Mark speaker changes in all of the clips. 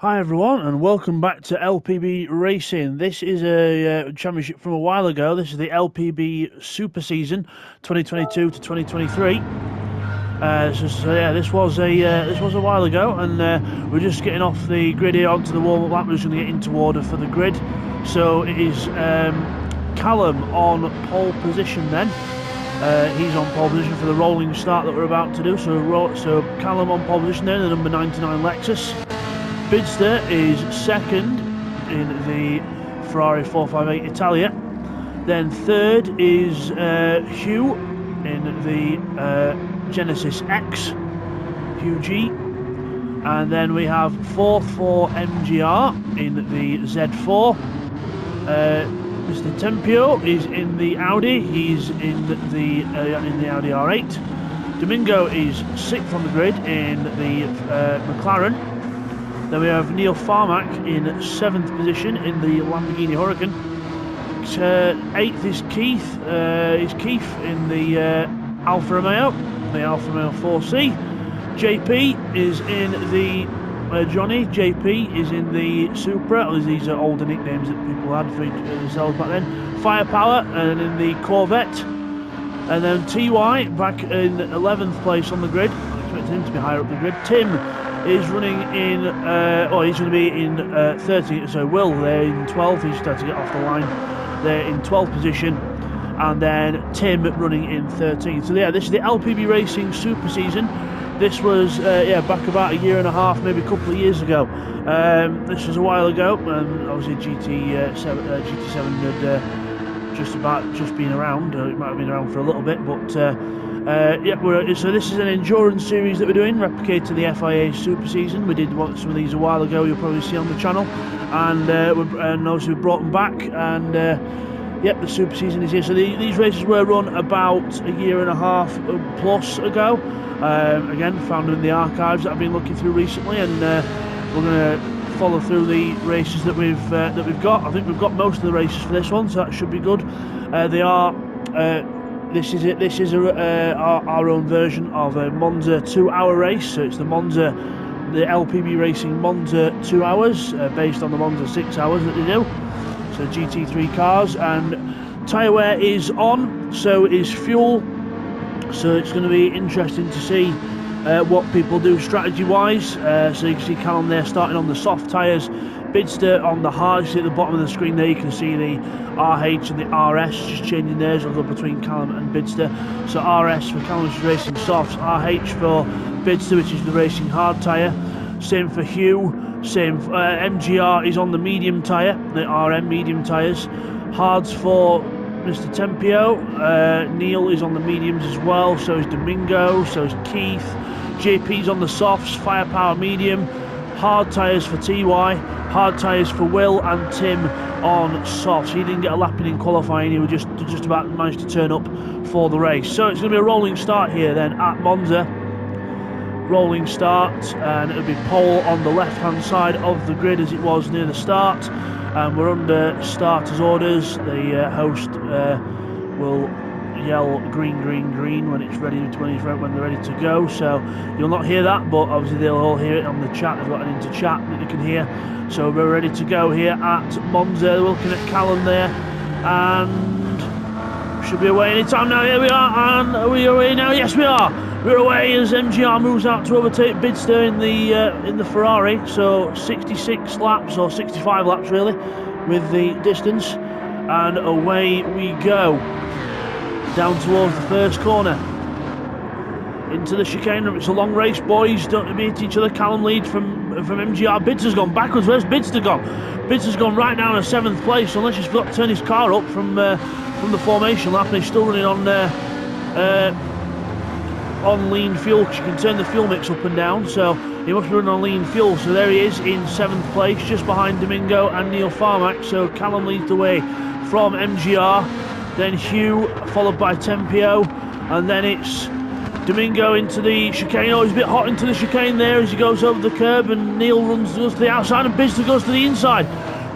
Speaker 1: Hi everyone, and welcome back to LPB Racing. This is a championship from a while ago. This is the LPB Super Season 2022 to 2023. This was a while ago, and we're just getting off the grid here onto the warm-up lap. We're just going to get into order for the grid. So it is Callum on pole position then. He's on pole position for the rolling start that we're about to do. So Callum on pole position then, the number 99 Lexus. Bidster is second in the Ferrari 458 Italia. Then third is Hugh in the Genesis X, Hugh G. And then we have fourth for MGR in the Z4. Mr. Tempio is in the Audi. He's in the Audi R8. Domingo is sixth on the grid in the McLaren. Then we have Neil Farmack in 7th position in the Lamborghini Huracan. Eighth is Keith. In the Alfa Romeo, the Alfa Romeo 4C. JP is in the Johnny. JP is in the Supra. These are older nicknames that people had for themselves back then. Firepower and in the Corvette. And then TY back in 11th place on the grid. I expect him to be higher up the grid. Tim is running in, he's going to be in 13th, so Will there in 12th, he's starting to get off the line there in 12th position, and then Tim running in 13th. So yeah, this is the LPB Racing Super Season. This was, back about a year and a half, maybe a couple of years ago. This was a while ago, and obviously GT7 had just been around. It might have been around for a little bit, but so this is an endurance series that we're doing, replicating the FIA Super Season. We did some of these a while ago, you'll probably see on the channel, and obviously we brought them back, and the Super Season is here. So these races were run about a year and a half plus ago. Again, found them in the archives that I've been looking through recently, and we're going to follow through the races that we've got. I think we've got most of the races for this one, so that should be good. They are. This is our own version of a Monza 2-hour race. So it's the LPB Racing Monza 2 hours, based on the Monza 6 hours that they do. So GT3 cars, and tyre wear is on, so is fuel. So it's going to be interesting to see what people do strategy-wise. So you can see Callum there starting on the soft tyres, Bidster on the hard. You see at the bottom of the screen there, you can see the RH and the RS just changing theirs. I'll go between Callum and Bidster. So RS for Callum, which is racing softs, RH for Bidster, which is the racing hard tyre. Same for Hugh. Same for, MGR is on the medium tyre, the RM medium tyres. Hards for Mr. Tempio. Neil is on the mediums as well, so is Domingo, so is Keith. JP's on the softs, firepower medium. Hard tyres for TY, hard tyres for Will, and Tim on softs. He didn't get a lap in qualifying, he was just about managed to turn up for the race. So it's going to be a rolling start here then at Monza. Rolling start, and it'll be pole on the left hand side of the grid as it was near the start. And we're under starters orders. The host will yell green, green, green when they're ready to go. So you'll not hear that, but obviously they'll all hear it on the chat. They've got an into chat that they can hear. So we're ready to go here at Monza. We're looking at Callum there, and should be away any time now. Here we are, and are we away now? Yes, we are. We're away as MGR moves out to overtake Bidster in the Ferrari. So 66 laps, or 65 laps really, with the distance, and away we go down towards the first corner into the chicane. It's a long race, boys. Don't meet each other. Callum leads from MGR. Bidster's gone backwards. Where's Bidster gone? Bidster's gone right down to 7th place, unless he's got to turn his car up from the formation lap, and he's still running on lean fuel, because you can turn the fuel mix up and down, so he must be running on lean fuel. So there he is in 7th place, just behind Domingo and Neil Farmack. So Callum leads the way from MGR, then Hugh followed by Tempio, and then it's Domingo into the chicane. Oh, he's a bit hot into the chicane there as he goes over the curb, and Neil goes to the outside, and Bidster goes to the inside.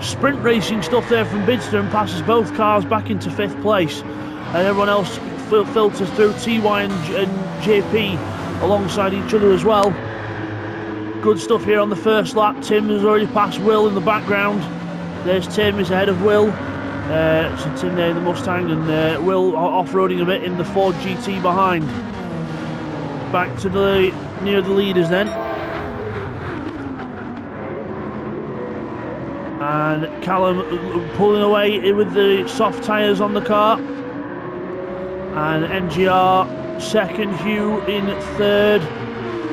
Speaker 1: Sprint racing stuff there from Bidster, and passes both cars back into 5th place, and everyone else filters through. TY and JP alongside each other as well. Good stuff here on the first lap. Tim has already passed Will in the background. There's Tim, he's ahead of Will. So Tim there in the Mustang, and Will off-roading a bit in the Ford GT behind. Back to near the leaders then. And Callum pulling away with the soft tyres on the car. And NGR second, Hugh in third.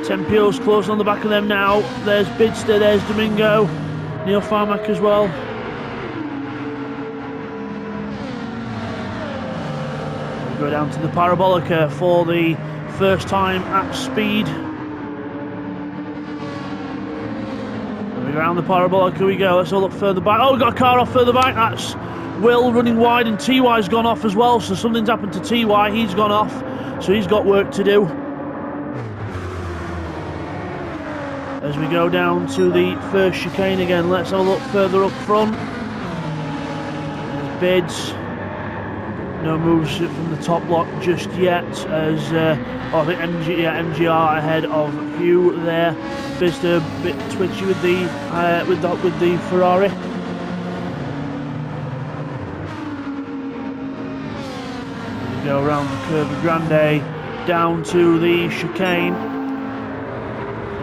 Speaker 1: Tempio's close on the back of them now. There's Bidster, there's Domingo. Neil Farmack as well. We go down to the Parabolica for the first time at speed. Around the Parabolica we go. Let's all look further back. Oh, we've got a car off further back. That's Will running wide, and TY's gone off as well. So something's happened to TY. He's gone off. So he's got work to do. As we go down to the first chicane again, let's have a look further up front. There's Bids. No moves from the top block just yet. As I think MGR ahead of Hugh there. Bids a bit twitchy with the Ferrari. We go around the Curva Grande down to the chicane.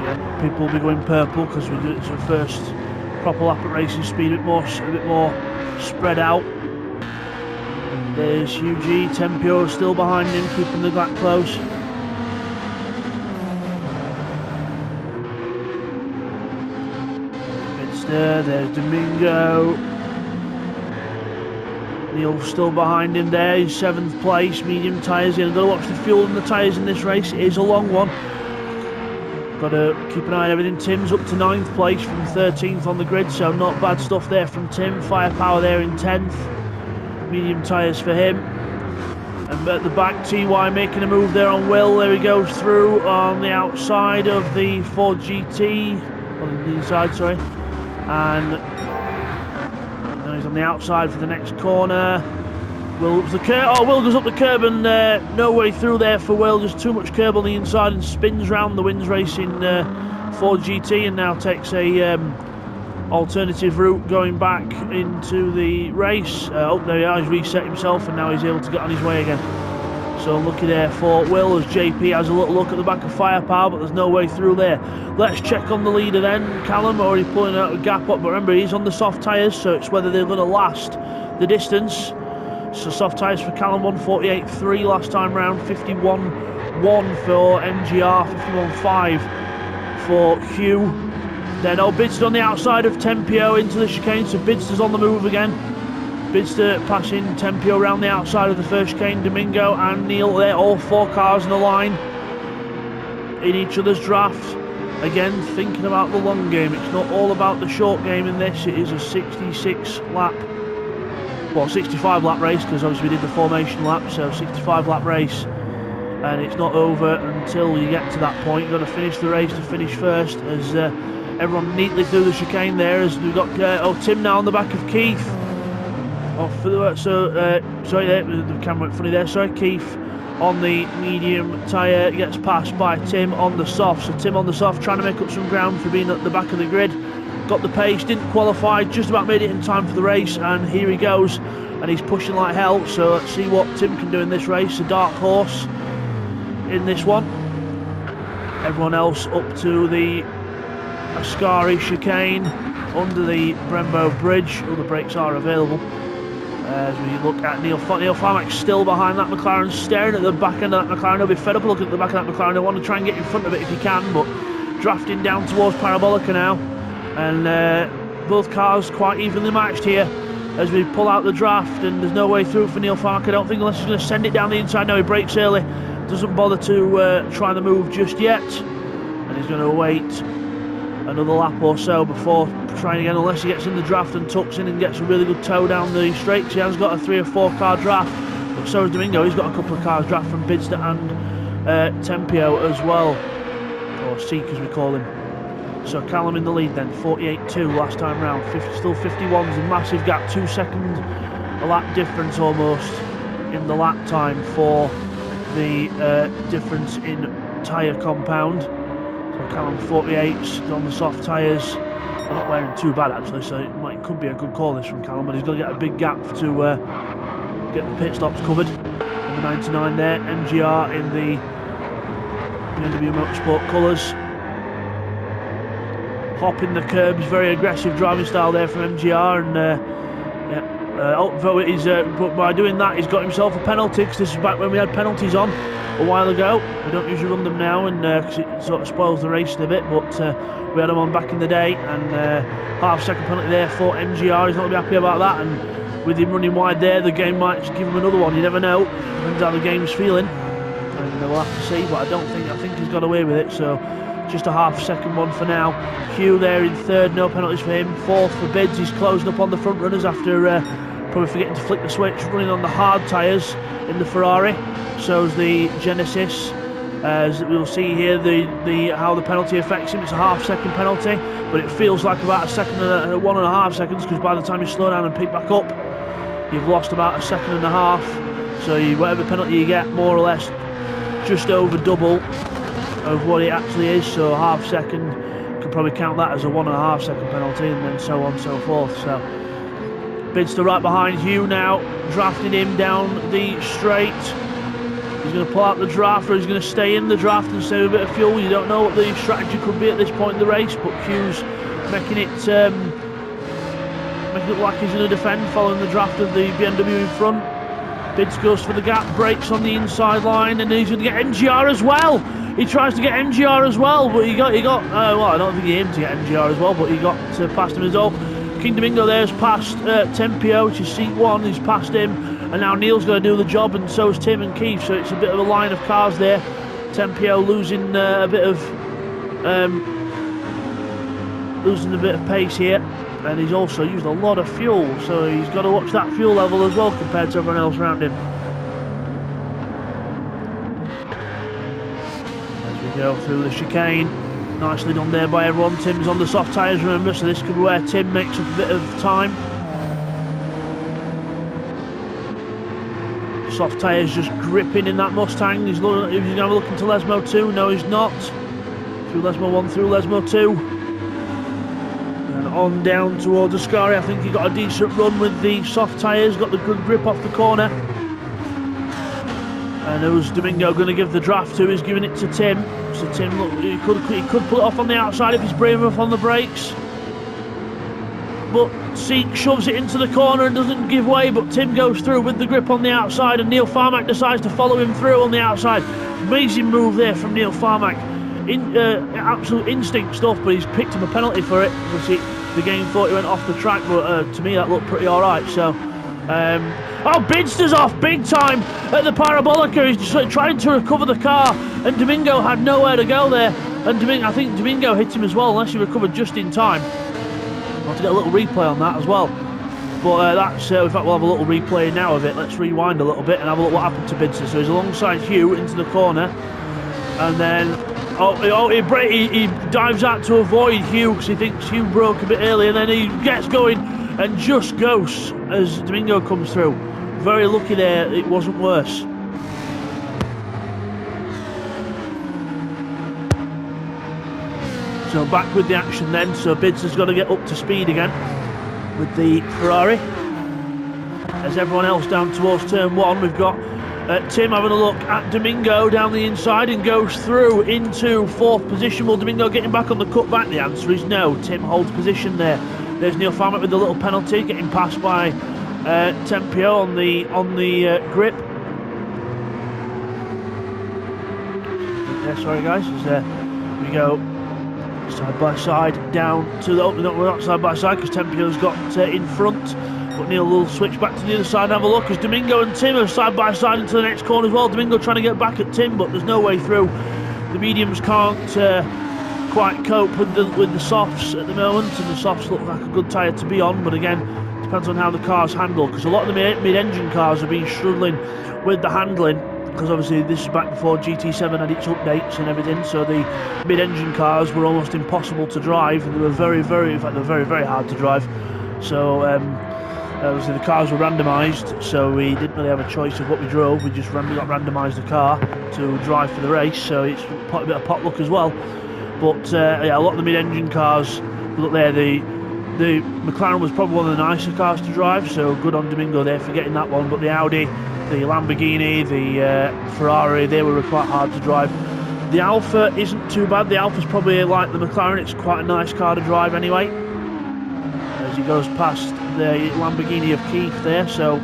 Speaker 1: Yeah, people will be going purple because it's our first proper lap at racing speed, a bit more spread out. There's Hugh G, Tempio still behind him, keeping the gap close. There's Domingo. Neil still behind him there, he's 7th place, medium tyres in. I've got to watch the fuel and the tyres in this race, it is a long one. Got to keep an eye on everything. Tim's up to 9th place from 13th on the grid, so not bad stuff there from Tim. Firepower there in 10th. Medium tyres for him. And at the back, TY making a move there on Will. There he goes through on the outside of the Ford GT. On the inside, sorry. And now he's on the outside for the next corner. Will ups the curb. Oh, Will goes up the curb, and no way through there for Will. Just too much curb on the inside, and spins round the Wins Racing Ford GT, and now takes a alternative route going back into the race. Oh, there he is. He's reset himself, and now he's able to get on his way again. So lucky there for Will as JP has a little look at the back of Firepower, but there's no way through there. Let's check on the leader then. Callum already pulling out a gap up, but remember he's on the soft tyres, so it's whether they're going to last the distance. So soft tyres for Callum, 148.3 last time round, 51.1 for NGR, 51.5 for Hugh. Then Bidster on the outside of Tempio into the chicane, so Bidster's on the move again. Bidster passing Tempio around the outside of the first chicane. Domingo and Neil there, all 4 cars in a line in each other's draft. Again, thinking about the long game. It's not all about the short game in this. It is a 65 lap race, because obviously we did the formation lap, so 65 lap race. And it's not over until you get to that point. You've got to finish the race to finish first, as everyone neatly through the chicane there, as we've got Tim now on the back of Keith. Off for the sorry, the camera went funny there. Sorry, Keith on the medium tyre gets passed by Tim on the soft. So Tim on the soft trying to make up some ground for being at the back of the grid. Got the pace, didn't qualify, just about made it in time for the race, and here he goes, and he's pushing like hell. So let's see what Tim can do in this race. A dark horse in this one. Everyone else up to the Ascari chicane under the Brembo bridge. Other brakes are available. As we look at Neil Farmack still behind that McLaren, staring at the back end of that McLaren. He'll be fed up looking at the back of that McLaren. He'll want to try and get in front of it if he can, but drafting down towards Parabolica now. And both cars quite evenly matched here as we pull out the draft, and there's no way through for Neil Farmack, I don't think, unless he's going to send it down the inside. No, he brakes early, doesn't bother to try the move just yet, and he's going to wait another lap or so before trying again, unless he gets in the draft and tucks in and gets a really good tow down the straights. He has got a 3 or 4 car draft, but so has Domingo. He's got a couple of cars draft from Bidster and Tempio as well, or Seek as we call him. So Callum in the lead then, 48.2 last time round, still 51's a massive gap, 2 seconds a lap difference almost in the lap time for the difference in tyre compound. So So Callum 48's on the soft tyres. They're not wearing too bad actually, so it could be a good call this from Callum, but he's got to get a big gap to get the pit stops covered. Number 99 there, MGR in the BMW Motorsport colours. Hopping the curbs, very aggressive driving style there from MGR, and but by doing that he's got himself a penalty, because this is back when we had penalties on a while ago. We don't usually run them now, and because it sort of spoils the race a bit, but we had them on back in the day, and half-second penalty there for MGR. He's not going to be happy about that, and with him running wide there, the game might just give him another one. You never know, depends how the game's feeling, and we'll have to see, but I think he's got away with it, so just a half-second one for now. Hugh there in third, no penalties for him. Fourth for Bids, he's closing up on the front runners after probably forgetting to flick the switch, running on the hard tyres in the Ferrari. So's the Genesis. As we'll see here, how the penalty affects him. It's a half-second penalty, but it feels like about a second and 1.5 seconds, because by the time you slow down and pick back up, you've lost about a second and a half. So whatever penalty you get, more or less, just over double of what it actually is. So half second, you could probably count that as a 1.5 second penalty, and then so on and so forth. So Bidster right behind Hugh now, drafting him down the straight. He's going to pull out the draft, or he's going to stay in the draft and save a bit of fuel. You don't know what the strategy could be at this point in the race, but Hugh's making it look like he's going to defend, following the draft of the BMW in front. Bids goes for the gap, brakes on the inside line, and he's going to get MGR as well. He tries to get MGR as well, but he got well, I don't think he aimed to get MGR as well, but he got past him as well. King Domingo there's past Tempio, which is seat 1, he's past him, and now Neil's going to do the job, and so is Tim and Keith, so it's a bit of a line of cars there. Tempio losing a bit of pace here, and he's also used a lot of fuel, so he's got to watch that fuel level as well compared to everyone else around him. As we go through the chicane, nicely done there by everyone. Tim's on the soft tyres, remember, so this could be where Tim makes up a bit of time. Soft tyres just gripping in that Mustang. He's going to have a look into Lesmo 2. No, he's not. Through Lesmo 1, through Lesmo 2. And on down towards Ascari. I think he got a decent run with the soft tyres. Got the good grip off the corner. And who's Domingo going to give the draft to? He's giving it to Tim. So Tim, look, he could pull it off on the outside if he's brave enough on the brakes. But Seek shoves it into the corner and doesn't give way, but Tim goes through with the grip on the outside, and Neil Farmack decides to follow him through on the outside. Amazing move there from Neil Farmack. Absolute instinct stuff, but he's picked him a penalty for it. The game thought he went off the track, but to me that looked pretty alright. So, Bidster's off big time at the Parabolica. He's just trying to recover the car, and Domingo had nowhere to go there. And I think Domingo hit him as well, unless he recovered just in time. I'll have to get a little replay on that as well. But that's, in fact, we'll have a little replay now of it. Let's rewind a little bit and have a look what happened to Bidster. So he's alongside Hugh into the corner, and then he dives out to avoid Hugh because he thinks Hugh broke a bit early, and then he gets going and just goes as Domingo comes through. Very lucky there, it wasn't worse. So back with the action then, so Bidster's got to get up to speed again with the Ferrari. As everyone else down towards turn 1, we've got Tim having a look at Domingo down the inside and goes through into 4th position. Will Domingo getting back on the cutback? The answer is no. Tim holds position there. There's Neil Farmack with the little penalty, getting passed by Tempio on the grip. Yeah, sorry guys, as we go side by side down to the we're not side by side because Tempio's got in front, but Neil will switch back to the other side and have a look as Domingo and Tim are side by side into the next corner as well. Domingo trying to get back at Tim, but there's no way through. The mediums can't quite cope with the softs at the moment, and the softs look like a good tyre to be on, but again, depends on how the cars handle, because a lot of the mid-engine cars have been struggling with the handling, because obviously this is back before GT7 had its updates and everything, so the mid-engine cars were almost impossible to drive, and they were very, very hard to drive. So obviously the cars were randomised, so we didn't really have a choice of what we drove. We just got randomised the car to drive for the race, so it's a bit of pot luck as well. But yeah, a lot of the mid-engine cars, look there, the McLaren was probably one of the nicer cars to drive, so good on Domingo there for getting that one. But the Audi, the Lamborghini, the Ferrari, they were quite hard to drive. The Alfa isn't too bad. The Alfa's probably like the McLaren, it's quite a nice car to drive anyway. As he goes past the Lamborghini of Keith there, so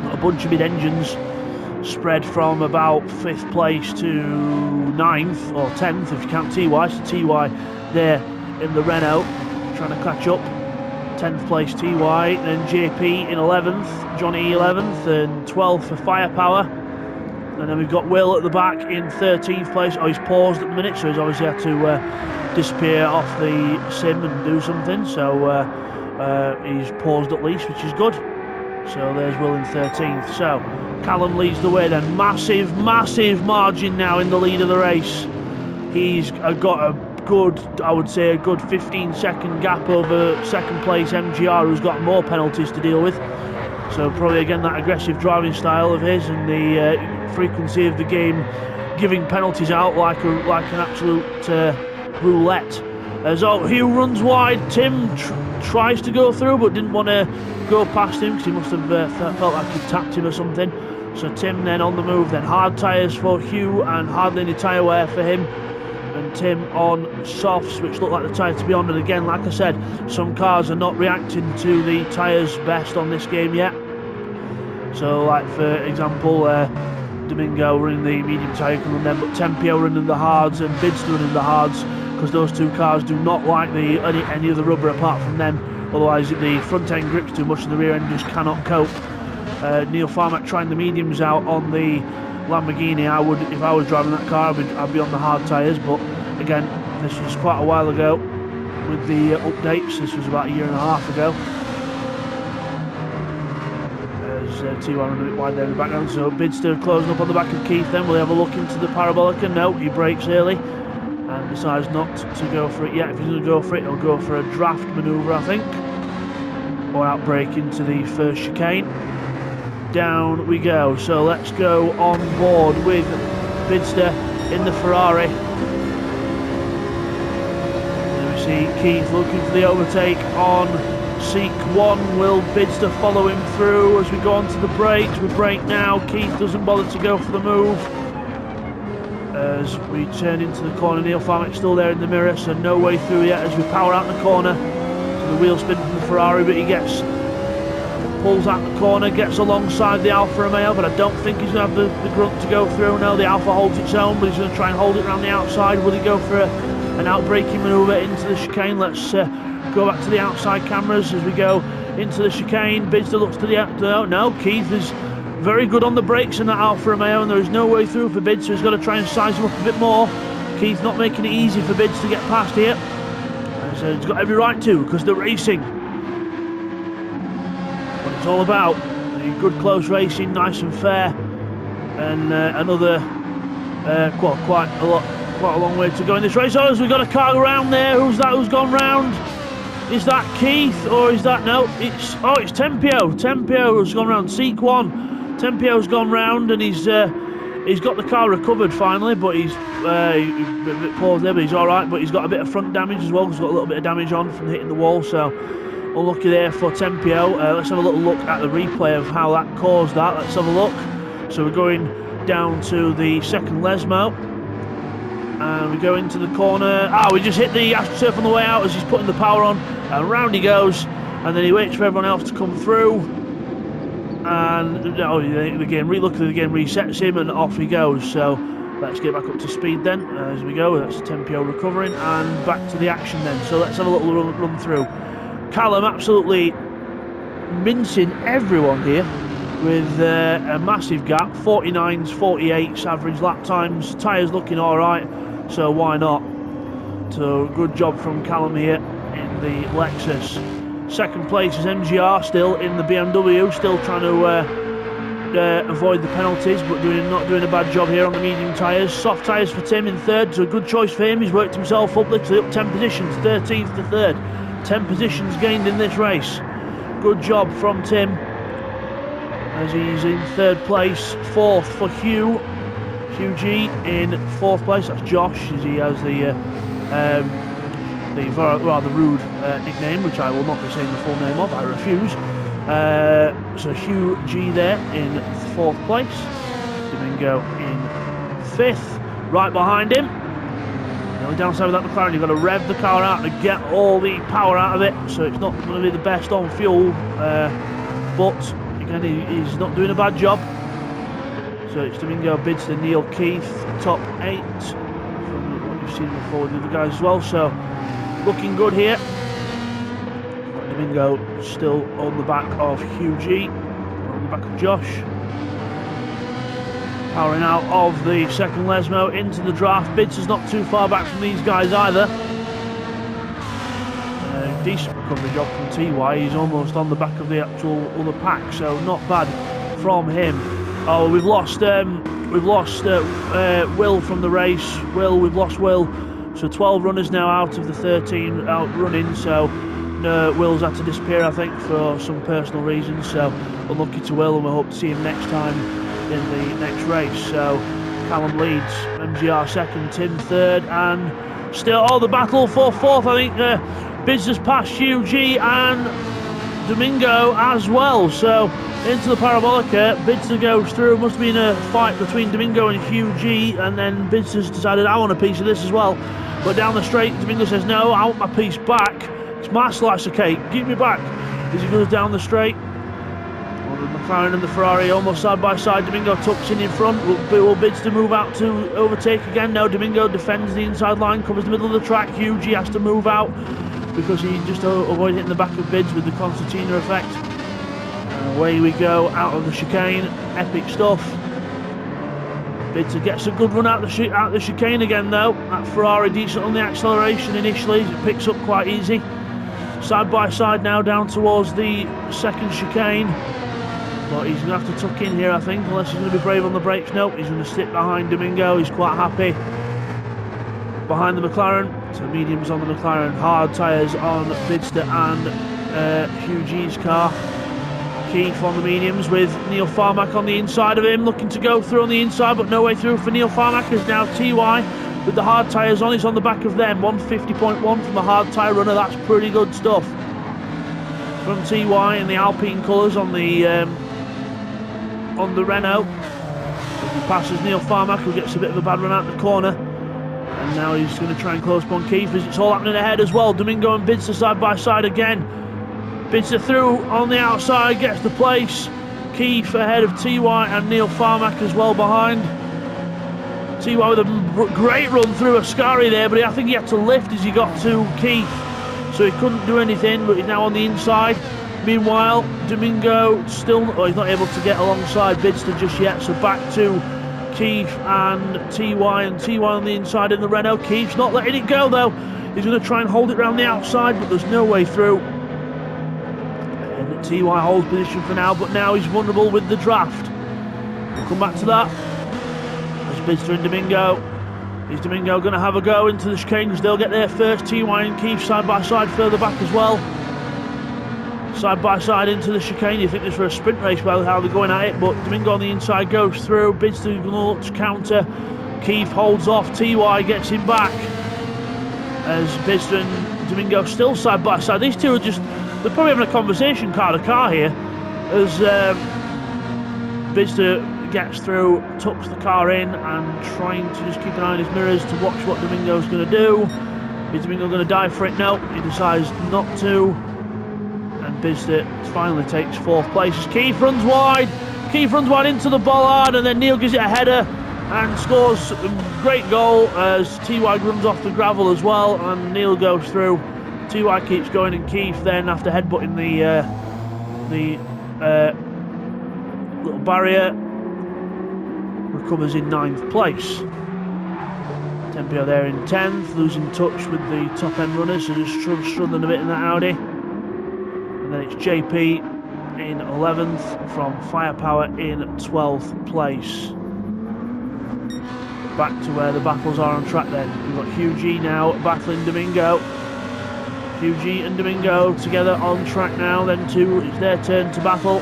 Speaker 1: got a bunch of mid-engines spread from about 5th place to 9th or 10th if you count TY. So TY there in the Renault trying to catch up. 10th place TY, then JP in 11th, Johnny 11th, and 12th for Firepower. And then we've got Will at the back in 13th place. Oh, he's paused at the minute, so he's obviously had to disappear off the sim and do something. So he's paused at least, which is good. So there's Will in 13th. So Callum leads the way then. Massive margin now in the lead of the race. He's got a good, I would say, a good 15-second gap over second place MGR, who's got more penalties to deal with. So probably again that aggressive driving style of his and the frequency of the game giving penalties out like an absolute roulette. As Hugh runs wide, Tim tries to go through but didn't want to go past him because he must have felt like he tapped him or something. So Tim then on the move, then hard tyres for Hugh and hardly any tyre wear for him. And Tim on softs, which look like the tyre to be on. And again, like I said, some cars are not reacting to the tyres best on this game yet. So like for example, Domingo running the medium tyre, you can run them, but Tempio running the hards and Bidster running the hards, because those two cars do not like any of the rubber apart from them. Otherwise the front end grips too much and the rear end just cannot cope. Neil Farmack trying the mediums out on the Lamborghini. I would, if I was driving that car, I'd be on the hard tyres. But again, this was quite a while ago with the updates. This was about a year and a half ago. As T1 running a bit wide there in the background. So Bidster closing up on the back of Keith. Then will he have a look into the Parabolica? No, he brakes early and decides not to go for it yet. If he's going to go for it, he'll go for a draft manoeuvre, I think, or outbrake into the first chicane. Down we go. So let's go on board with Bidster in the Ferrari. There we see Keith looking for the overtake on Seek 1. Will Bidster follow him through as we go on to the brakes? We brake now. Keith doesn't bother to go for the move. As we turn into the corner, Neil Farmack's still there in the mirror, so no way through yet as we power out the corner. So the wheel spin from the Ferrari, but he pulls out the corner, gets alongside the Alfa Romeo, but I don't think he's going to have the grunt to go through. No, the Alfa holds its own, but he's going to try and hold it around the outside. Will he go for an outbraking manoeuvre into the chicane? Let's go back to the outside cameras as we go into the chicane. Bidster looks to the no, Keith is very good on the brakes in that Alfa Romeo, and there is no way through for Bidster. He's got to try and size him up a bit more. Keith not making it easy for Bidster to get past here. So he's got every right to, because they're racing. What it's all about. Good close racing, nice and fair. And another quite a long way to go in this race. Oh, as we've got a car around there. Who's that? Who's gone round? Is that Keith or is that it's Tempio. Tempio has gone round. Seek 1. Tempio's gone round and he's got the car recovered finally, but he's a bit paused there, but he's all right. But he's got a bit of front damage as well. He's got a little bit of damage on from hitting the wall, so unlucky there for Tempio. Let's have a little look at the replay of how that caused that. Let's have a look. So we're going down to the second Lesmo, and we go into the corner. We just hit the AstroTurf on the way out as he's putting the power on, and round he goes, and then he waits for everyone else to come through. And the game resets him and off he goes. So let's get back up to speed then as we go. That's Tempio recovering and back to the action then. So let's have a little run through. Callum absolutely mincing everyone here with a massive gap. 49s, 48s average lap times. Tyres looking alright, so why not? So good job from Callum here in the Lexus. Second place is MGR still in the BMW, still trying to avoid the penalties, but not doing a bad job here on the medium tyres. Soft tyres for Tim in third, so a good choice for him. He's worked himself up, literally up 10 positions, 13th to third. 10 positions gained in this race. Good job from Tim as he's in third place. Fourth for Hugh G in fourth place. That's Josh as he has the the rather rude nickname, which I will not be saying the full name of, I refuse. So Hugh G there in 4th place, Domingo in 5th, right behind him. The only downside with that McLaren, you've got to rev the car out to get all the power out of it, so it's not going to be the best on fuel, but again, he's not doing a bad job. So it's Domingo bids to Neil Keith, top 8, from what you've seen before with the other guys as well, so looking good here. Domingo still on the back of Hugh G, on the back of Josh. Powering out of the second Lesmo into the draft. Bids is not too far back from these guys either. Decent recovery job from TY. He's almost on the back of the actual other pack, so not bad from him. Oh, we've lost Will from the race. We've lost Will. So 12 runners now out of the 13 out running. So Will's had to disappear, I think, for some personal reasons. So unlucky to Will, and we hope to see him next time in the next race. So Callum leads, MGR 2nd, Tim 3rd, and still the battle for 4th. I think Bids has passed Hugh G and Domingo as well. So into the Parabolica, Bids goes through. Must have been a fight between Domingo and Hugh G, and then Bids has decided, I want a piece of this as well. But down the straight, Domingo says, no, I want my piece back. It's my slice of cake, give me back. As he goes down the straight, the McLaren and the Ferrari almost side by side. Domingo tucks in front. Will Bids to move out to overtake again. No, Domingo defends the inside line, covers the middle of the track. Hugh G has to move out because he just avoided hitting the back of Bids with the concertina effect. And away we go out of the chicane. Epic stuff. Bids gets a good run out the chicane again though. That Ferrari decent on the acceleration initially. It picks up quite easy. Side by side now down towards the second chicane. But he's going to have to tuck in here, I think, unless he's going to be brave on the brakes. Nope, he's going to sit behind Domingo. He's quite happy. Behind the McLaren. So mediums on the McLaren. Hard tyres on Bidster and Hugh G's car. Keith on the mediums with Neil Farmack on the inside of him. Looking to go through on the inside, but no way through for Neil Farmack. Is now TY with the hard tyres on. He's on the back of them. 150.1 from the hard tyre runner. That's pretty good stuff. From TY in the Alpine colours on the Renault. He passes Neil Farmack, who gets a bit of a bad run out the corner, and now he's going to try and close upon Keith as it's all happening ahead as well. Domingo and Bidster side by side again. Bidster through on the outside, gets the place. Keith ahead of TY and Neil Farmack as well behind. TY with a great run through Ascari there, but I think he had to lift as he got to Keith, so he couldn't do anything, but he's now on the inside. Meanwhile, Domingo still, he's not able to get alongside Bidster just yet, so back to Keith and TY on the inside in the Renault. Keith's not letting it go though. He's going to try and hold it around the outside, but there's no way through. And TY holds position for now, but now he's vulnerable with the draft. We'll come back to that. There's Bidster and Domingo. Is Domingo going to have a go into the chicane because they'll get there first? TY and Keith side by side further back as well. Side by side into the chicane. You think this for a sprint race by how they're going at it, but Domingo on the inside goes through. Bidster going to look to counter. Keith holds off. TY gets him back as Bidster and Domingo still side by side. These two are just, they're probably having a conversation car to car here as Bidster gets through, tucks the car in and trying to just keep an eye on his mirrors to watch what Domingo's going to do. Is Domingo going to dive for it? No, he decides not to. Bidster finally takes 4th place as Keith runs wide. Keith runs wide into the bollard, and then Neil gives it a header and scores a great goal as TY runs off the gravel as well, and Neil goes through. TY keeps going, and Keith then, after headbutting the little barrier, recovers in 9th place. Tempio there in 10th, losing touch with the top end runners, so just struggling a bit in that Audi. And then it's JP in 11th from Firepower in 12th place. Back to where the battles are on track then. We've got Hugh G now battling Domingo. Hugh G and Domingo together on track now. Then it's their turn to battle.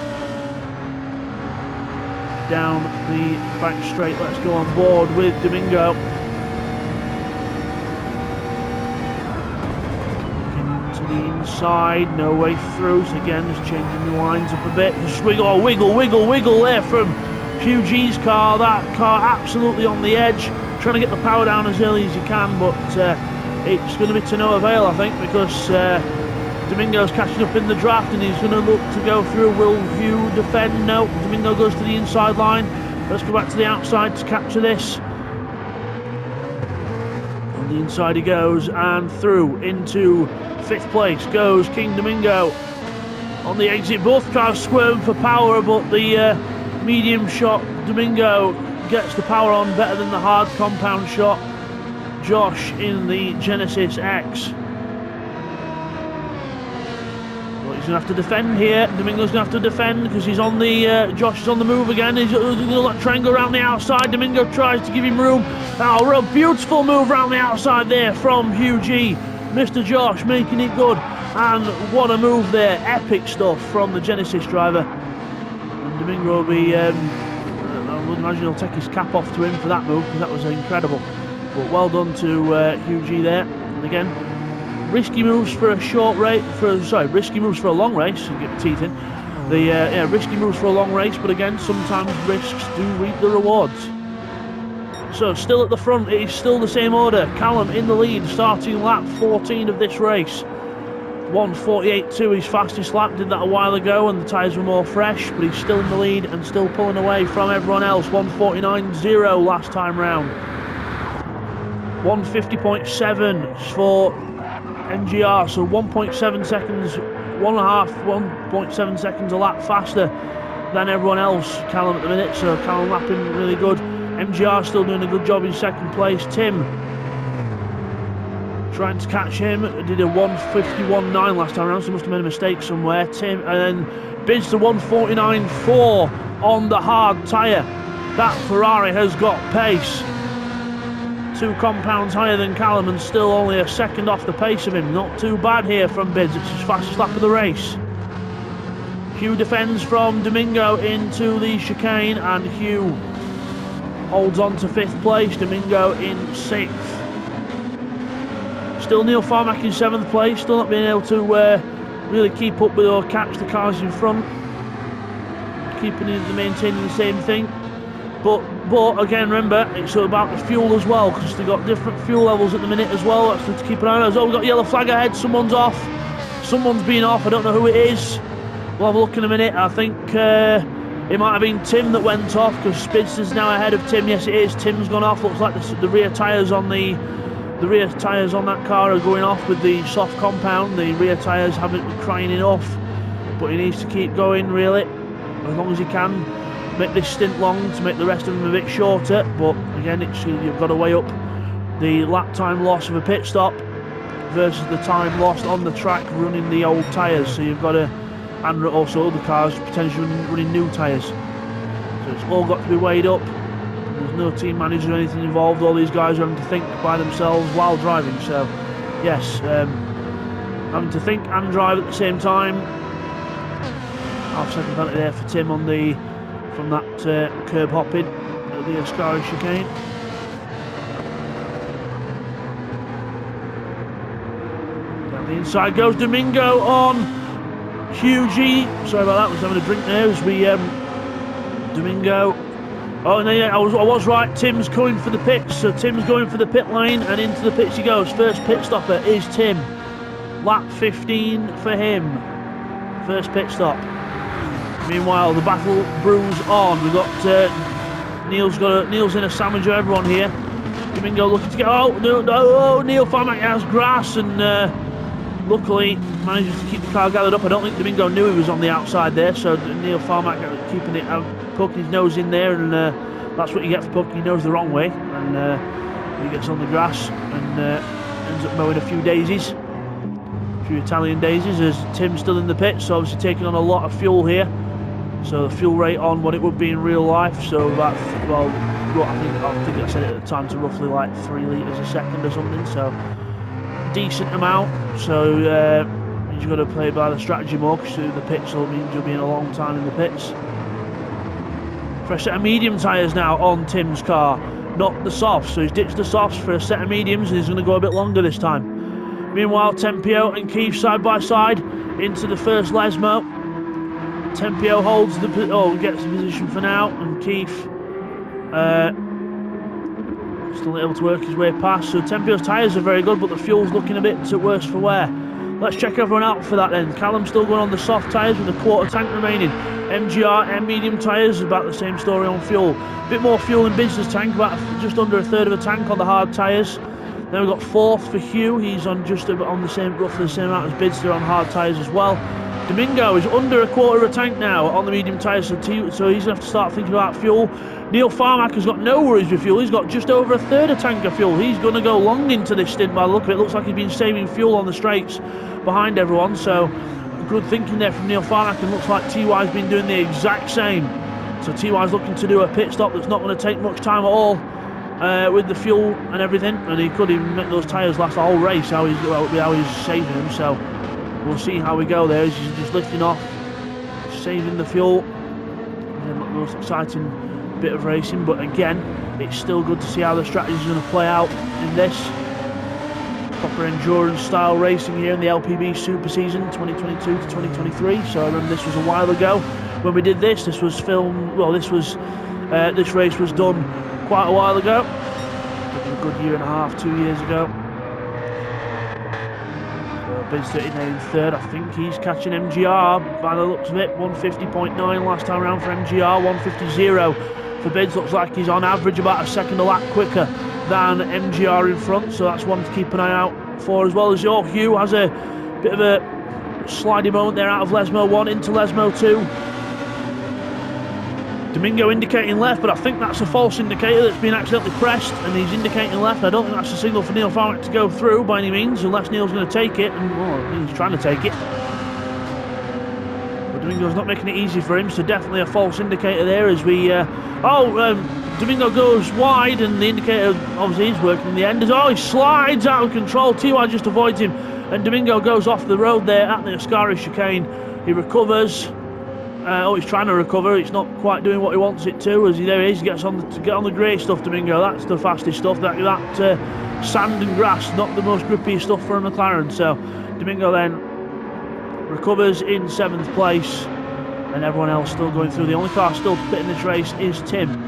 Speaker 1: Down the back straight, let's go on board with Domingo. the inside, no way through. So again, just changing the lines up a bit. Just wiggle, wiggle, wiggle, wiggle there from Hugh G's car. That car absolutely on the edge, trying to get the power down as early as you can, but it's going to be to no avail, I think, because Domingo's catching up in the draft and he's going to look to go through. Will Hugh defend? No. Domingo goes to the inside line. Let's go back to the outside to capture this. On the inside he goes, and through into 5th place goes King Domingo. On the exit, both cars squirm for power, but the medium shot Domingo gets the power on better than the hard compound shot Josh in the Genesis X. But he's going to have to defend here. Domingo's going to have to defend because he's on the Josh is on the move again. He's going to try and go around the outside. Domingo tries to give him room. Oh, a beautiful move around the outside there from Hugh G. Mr. Josh making it good, and what a move there. Epic stuff from the Genesis driver. And Domingo will be I would imagine he'll take his cap off to him for that move, because that was incredible. But well done to Hugh G there. And again, risky moves for a short race, risky moves for a long race. You get the teeth in. Risky moves for a long race, but again, sometimes risks do reap the rewards. So still at the front, it is still the same order. Callum in the lead, starting lap 14 of this race. 1:48.2 his fastest lap, did that a while ago and the tyres were more fresh, but he's still in the lead and still pulling away from everyone else. 1:49.0 last time round. 1:50.7 for MGR, so 1.7 seconds, 1.7 seconds a lap faster than everyone else, Callum at the minute, so Callum lapping really good. MGR still doing a good job in 2nd place. Tim trying to catch him, did a 1:51.9 last time around, so must have made a mistake somewhere. Tim, and then bids to 1:49.4 on the hard tyre. That Ferrari has got pace. 2 compounds higher than Callum and still only a second off the pace of him. Not too bad here from Bids, it's his fastest lap of the race. Hugh defends from Domingo into the chicane, and Hugh holds on to 5th place, Domingo in 6th. Still Neil Farmack in 7th place, still not being able to really keep up with or catch the cars in front. Maintaining the same thing. But again, remember, it's about the fuel as well, because they've got different fuel levels at the minute as well. That's to keep an eye on. Oh, we've got yellow flag ahead, someone's off. Someone's been off, I don't know who it is. We'll have a look in a minute. I think it might have been Tim that went off, because Spidster's now ahead of Tim. Yes, it is. Tim's gone off. Looks like the rear tyres on that car are going off with the soft compound. The rear tyres haven't been crying enough, but he needs to keep going really, as long as he can. Make this stint long to make the rest of them a bit shorter. But again, you've got to weigh up the lap time loss of a pit stop versus the time lost on the track running the old tyres. So you've got to, and also other cars potentially running new tyres. So it's all got to be weighed up. There's no team manager or anything involved. All these guys are having to think by themselves while driving. So yes, having to think and drive at the same time. Half-second penalty there for Tim on from that curb hopping at the Ascari chicane. Down the inside goes Domingo on Hugh G. Sorry about that, I was having a drink there as we Domingo. Oh, no, yeah, I was right. Tim's going for the pits, so Tim's going for the pit lane, and into the pits he goes. First pit stopper is Tim. Lap 15 for him. First pit stop. Meanwhile, the battle brews on. We've got Neil's in a sandwich of everyone here. Domingo looking to get. Neil Farmack has grass, and luckily manages to keep the car gathered up. I don't think Domingo knew he was on the outside there, so Neil Farmack keeping it out, poking his nose in there, and that's what you get for poking your nose the wrong way. And he gets on the grass and ends up mowing a few daisies, a few Italian daisies, as Tim's still in the pit, so obviously taking on a lot of fuel here. So the fuel rate on what it would be in real life, so about, I think I said it at the time, to roughly like 3 litres a second or something, so decent amount. So you've got to play by the strategy more, because the pits will mean you'll be in a long time in the pits. Fresh set of medium tyres now on Tim's car, not the softs, so he's ditched the softs for a set of mediums and he's going to go a bit longer this time. Meanwhile, Tempio and Keith side by side into the first Lesmo. Tempio holds gets the position for now, and Keith still able to work his way past. So Tempio's tyres are very good, but the fuel's looking a bit worse for wear. Let's check everyone out for that then. Callum's still going on the soft tyres with a quarter tank remaining. MGR and medium tyres, about the same story on fuel. A bit more fuel in Bids' tank, about just under a third of a tank on the hard tyres. Then we've got fourth for Hugh. He's on just about on the same, roughly the same amount as Bids. They're on hard tyres as well. Domingo is under a quarter of a tank now on the medium tyres, so he's going to have to start thinking about fuel. Neil Farmack has got no worries with fuel. He's got just over a third of tank of fuel. He's going to go long into this stint by the look of it. Looks like he's been saving fuel on the straights behind everyone, so good thinking there from Neil Farmack, and looks like TY's been doing the exact same. So TY's looking to do a pit stop that's not going to take much time at all with the fuel and everything, and he could even make those tyres last the whole race, how he's saving them. So we'll see how we go there. He's just lifting off, saving the fuel, and not the most exciting bit of racing, but again, it's still good to see how the strategy is going to play out in this proper endurance style racing here in the LPB Super Season 2022 to 2023. So I remember this was a while ago when we did this. This was filmed. Well, this race was done quite a while ago. A good year and a half, 2 years ago. Bids 39 third. I think he's catching MGR by the looks of it. 150.9 last time around for MGR. 150.0 for Bids. Looks like he's on average about a second a lap quicker than MGR in front, so that's one to keep an eye out for, as well as your Hugh has a bit of a sliding moment there out of Lesmo 1 into Lesmo 2. Domingo indicating left, but I think that's a false indicator that's been accidentally pressed, and he's indicating left. I don't think that's a signal for Neil Farmack to go through by any means, unless Neil's going to take it, and he's trying to take it. But Domingo's not making it easy for him, so definitely a false indicator there as we... Domingo goes wide, and the indicator obviously is working in the end. He slides out of control. TY just avoids him, and Domingo goes off the road there at the Ascari chicane. He recovers. He's trying to recover. It's not quite doing what he wants it to. There he is. He gets on the grey stuff. Domingo. That's the fastest stuff. That sand and grass, not the most grippy stuff for a McLaren. So Domingo then recovers in 7th place, and everyone else still going through. The only car still pitting this race is Tim.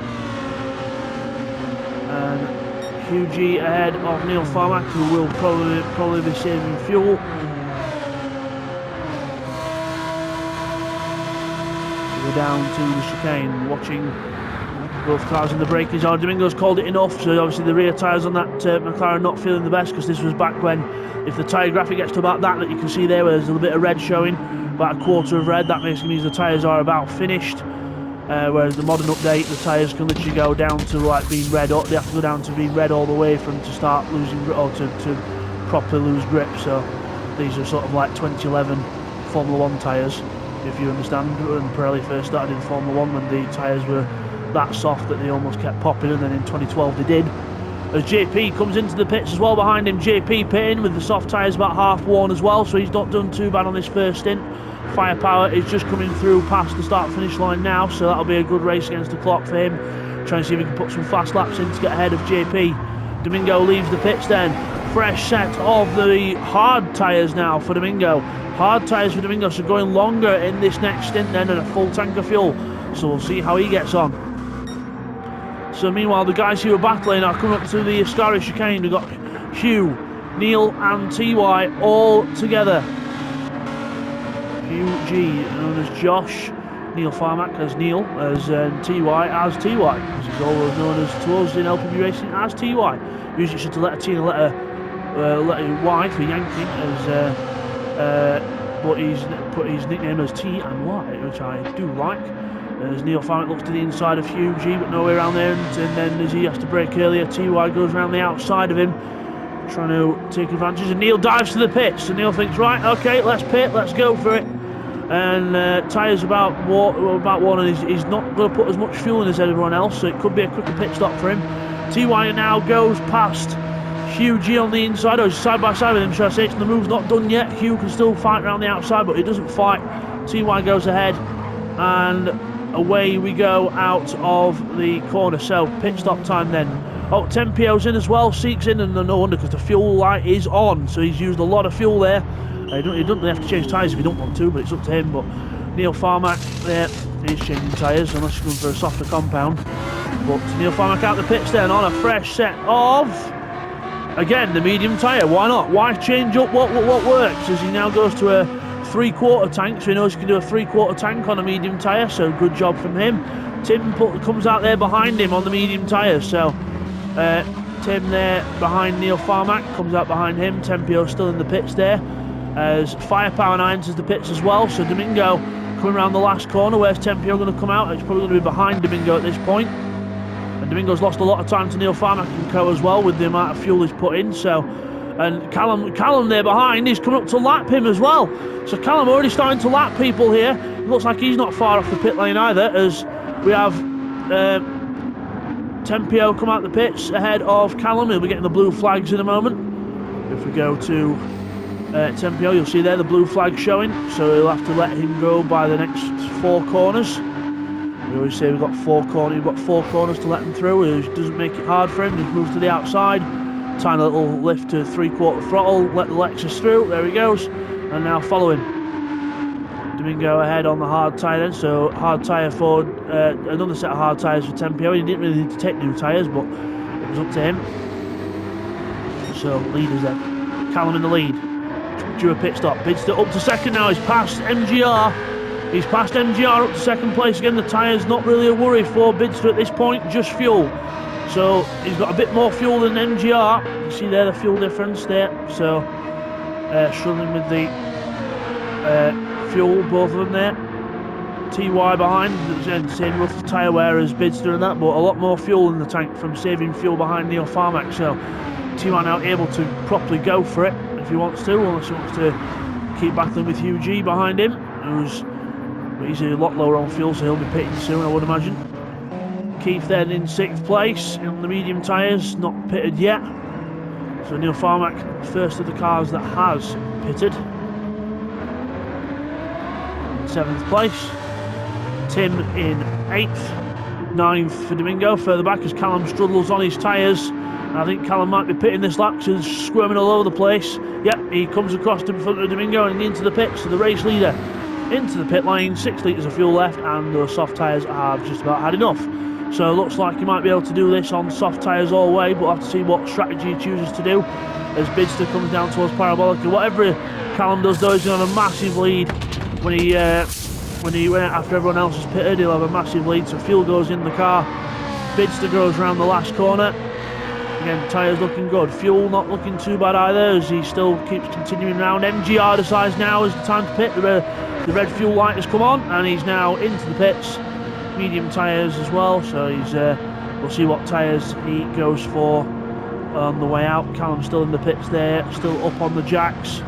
Speaker 1: Hugh G ahead of Neil Farmack, who will probably be saving fuel. We're down to the chicane, watching both cars in the braking zone. Domingo's called it enough, so obviously the rear tyres on that McLaren not feeling the best, because this was back when, if the tyre graphic gets to about that you can see there, where there's a little bit of red showing, about a quarter of red, that basically means the tyres are about finished. Whereas the modern update, the tyres can literally go down to like being red, or they have to go down to being red all the way from to start losing grip, or to properly lose grip. So these are sort of like 2011 Formula 1 tyres, if you understand. When Pirelli first started in Formula 1, when the tyres were that soft that they almost kept popping, and then in 2012 they did. As JP comes into the pits as well behind him, JP pitting with the soft tyres about half worn as well, so he's not done too bad on this first stint. Firepower is just coming through past the start-finish line now, so that'll be a good race against the clock for him. Trying to see if he can put some fast laps in to get ahead of JP. Domingo leaves the pits then. Fresh set of the hard tyres now for Domingo. Hard tyres for Domingo, so going longer in this next stint then, and a full tank of fuel. So we'll see how he gets on. So meanwhile, the guys who are battling are coming up to the Ascari chicane. We've got Hugh, Neil and TY all together. Hugh G known as Josh, Neil Farmack as Neil, as TY as TY, as he's always known as to us in LPB racing as TY. Usually should have letter T and letter Y for Yankee, but he's put his nickname as T and Y, which I do like. As Neil Farmack looks to the inside of Hugh G, but no way around there, and then as he has to brake earlier, TY goes around the outside of him, trying to take advantage, and Neil dives to the pits, and Neil thinks, right, okay, let's pit, let's go for it. And tyres about worn, and he's not going to put as much fuel in as everyone else, so it could be a quicker pit stop for him. TY now goes past Hugh G on the inside, or he's side by side with him, should I say. The move's not done yet. Hugh can still fight around the outside, but he doesn't fight. TY goes ahead, and away we go out of the corner. So pit stop time then Oh, Tempio's in as well, Seek's in, and no wonder because the fuel light is on, so he's used a lot of fuel there. He doesn't really have to change tyres if he don't want to, but it's up to him. But Neil Farmack there is changing tyres, unless he's going for a softer compound. But Neil Farmack out the pits then on a fresh set of, again, the medium tyre. Why not? Why change up what works? As he now goes to a 3/4 tank, so he knows he can do a 3/4 tank on a medium tyre, so good job from him. Tim comes out there behind him on the medium tyres, so Tim there behind Neil Farmack, comes out behind him. Tempio still in the pits there, as Firepower 9 enters the pits as well. So Domingo coming around the last corner. Where's Tempio going to come out? It's probably going to be behind Domingo at this point. And Domingo's lost a lot of time to Neil Farmack and co as well with the amount of fuel he's put in. So, and Callum there behind, he's coming up to lap him as well. So Callum already starting to lap people here. It looks like he's not far off the pit lane either, as we have Tempio come out the pits ahead of Callum. He'll be getting the blue flags in a moment. If we go to Tempio, you'll see there the blue flag showing, so he'll have to let him go by the next 4 corners. We always say we've got 4 corners. You've got 4 corners to let him through. It doesn't make it hard for him. Just moves to the outside, tiny little lift to 3/4 throttle, let the Lexus through. There he goes, and now follow him. Domingo ahead on the hard tyre then, so hard tyre for another set of hard tyres for Tempio. He didn't really need to take new tyres, but it was up to him. So leaders then, Callum in the lead, due a pit stop. Bidster up to second now. He's passed MGR. He's passed MGR up to second place again. The tyre's not really a worry for Bidster at this point, just fuel. So he's got a bit more fuel than MGR. You see there the fuel difference there. So struggling with the fuel, both of them there. TY behind, same rough tyre wear as Bidster and that, but a lot more fuel in the tank from saving fuel behind Neil Farmack. So TY now able to properly go for it if he wants to, unless he wants to keep battling with Hugh G behind him, he's a lot lower on fuel, so he'll be pitting soon, I would imagine. Keith then in 6th place on the medium tyres, not pitted yet. So Neil Farmack, first of the cars that has pitted. In 7th place. Tim in 8th. 9th for Domingo, further back as Callum struggles on his tyres. I think Callum might be pitting this lap because he's squirming all over the place. Yep, he comes across in front of Domingo and into the pits, so the race leader into the pit lane. 6 litres of fuel left, and those soft tyres have just about had enough. So it looks like he might be able to do this on soft tyres all the way, but we'll have to see what strategy he chooses to do as Bidster comes down towards Parabolica. Whatever Callum does though, he's going to have a massive lead when he went after everyone else has pitted. He'll have a massive lead, so fuel goes in the car. Bidster goes around the last corner. Again, tyres looking good. Fuel not looking too bad either, as he still keeps continuing round. MGR decides now is the time to pit. The red fuel light has come on, and he's now into the pits. Medium tyres as well, so he's we'll see what tyres he goes for on the way out. Callum's still in the pits there, still up on the jacks.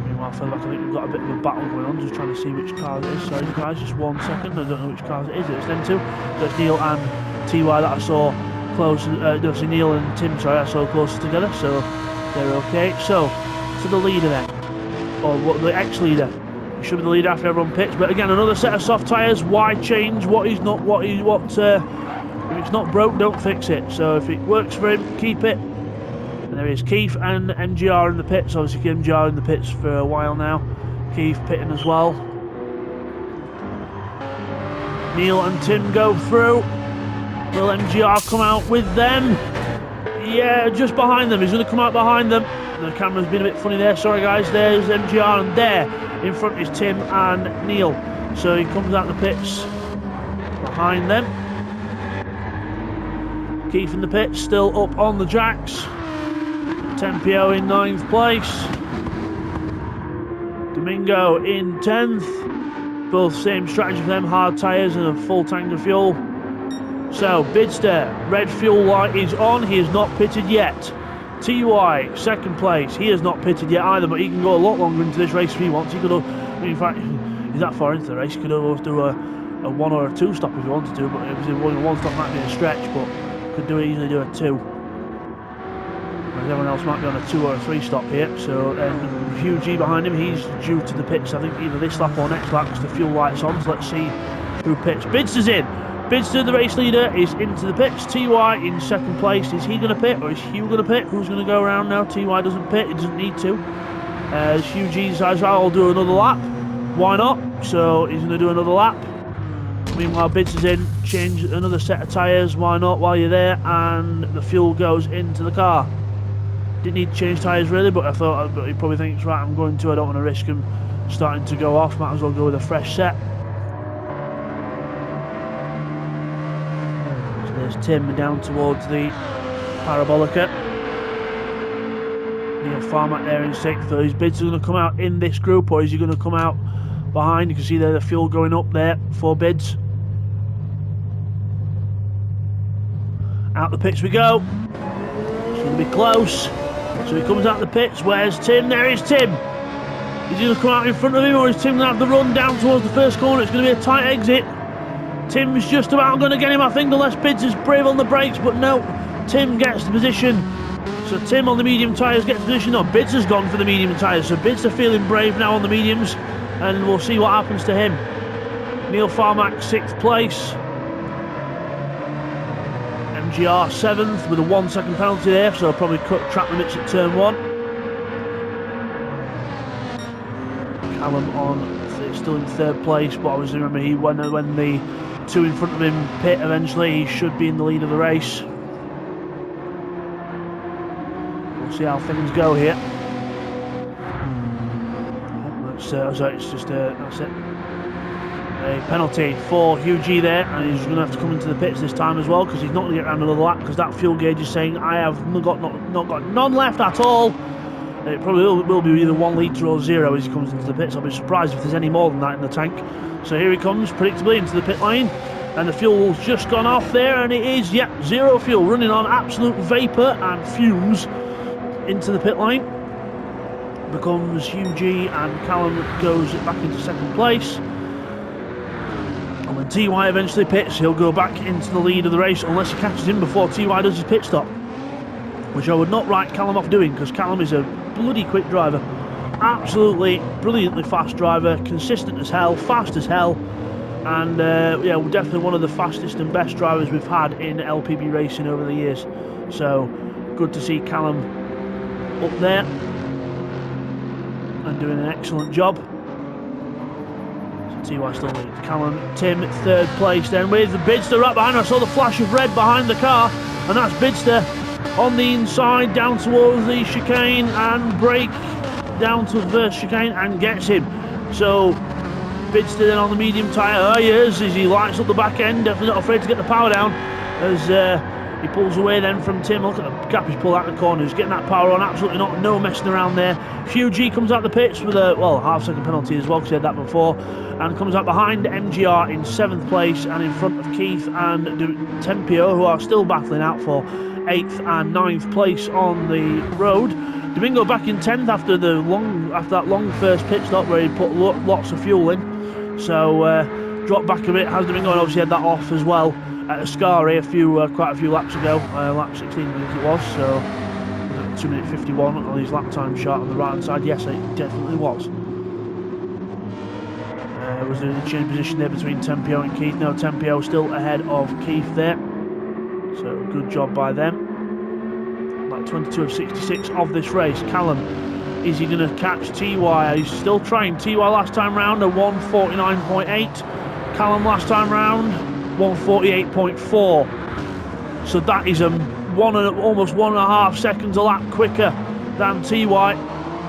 Speaker 1: Meanwhile, further back, I think we've got a bit of a battle going on, just trying to see which car it is. Sorry guys, just 1 second, I don't know which car it is. It's them two. So it's Neil and TY that I saw close, Neil and Tim, sorry, I saw closer together, so they're okay. So, to the leader then, or what, the ex-leader. He should be the leader after everyone pits, but again, another set of soft tyres. Why change what he's not, if it's not broke, don't fix it. So if it works for him, keep it. And there is Keith and MGR in the pits, obviously MGR in the pits for a while now. Keith pitting as well. Neil and Tim go through. Will MGR come out with them? Yeah, just behind them. He's going to come out behind them. The camera's been a bit funny there. Sorry, guys. There's MGR, and there in front is Tim and Neil. So he comes out the pits behind them. Keith in the pits, still up on the jacks. Tempio in 9th place. Domingo in 10th. Both same strategy for them. Hard tyres and a full tank of fuel. So, Bidster, red fuel light is on. He is not pitted yet. TY, 2nd place. He has not pitted yet either, but he can go a lot longer into this race if he wants. He could have, in fact, he's that far into the race. He could almost do a 1 or a 2 stop if he wanted to, but if it was a 1 stop might be a stretch, but could easily do a 2. Whereas everyone else might be on a 2 or a 3 stop here. So, Hugh G behind him, he's due to the pits, I think, either this lap or next lap, because the fuel light's on. So let's see who pits. Bidster's in. Bidster, the race leader, is into the pits. TY in second place. Is he going to pit or is Hugh going to pit? Who's going to go around now? TY doesn't pit. He doesn't need to. Hugh G decides, I'll do another lap. Why not? So he's going to do another lap. Meanwhile, Bidster's in. Change another set of tyres. Why not? While you're there, and the fuel goes into the car. Didn't need to change tyres really, but I thought he probably thinks, right, I'm going to. I don't want to risk him starting to go off. Might as well go with a fresh set. There's Tim down towards the Parabolica. Neil Farmack there in 6th. So is Bidster going to come out in this group, or is he going to come out behind? You can see there the fuel going up there for Bids. Out the pits we go. It's going to be close. So he comes out the pits. Where's Tim? There is Tim. Is he going to come out in front of him, or is Tim going to have the run down towards the first corner? It's going to be a tight exit. Tim's just about going to get him, I think, unless Bids is brave on the brakes, but no, Tim gets the position. So Tim on the medium tyres gets the position. No, Bids has gone for the medium tyres, so Bids are feeling brave now on the mediums, and we'll see what happens to him. Neil Farmack 6th place. MGR 7th with a 1 second penalty there, so probably cut track limits at turn 1. Callum on, still in 3rd place, but obviously remember when the 2 in front of him pit eventually, he should be in the lead of the race. We'll see how things go here. It's just that's it. A penalty for Hugh G there, and he's going to have to come into the pits this time as well, because he's not going to get around another lap, because that fuel gauge is saying I have not got none left at all. It probably will be either 1 litre or 0 as he comes into the pits. I'll be surprised if there's any more than that in the tank. So here he comes, predictably, into the pit lane. And the fuel's just gone off there, and it is, 0 fuel, running on absolute vapour and fumes into the pit lane. Becomes Hugh G, and Callum goes back into 2nd place. And when TY eventually pits, he'll go back into the lead of the race, unless he catches him before TY does his pit stop. Which I would not write Callum off doing, because Callum is a bloody quick driver. Absolutely brilliantly fast driver, consistent as hell, fast as hell, and definitely one of the fastest and best drivers we've had in LPB racing over the years. So good to see Callum up there and doing an excellent job. So TY still leads. Callum, Tim 3rd place then with the Bidster right behind her. I saw the flash of red behind the car, and that's Bidster on the inside down towards the chicane, and brake down to the first chicane and gets him. So Bidster then on the medium tyre. There he is, as he lights up the back end, definitely not afraid to get the power down as he pulls away then from Tim. Look at the gap he's pulled out the corner. He's getting that power on, absolutely not, no messing around there. Hugh G comes out the pits with a half-second penalty as well, because he had that before, and comes out behind MGR in 7th place and in front of Keith and Tempio, who are still battling out for 8th and 9th place on the road. Domingo back in 10th after that long first pit stop where he put lots of fuel in. So dropped back a bit. Has Domingo, and obviously had that off as well at Ascari quite a few laps ago. Lap 16 I think it was. So 2:51 on his lap time chart on the right hand side. Yes, it definitely was. Was there a change position there between Tempio and Keith? No, Tempio still ahead of Keith there. So good job by them. Like 22 of 66 of this race. Callum, is he going to catch TY? He's still trying. TY last time round a 1:49.8. Callum last time round 1:48.4. So that is almost 1.5 seconds a lap quicker than TY.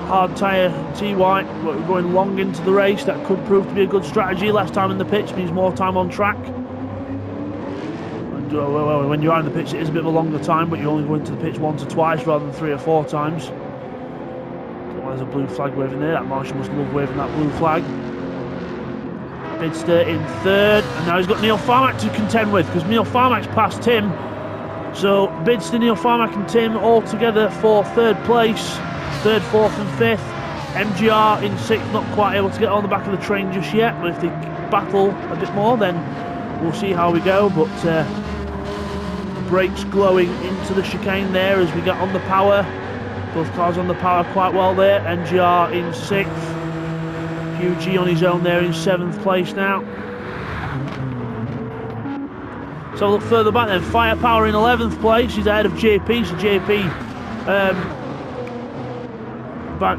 Speaker 1: Hard tyre TY, but going long into the race. That could prove to be a good strategy. Less time in the pits means more time on track. When you are in the pits, it is a bit of a longer time, but you only go into the pits once or twice rather than 3 or 4 times. There's a blue flag waving there. That marshal must love waving that blue flag. Bidster in 3rd, and now he's got Neil Farmack to contend with, because Neil Farmack's passed Tim. So Bidster, Neil Farmack and Tim all together for 3rd place. 3rd, 4th and 5th. MGR in 6th, not quite able to get on the back of the train just yet, but if they battle a bit more, then we'll see how we go. But brakes glowing into the chicane there as we get on the power. Both cars on the power quite well there. MGR in 6th. Hugh G on his own there in 7th place now. So look further back then, Firepower in 11th place, he's ahead of JP, so JP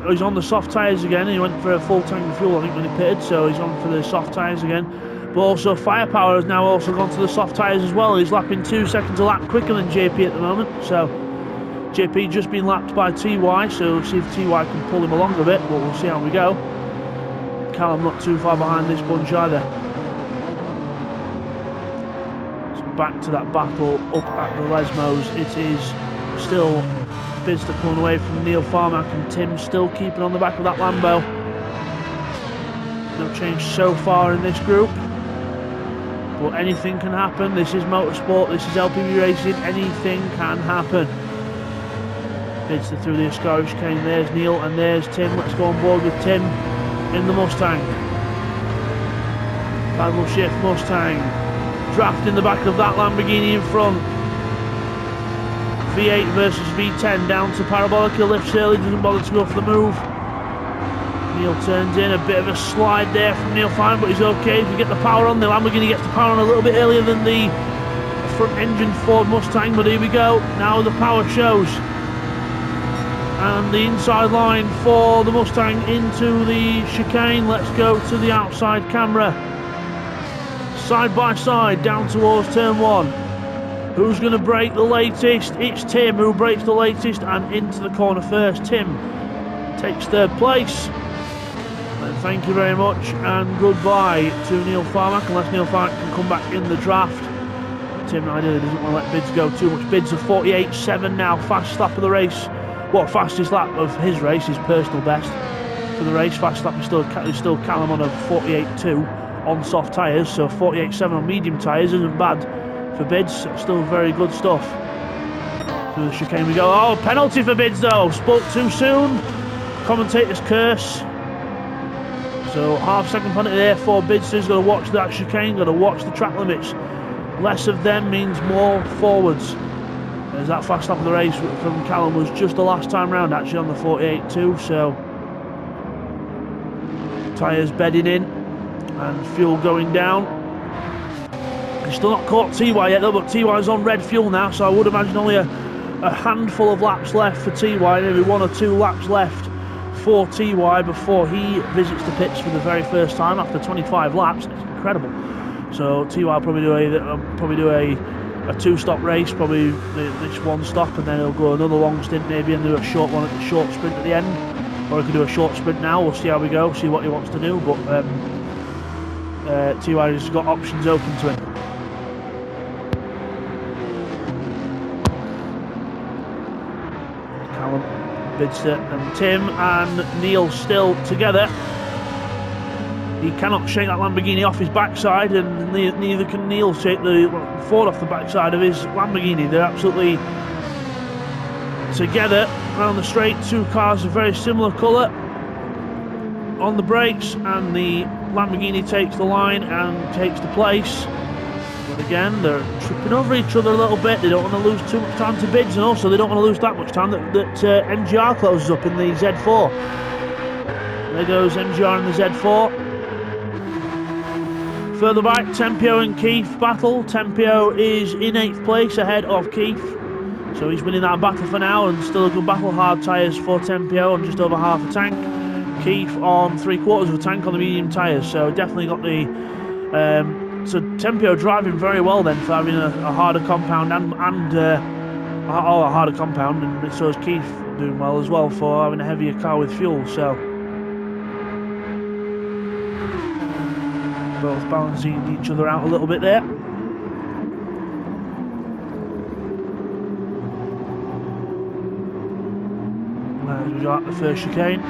Speaker 1: he's on the soft tyres again. He went for a full tank of fuel, I think, when he pitted, so he's on for the soft tyres again. But also Firepower has now also gone to the soft tyres as well. He's lapping 2 seconds a lap quicker than JP at the moment, so JP just been lapped by TY, so we'll see if TY can pull him along a bit, but we'll see how we go. Callum not too far behind this bunch either. So back to that battle up at the Lesmos. It is still Bidster pulling away from Neil Farmack, and Tim still keeping on the back of that Lambo. No change so far in this group, but anything can happen. This is motorsport, this is LPB racing, anything can happen. Bidster through the Ascari chicane. There's Neil and there's Tim. Let's go on board with Tim in the Mustang. Paddle shift Mustang. Draft in the back of that Lamborghini in front. V8 versus V10 down to Parabolica, lifts early, doesn't bother to go for the move. Neil turns in, a bit of a slide there from Neil Fine, but he's okay. If we get the power on, the Lamborghini gets the power on a little bit earlier than the front engine Ford Mustang, but here we go. Now the power shows. And the inside line for the Mustang into the chicane. Let's go to the outside camera. Side by side down towards turn 1. Who's going to brake the latest? It's Tim who brakes the latest and into the corner first. Tim takes 3rd place. And thank you very much and goodbye to Neil Farmack, unless Neil Farmack can come back in the draft. Tim ideally doesn't want to let bids go too much. Bids are 48.7 now, fast lap of the race. What, fastest lap of his race, his personal best for the race. Fast lap is still Callum on a 48.2 on soft tyres, so 48.7 on medium tyres isn't bad for Bids. Still very good stuff. Through the chicane we go. Oh, penalty for Bids though. Spoke too soon. Commentator's curse. So half-second penalty there for Bids. He's got to watch that chicane. Got to watch the track limits. Less of them means more forwards. As that fast lap of the race from Callum was just the last time round, actually, on the 48.2. So tyres bedding in and fuel going down. He's still not caught TY yet though, but TY's on red fuel now, so I would imagine only a handful of laps left for TY, maybe 1 or 2 laps left for TY before he visits the pits for the very first time after 25 laps. It's incredible. So TY will probably do a 2-stop race, probably this 1 stop, and then he'll go another long stint maybe and do a short one at the short sprint at the end, or he could do a short sprint now. We'll see how we go, see what he wants to do, but TY has got options open to him. Callum, Bidster and Tim and Neil still together. He cannot shake that Lamborghini off his backside, and neither can Neil shake the Ford off the backside of his Lamborghini. They're absolutely together around the straight. 2 cars of very similar colour on the brakes, and the Lamborghini takes the line and takes the place. But again, they're tripping over each other a little bit. They don't want to lose too much time to Bids, and also they don't want to lose that much time that MGR closes up in the Z4. There goes MGR in the Z4. Further back, Tempio and Keith battle. Tempio is in 8th place ahead of Keith, so he's winning that battle for now, and still a good battle. Hard tyres for Tempio on just over half a tank. Keith on 3/4 of a tank on the medium tyres, so definitely got the so Tempio driving very well then for having a harder compound and a harder compound, and so is Keith doing well as well for having a heavier car with fuel. So both balancing each other out a little bit there. As we got the first chicane.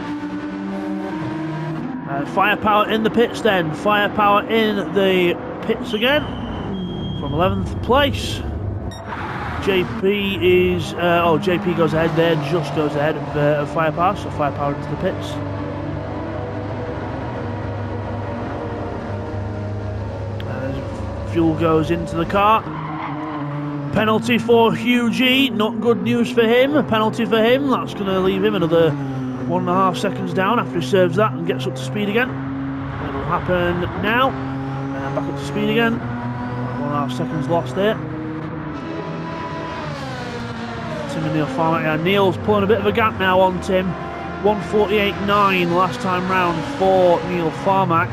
Speaker 1: Firepower in the pits then. Firepower in the pits again from 11th place. JP is JP goes ahead there, just goes ahead of Firepower, so Firepower into the pits. Fuel goes into the car. Penalty for Hugh G, not good news for him. A penalty for him, that's going to leave him another 1.5 seconds down after he serves that and gets up to speed again. It'll happen now, and back up to speed again. 1.5 seconds lost there. Tim and Neil Farmack. Yeah, Neil's pulling a bit of a gap now on Tim. 1:48.9 last time round for Neil Farmack.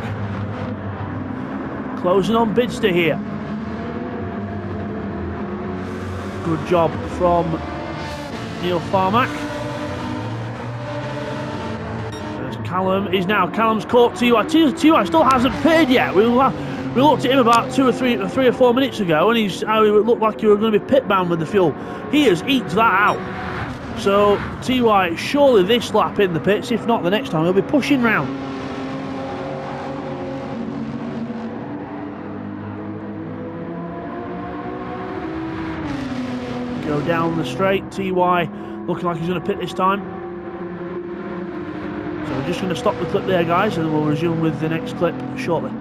Speaker 1: Closing on Bidster here. Good job from Neil Farmack. There's Callum. Callum's caught TY. TY still hasn't pitted yet. We looked at him about 3 or 4 minutes ago, and it looked like you were going to be pit bound with the fuel. He has eked that out. So TY surely this lap in the pits, if not the next time, he'll be pushing round. Go down the straight. TY looking like he's going to pit this time. So we're just going to stop the clip there, guys, and we'll resume with the next clip shortly.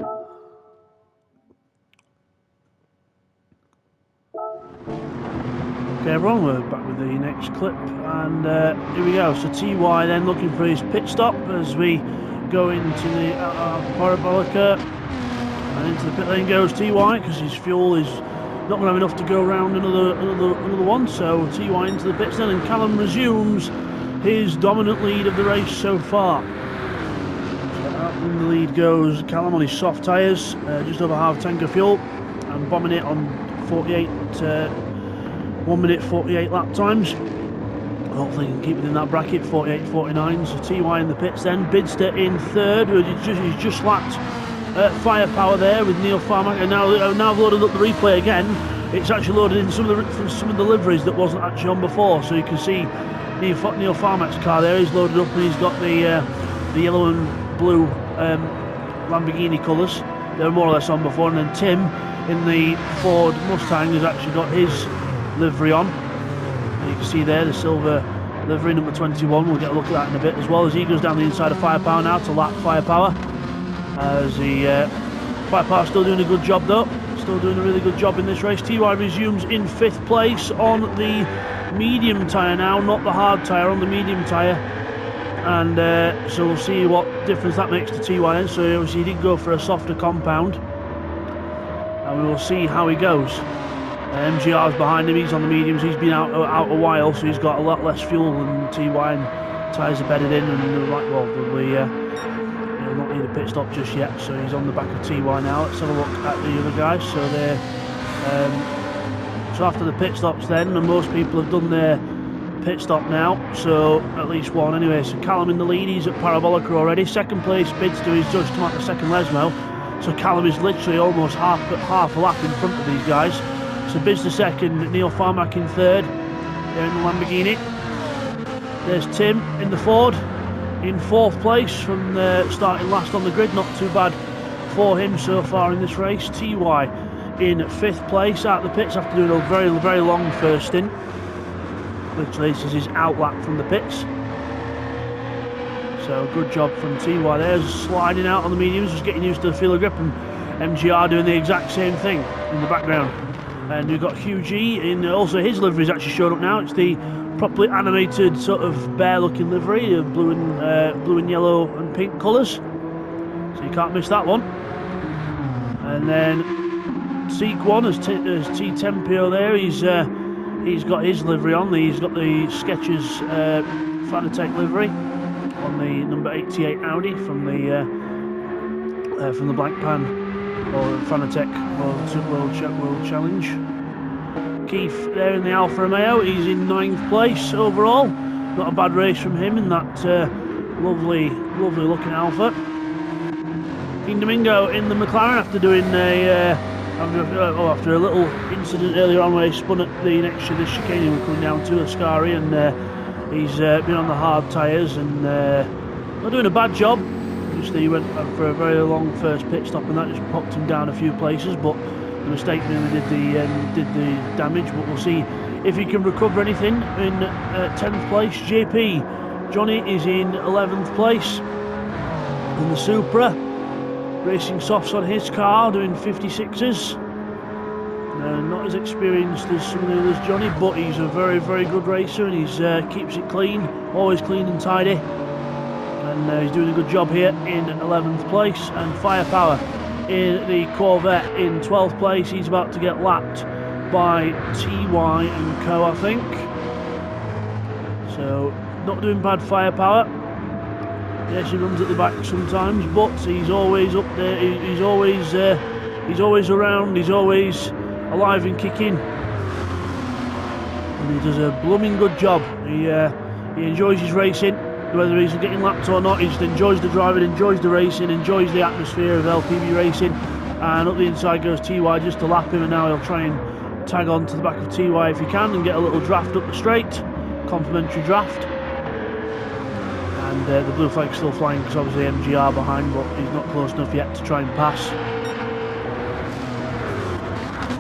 Speaker 1: Okay, everyone, we're back with the next clip, and here we go. So TY then looking for his pit stop as we go into the parabolica, and into the pit lane goes TY because his fuel is not going to have enough to go around another one. So TY into the pits then, and Callum resumes his dominant lead of the race so far. So out in the lead goes Callum on his soft tyres, just over half tank of fuel, and bombing it on 1 minute 48 lap times. Hopefully he can keep within that bracket, 48.49. So TY in the pits then. Bidster in third, he's just lapped Firepower there with Neil Farmack, and now I've loaded up the replay again. It's actually loaded in some of the liveries that wasn't actually on before, so you can see Neil Farmack's car there. He's loaded up and he's got the yellow and blue Lamborghini colours. They were more or less on before, and then Tim in the Ford Mustang has actually got his livery on. And you can see there the silver livery, number 21. We'll get a look at that in a bit, as well as he goes down the inside of Firepower now to lap Firepower. As the Firepower still doing a good job though, still doing a really good job in this race. TY resumes in 5th place on the medium tyre now, not the hard tyre, on the medium tyre. And so we'll see what difference that makes to TY then. So obviously he did go for a softer compound, and we will see how he goes. MGR's behind him, he's on the mediums, he's been out a while, so he's got a lot less fuel than TY, and tyres are bedded in, and they're like, well, they'll not need a pit stop just yet. So he's on the back of TY now. Let's have a look at the other guys. So they're so after the pit stops then, and most people have done their pit stop now, so at least one anyway. So Callum in the lead, he's at Parabolica already. 2nd place Bidster, he's just come out the 2nd Lesmo, so Callum is literally almost half a lap in front of these guys. So Bidster 2nd, Neil Farmack in 3rd, there in the Lamborghini. There's Tim in the Ford in 4th place from starting last on the grid. Not too bad for him so far in this race. TY in 5th place out the pits after doing a very, very long first stint. Literally this is his out lap from the pits. So good job from TY there, sliding out on the mediums, just getting used to the feel of grip, and MGR doing the exact same thing in the background. And we've got Hugh G in, also his livery's actually showed up now. It's the properly animated sort of bear looking livery, blue and yellow and pink colours, so you can't miss that one. And then Seek 1 as T Tempio there, he's got his livery on. He's got the Skechers Fanatec livery on the number 88 Audi from the Black Pan or Fanatec World Challenge. Keith there in the Alfa Romeo, he's in 9th place overall. Not a bad race from him in that lovely looking Alfa. King Domingo in the McLaren after doing after a little incident earlier on where he spun at the next to the chicane. He was coming down to Ascari, and he's been on the hard tyres and not doing a bad job. Obviously he went for a very long first pit stop, and that just popped him down a few places, but the mistake nearly did the damage. But we'll see if he can recover anything. In 10th place JP Johnny is in 11th place in the Supra, racing softs on his car, doing 56s. Not as experienced as some of the others, Johnny, but he's a very, very good racer, and he's keeps it clean, always clean and tidy. And he's doing a good job here in 11th place. And Firepower in the Corvette in 12th place. He's about to get lapped by TY and Co, I think. So not doing bad firepower. Yes, he runs at the back sometimes, but he's always up there. He's always around. He's always alive and kicking, and he does a blooming good job. He enjoys his racing, whether he's getting lapped or not. He just enjoys the driving, enjoys the racing, enjoys the atmosphere of LPB racing. And up the inside goes TY just to lap him, and now he'll try and tag on to the back of TY if he can and get a little draft up the straight, complimentary draft. And the blue flag's still flying because obviously MGR behind, but he's not close enough yet to try and pass.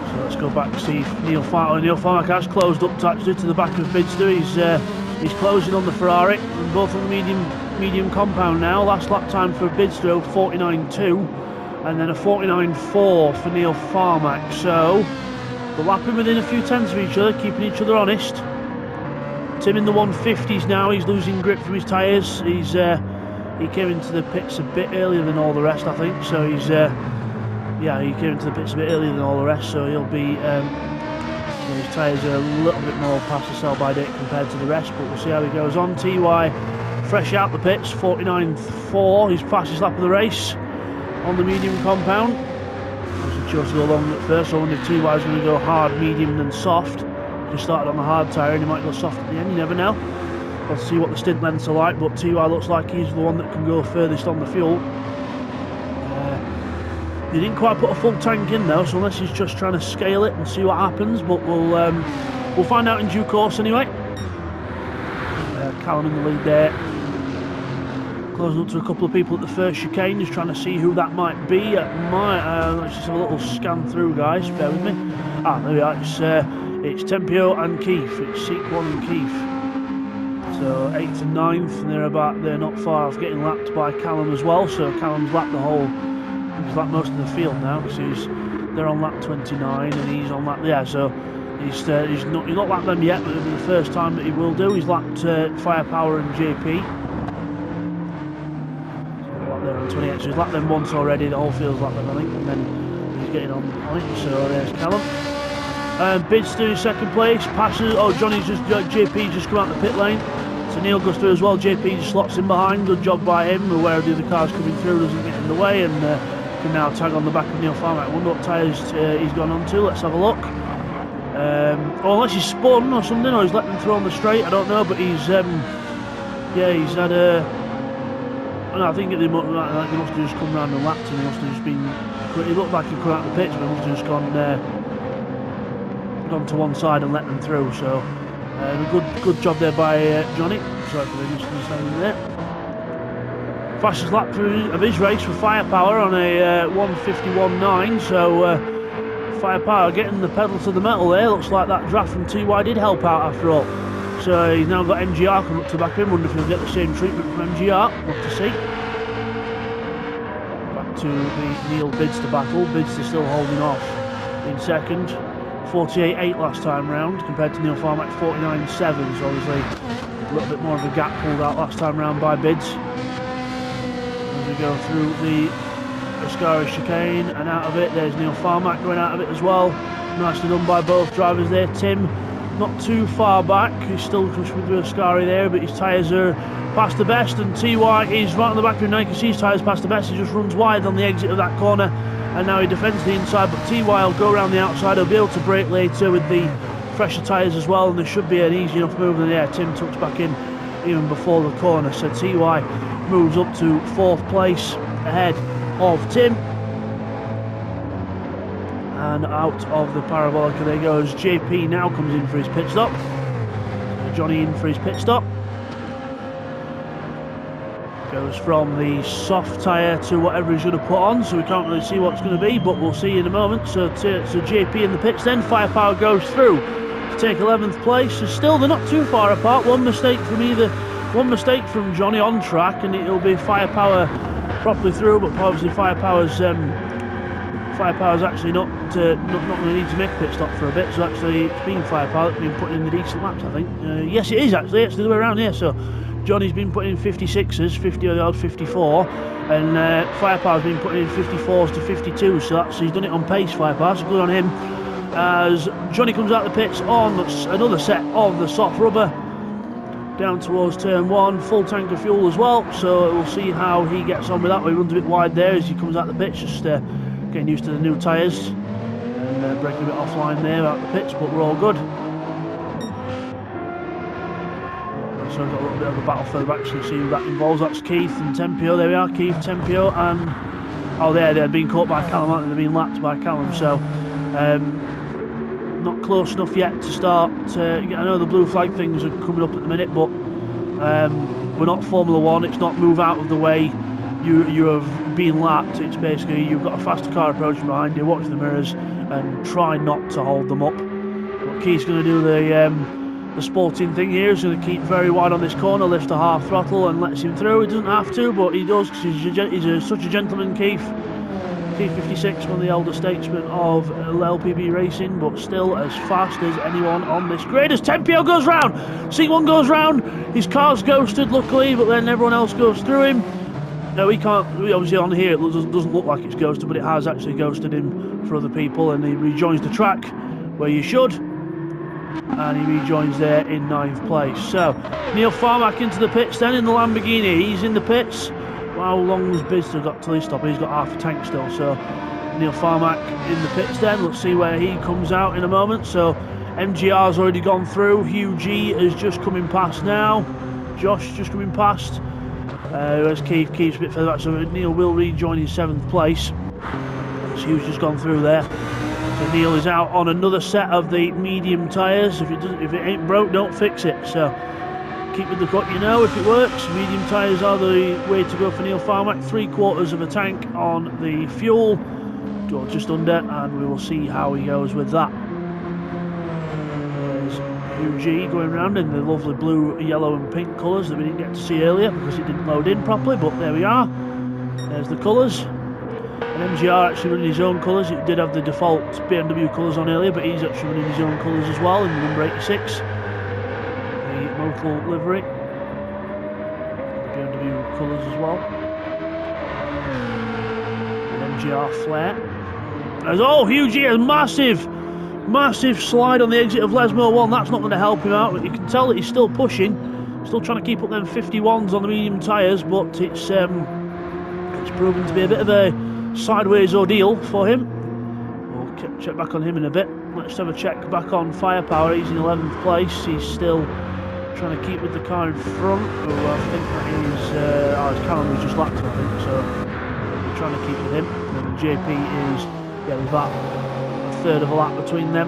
Speaker 1: So let's go back to see Neil Farmack. Neil Farmack has closed up actually to the back of Bidster. He's closing on the Ferrari, and both on the medium compound now. Last lap time for Bidster 49.2, and then a 49.4 for Neil Farmack. So they're lapping within a few tenths of each other, keeping each other honest. Tim in the 150s now. He's losing grip from his tyres. He came into the pits a bit earlier than all the rest, I think. So he came into the pits a bit earlier than all the rest. So he'll be his tyres are a little bit more past the sell-by date compared to the rest, but we'll see how he goes on. TY fresh out the pits, 49.4. His fastest lap of the race on the medium compound. He chose to go long at first. So I wonder if TY is going to go hard, medium, then soft. Just started on the hard tyre and he might go soft at the end, you never know. We'll see what the stint lengths are like, but TY looks like he's the one that can go furthest on the fuel. He didn't quite put a full tank in though, so unless he's just trying to scale it and see what happens, but we'll find out in due course anyway. Callum in the lead there, closing up to a couple of people at the first chicane, just trying to see who that might be. Let's just have a little scan through, guys, bear with me. There we are. It's Tempio and Keith. It's Sequan and Keith. So 8th and 9th, and they're not far off getting lapped by Callum as well. So Callum's lapped he's lapped most of the field now, because they're on lap 29 and he's on lap, so he's not lapped them yet, but it'll be the first time that he will do. He's lapped Firepower and JP. So they're on 28, so he's lapped them once already. The whole field's lapped them, I think, and then he's getting on it. So there's Callum. Bidster in second place, passes. JP just come out the pit lane. So Neil goes through as well. JP just slots in behind. Good job by him. Aware of the other cars coming through, doesn't get in the way, and can now tag on the back of Neil Farmack. I wonder what tyres he's gone on to. Let's have a look. Or unless he's spun or something, or he's let them through on the straight. I don't know, but he's had a. I think they must have just come round and lapped him. He must have just been. It looked like he come out the pits, but he must have just gone to one side and let them through. So good job there by Johnny. Sorry for the distance there. Fastest lap of his race for Firepower on a 1:51.9. So Firepower getting the pedal to the metal there. Looks like that draft from TY did help out after all. So he's now got MGR coming up to the back of him. Wonder if he'll get the same treatment from MGR. We'll have to see. Back to the Neil Bidster battle. Bidster still holding off in second. 48.8 last time round compared to Neil Farmack 49.7, so obviously a little bit more of a gap pulled out last time round by Bids. As we go through the Ascari chicane and out of it, there's Neil Farmack going out of it as well. Nicely done by both drivers there. Tim not too far back, he's still pushing through Ascari there, but his tyres are past the best, and TY is right on the back of him now. You can see his tyres past the best. He just runs wide on the exit of that corner. And now he defends the inside, but TY will go around the outside. He'll be able to brake later with the fresher tyres as well, and there should be an easy enough move in the air. Tim tucks back in even before the corner, so TY moves up to 4th place ahead of Tim. And out of the parabolica there goes JP. Now comes in for his pit stop. Johnny in for his pit stop. Goes from the soft tyre to whatever he's going to put on, so we can't really see what it's going to be, but we'll see in a moment. So JP in the pits then. Firepower goes through to take 11th place. So still they're not too far apart. One mistake from Johnny on track and it'll be Firepower properly through, but obviously Firepower's actually not going to need to make a pit stop for a bit, so actually it's been Firepower that's been putting in the decent laps, I think. Yes, it is actually, it's the other way around here, so Johnny's been putting in 56s, 50 or the odd 54, and Firepower's been putting in 54s to 52, so he's done it on pace, Firepower, so good on him. As Johnny comes out the pits on another set of the soft rubber, down towards turn 1, full tank of fuel as well, so we'll see how he gets on with that. He runs a bit wide there as he comes out the pits, just getting used to the new tyres, and breaking a bit offline there out the pits, but we're all good. So we've got a little bit of a battle further back, so you see who that involves. That's Keith and Tempio. There we are, Keith, Tempio, and oh, they're being caught by Callum, aren't they? They're being lapped by Callum, so not close enough yet to start. I know the blue flag things are coming up at the minute, but we're not Formula One. It's not move out of the way. You have been lapped. It's basically you've got a faster car approaching behind you. Watch the mirrors and try not to hold them up. But Keith's going to do the sporting thing here. He's going to keep very wide on this corner, lift to half throttle and lets him through. He doesn't have to, but he does because he's such a gentleman, Keith. Keith 56, one of the elder statesmen of LPB racing, but still as fast as anyone on this grid. As Tempio goes round, C1 goes round, his car's ghosted luckily, but then everyone else goes through him. No, he can't, obviously on here it doesn't look like it's ghosted, but it has actually ghosted him for other people, and he rejoins the track where you should. And he rejoins there in 9th place. So Neil Farmack into the pits then in the Lamborghini. He's in the pits. How long has Bidster got till he stops? He's got half a tank still. So Neil Farmack in the pits then. Let's see where he comes out in a moment. So MGR's already gone through. Hugh G is just coming past now. Josh just coming past. Where's Keith? Keith's a bit further back. So Neil will rejoin his 7th place. So Hugh's just gone through there. So Neil is out on another set of the medium tyres. If it ain't broke, don't fix it. So keep with the cut, you know, if it works. Medium tyres are the way to go for Neil Farmack. 3/4 of a tank on the fuel, or just under, and we will see how he goes with that. There's Hugh G going around in the lovely blue, yellow and pink colours that we didn't get to see earlier because it didn't load in properly, but there we are. There's the colours. And MGR actually running his own colours. It did have the default BMW colours on earlier, but he's actually running his own colours as well in the number 86. The Motul livery. BMW colours as well. The MGR flare. Oh, Hugh G has massive slide on the exit of Lesmo 1. That's not going to help him out, but you can tell that he's still pushing. Still trying to keep up them 51s on the medium tyres, but it's proven to be a bit of a sideways ordeal for him. We'll check back on him in a bit. Let's have a check back on Firepower. He's in 11th place. He's still trying to keep with the car in front. Oh, I think that is his Callum was just lapped, I think, so we're trying to keep with him. And JP is, with that, a third of a lap between them.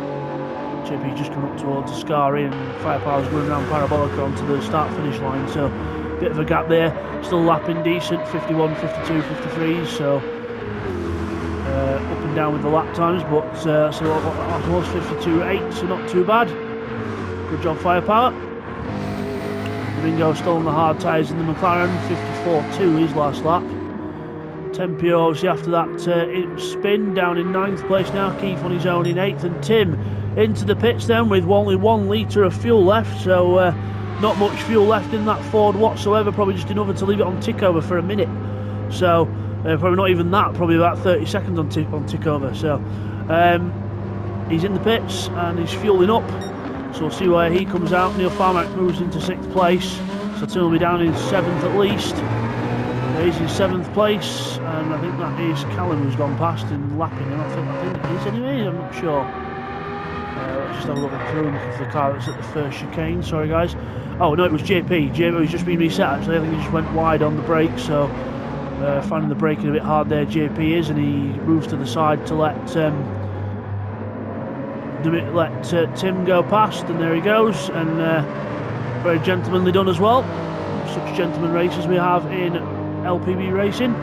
Speaker 1: JP's just come up towards Ascari, and Firepower's going around Parabolica onto the start-finish line, so a bit of a gap there. Still lapping decent, 51, 52, 53, so up and down with the lap times, but so almost 52.8, so not too bad. Good job, Firepower. Ringo still on the hard tyres in the McLaren, 54.2 his last lap. Tempio obviously after that spin down in 9th place now. Keith on his own in 8th, and Tim into the pits then with only 1 litre of fuel left, so not much fuel left in that Ford whatsoever, probably just enough to leave it on tick over for a minute. So probably not even that, probably about 30 seconds on tick over. So he's in the pits and he's fueling up, so we'll see where he comes out. Neil Farmack moves into 6th place, so Tim will be down in 7th at least. He's in 7th place, and I think that is Callum who's gone past and lapping him. I think it is anyway, I'm not sure. Let's just have a look through for the car that's at the first chicane. Sorry guys. Oh no, it was JP. JP has just been reset actually. I think he just went wide on the brake, so finding the braking a bit hard there, JP is, and he moves to the side to let Tim go past, and there he goes, and very gentlemanly done as well. Such gentleman races we have in LPB racing.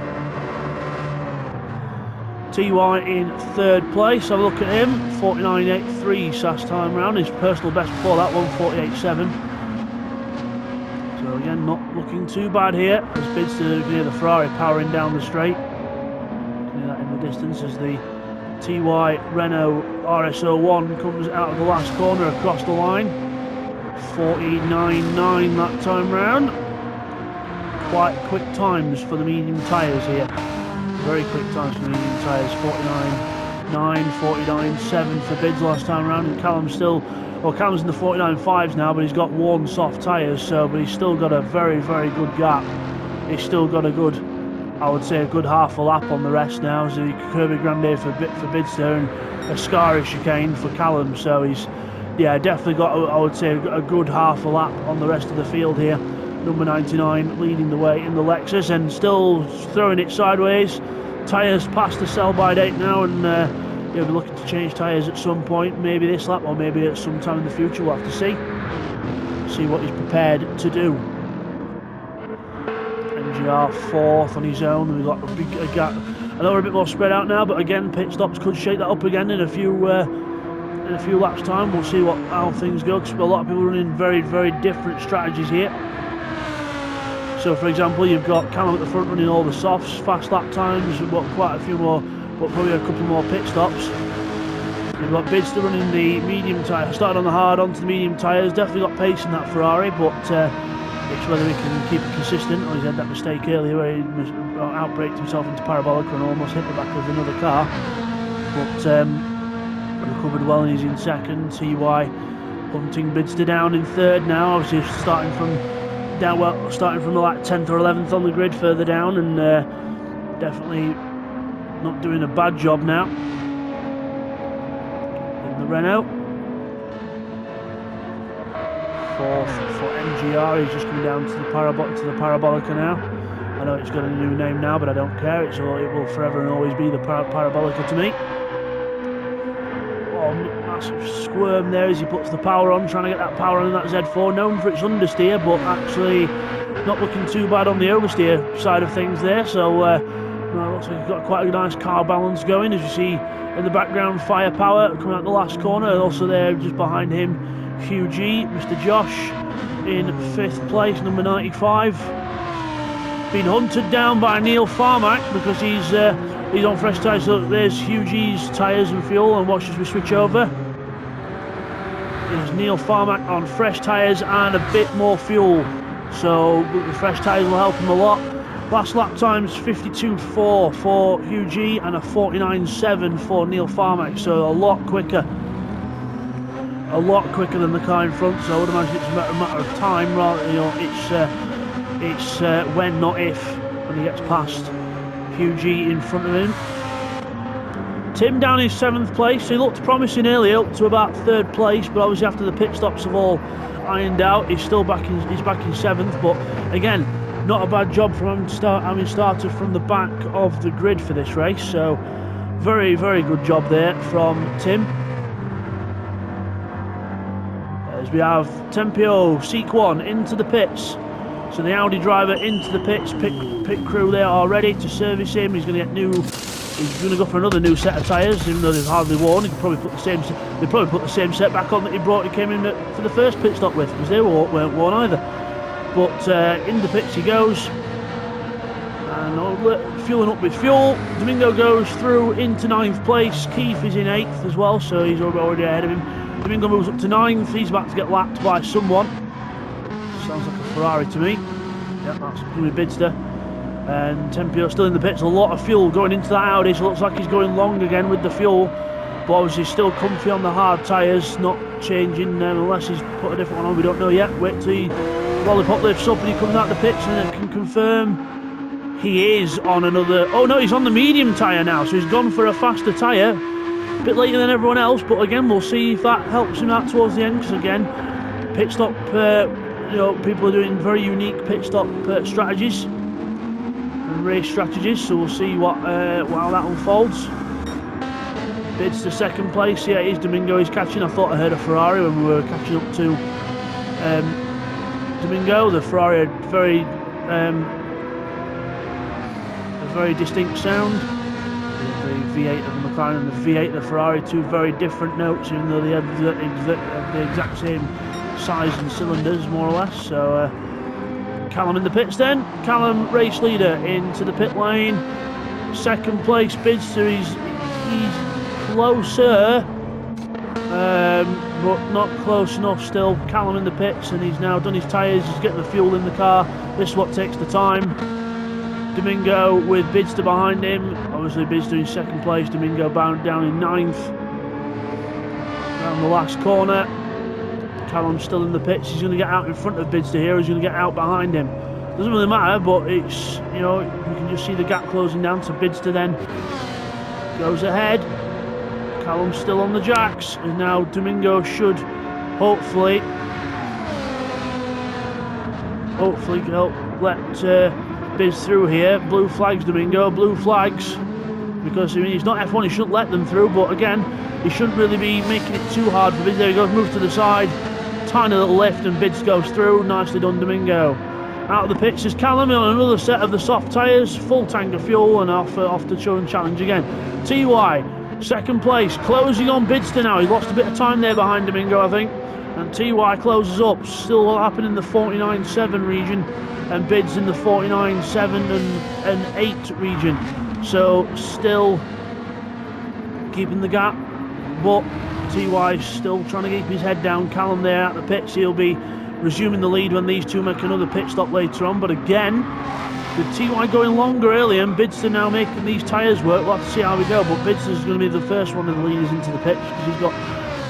Speaker 1: TY in 3rd place. Have a look at him, 49.83 SAS time round. His personal best before that one, 48.7. So again, not looking too bad here as Bidster near the Ferrari powering down the straight. See that in the distance as the TY Renault RS01 comes out of the last corner across the line. 49.9 that time round. quite quick times for the medium tyres here. Very quick times for the medium tyres. 49.9, 49.7 for bids last time around, and Callum's still, well, Callum's in the 49.5s now, but he's got worn soft tyres, so, but he's still got a very, very good gap. He's still got a good, I would say, a good half a lap on the rest now. So Kirby Grande for Bidster and a Scarish chicane for Callum, so he's, yeah, definitely got, I would say, a good half a lap on the rest of the field here. Number 99 leading the way in the Lexus and still throwing it sideways. Tyres past the sell-by date now, and he'll be looking to change tyres at some point, maybe this lap or maybe at some time in the future. We'll have to see what he's prepared to do. MGR fourth on his own, and we've got a big gap. I know we're a bit more spread out now, but again, pit stops could shake that up again in a few laps time. We'll see how things go, because a lot of people running very, very different strategies here. So, for example, you've got Callum at the front running all the softs, fast lap times, we've got quite a few more, but probably a couple more pit stops. You've got Bidster running the medium tyre, started on the hard, onto the medium tyres, definitely got pace in that Ferrari, but it's whether he can keep it consistent. Or he's had that mistake earlier where he outbraked himself into parabolic and almost hit the back of another car. But recovered well, and he's in second. TY hunting Bidster down in third now, obviously starting from like 10th or 11th on the grid further down, and definitely not doing a bad job now in the Renault. Fourth for MGR, he's just coming down to the Parabolica now. I know it's got a new name now, but I don't care. It will forever and always be the Parabolica to me. Oh, massive squirm there as he puts the power on, trying to get that power on that Z4, known for its understeer, but actually not looking too bad on the oversteer side of things there. So looks like he's got quite a nice car balance going, as you see in the background. Firepower coming out the last corner, and also there just behind him Hugh G, Mr. Josh in 5th place, number 95. Been hunted down by Neil Farmack because he's on fresh tyres. So there's Hugh G's tyres and fuel, and watch as we switch over. There's Neil Farmack on fresh tyres and a bit more fuel, so the fresh tyres will help him a lot. Last lap times 52.4 for Hugh G and a 49.7 for Neil Farmack, so a lot quicker than the car in front. So I would imagine it's a matter of time, rather, it's when, not if, when he gets past Hugh G in front of him. Tim down in 7th place. He looked promising earlier, up to about 3rd place, but obviously after the pit stops have all ironed out, he's back in 7th. But again, not a bad job from having started from the back of the grid for this race. So very, very good job there from Tim. As we have Tempio Seek 1 into the pits. So the Audi driver into the pits, pit crew there are ready to service him. He's going to get he's going to go for another new set of tyres, even though they've hardly worn. He could probably put the same set back on that he came in for the first pit stop with, because they weren't worn either. But in the pits he goes, and fueling up with fuel. Domingo goes through into 9th place. Keith is in 8th as well, so he's already ahead of him. Domingo moves up to 9th. He's about to get lapped by someone. Sounds like a Ferrari to me. Yep, that's Louis Bidster. And Tempio still in the pits. A lot of fuel going into that Audi, so it looks like he's going long again with the fuel. But obviously still comfy on the hard tyres, not changing unless he's put a different one on. We don't know yet. Wait till he lollipop lifts up and he comes out the pits, and then can confirm he is on another. Oh no, he's on the medium tyre now, so he's gone for a faster tyre. A bit later than everyone else, but again, we'll see if that helps him out towards the end, because again, pit stop. People are doing very unique pit stop strategies and race strategies, so we'll see how that unfolds. Bids to 2nd place. Yeah, it is Domingo he's catching. I thought I heard a Ferrari when we were catching up to Domingo. The Ferrari had a very distinct sound. The V8 of the McLaren and the V8 of the Ferrari, two very different notes, even though they have the exact same size and cylinders, more or less. So Callum in the pits then. Callum, race leader, into the pit lane. 2nd place Bidster, he's closer. but not close enough still. Callum in the pits, and he's now done his tyres, he's getting the fuel in the car. This is what takes the time. Domingo with Bidster behind him. Obviously Bidster in second place, Domingo bound down in 9th. Around the last corner. Callum's still in the pits, he's going to get out in front of Bidster here, he's going to get out behind him. Doesn't really matter, but it's, you know, you can just see the gap closing down, so Bidster then goes ahead. Callum's still on the jacks, and now Domingo should hopefully help let Biz through here. Blue flags, Domingo, blue flags, because I mean, he's not F1, he shouldn't let them through, but again, he shouldn't really be making it too hard for Biz. There he goes, moves to the side, tiny little lift, and Biz goes through. Nicely done, Domingo. Out of the pits is Callum on another set of the soft tyres, full tank of fuel, and off to Children Challenge again. TY, second place, closing on Bidster now. He's lost a bit of time there behind Domingo, I think. And TY closes up. Still what happened in the 49.7 region, and Bids in the 49.7 and 8 region. So still keeping the gap, but TY's still trying to keep his head down. Callum there at the pits, he'll be resuming the lead when these two make another pit stop later on. But again, with TY going longer early and Bidster now making these tyres work, we'll have to see how we go. But Bidster's going to be the first one of the leaders into the pits, because he's got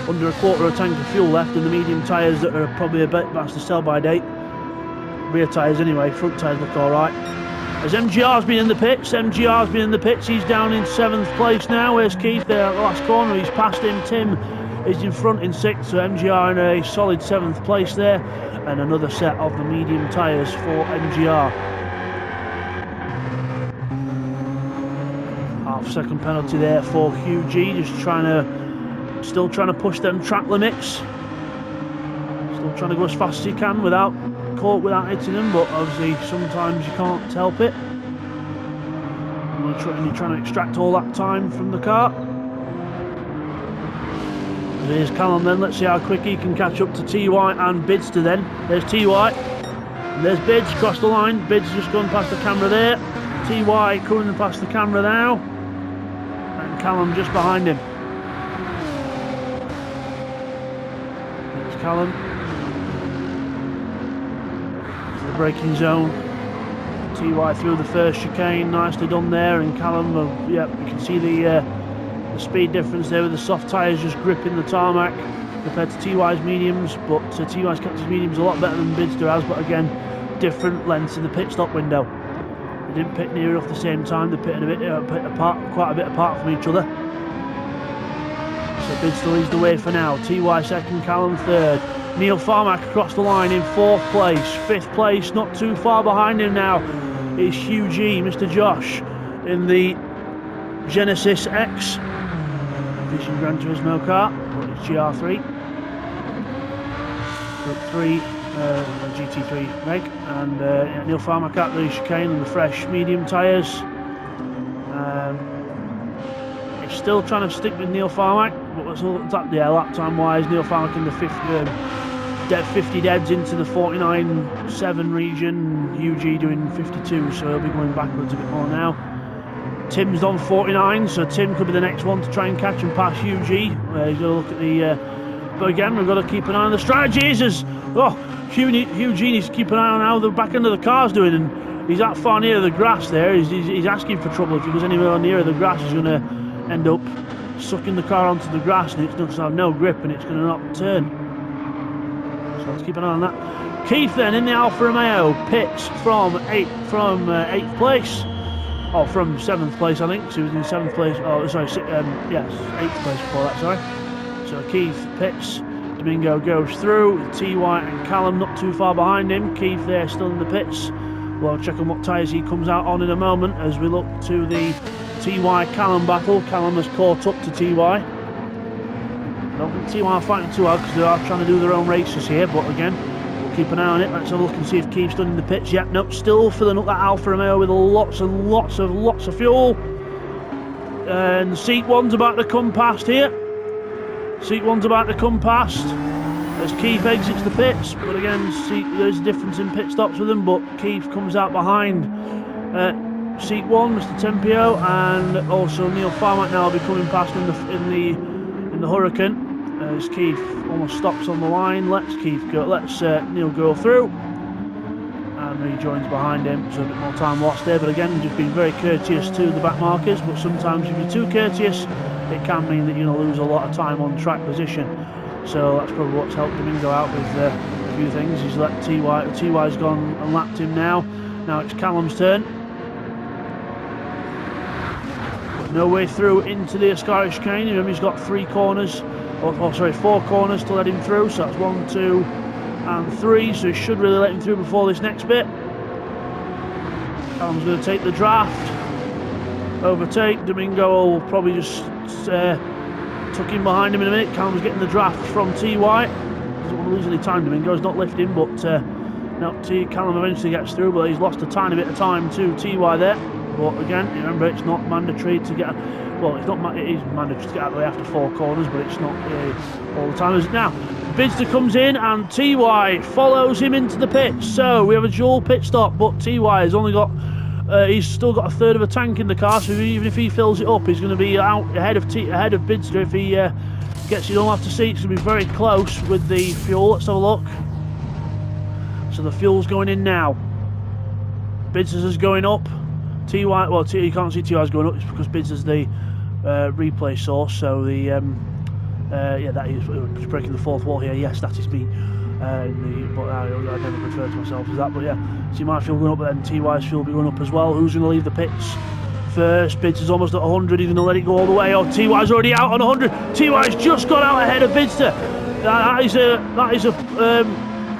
Speaker 1: under a quarter of a tank of fuel left, and the medium tyres that are probably a bit past the sell-by date. Rear tyres anyway, front tyres look alright. As MGR's been in the pits, he's down in 7th place now. Where's Keith there at the last corner? He's passed him. Tim is in front in 6th, so MGR in a solid 7th place there, and another set of the medium tyres for MGR. Half-second penalty there for Hugh G, still trying to push them track limits, still trying to go as fast as he can without hitting them, but obviously sometimes you can't help it. You're trying to extract all that time from the car. There's Callum then, let's see how quick he can catch up to TY and Bidster then. There's TY, and there's Bids across the line. Bids just gone past the camera there. TY coming past the camera now, and Callum just behind him. There's Callum. The braking zone. TY through the first chicane, nicely done there, and Callum, you can see the speed difference there with the soft tyres just gripping the tarmac compared to TY's mediums, but TY's kept his mediums a lot better than Bidster has, but again, different lengths in the pit stop window. They didn't pit near enough the same time, they pitted quite a bit apart from each other. So Bidster leads the way for now. TY second, Callum third. Neil Farmack across the line in 4th place. 5th place, not too far behind him now, is Hugh G, Mr. Josh, in the Genesis X Vision Gran Turismo car, but it's GR3. Group 3 GT3 Meg, and Neil Farmack at the chicane and the fresh medium tyres. He's still trying to stick with Neil Farmack, but lap time wise, Neil Farmack in the 50 deads into the 49.7 region, UG doing 52, so he'll be going backwards a bit more now. Tim's on 49, so Tim could be the next one to try and catch and pass UG. He's going to look at the... but again, we've got to keep an eye on the strategies as... Hugh G needs to keep an eye on how the back end of the car's doing, and he's that far near the grass there. He's asking for trouble. If he goes anywhere near the grass, he's going to end up sucking the car onto the grass, and it's going to have no grip, and it's going to not turn. So let's keep an eye on that. Keith then in the Alfa Romeo pits from 8th place. Oh, from 7th place, I think. So he was in 7th place. Oh, sorry, yes, 8th place before that, sorry. So Keith pits. Domingo goes through. TY and Callum not too far behind him. Keith there still in the pits. We'll check on what tyres he comes out on in a moment as we look to the TY Callum battle. Callum has caught up to TY. I don't think TY are fighting too hard because they are trying to do their own races here, but again, keep an eye on it. Let's have a look and see if Keith's done in the pits yet. Nope, still filling up that Alfa Romeo with lots and lots of fuel. And seat one's about to come past here. Seat one's about to come past as Keith exits the pits. But again, there's a difference in pit stops with them. But Keith comes out behind seat one, Mr. Tempio, and also Neil Farmack now will be coming past in the Hurricane. as Keith almost stops on the line. Let's Neil go through, and rejoins behind him, so a bit more time lost there. But again, just being very courteous to the back markers, but sometimes if you're too courteous, it can mean that you're going to lose a lot of time on track position. So that's probably what's helped Domingo out with a few things. He's let TY's gone and lapped him now. Now it's Callum's turn. No way through into the Ascari chicane. Remember, he's got 4 corners to let him through. So that's 1, 2 and 3. So he should really let him through before this next bit. Callum's going to take the draft. Overtake. Domingo will probably just tuck in behind him in a minute. Callum's getting the draft from TY. Doesn't want to lose any time. Domingo's not lifting, but Callum eventually gets through, but he's lost a tiny bit of time to TY there. But again, remember, it's not mandatory to get. Well, it is mandatory to get out of the way after 4 corners, but it's not all the time. Now, Bidster comes in and TY follows him into the pits. So we have a dual pit stop, but TY has only got. He's still got a third of a tank in the car, so even if he fills it up, he's going to be out ahead of Bidster. If he gets it all after see, it's going to be very close with the fuel. Let's have a look. So the fuel's going in now. Bidster's is going up. TY, well, you can't see TY's going up. It's because Bidster's the replay source. So the that is breaking the 4th wall here. Yes, that is me. But I never refer to myself as that. But yeah, see my fuel going up, but then TY's fuel will be going up as well. Who's going to leave the pits first? Bidster's almost at 100. He's going to let it go all the way. Oh, TY's already out on 100. TY's just got out ahead of Bidster. That is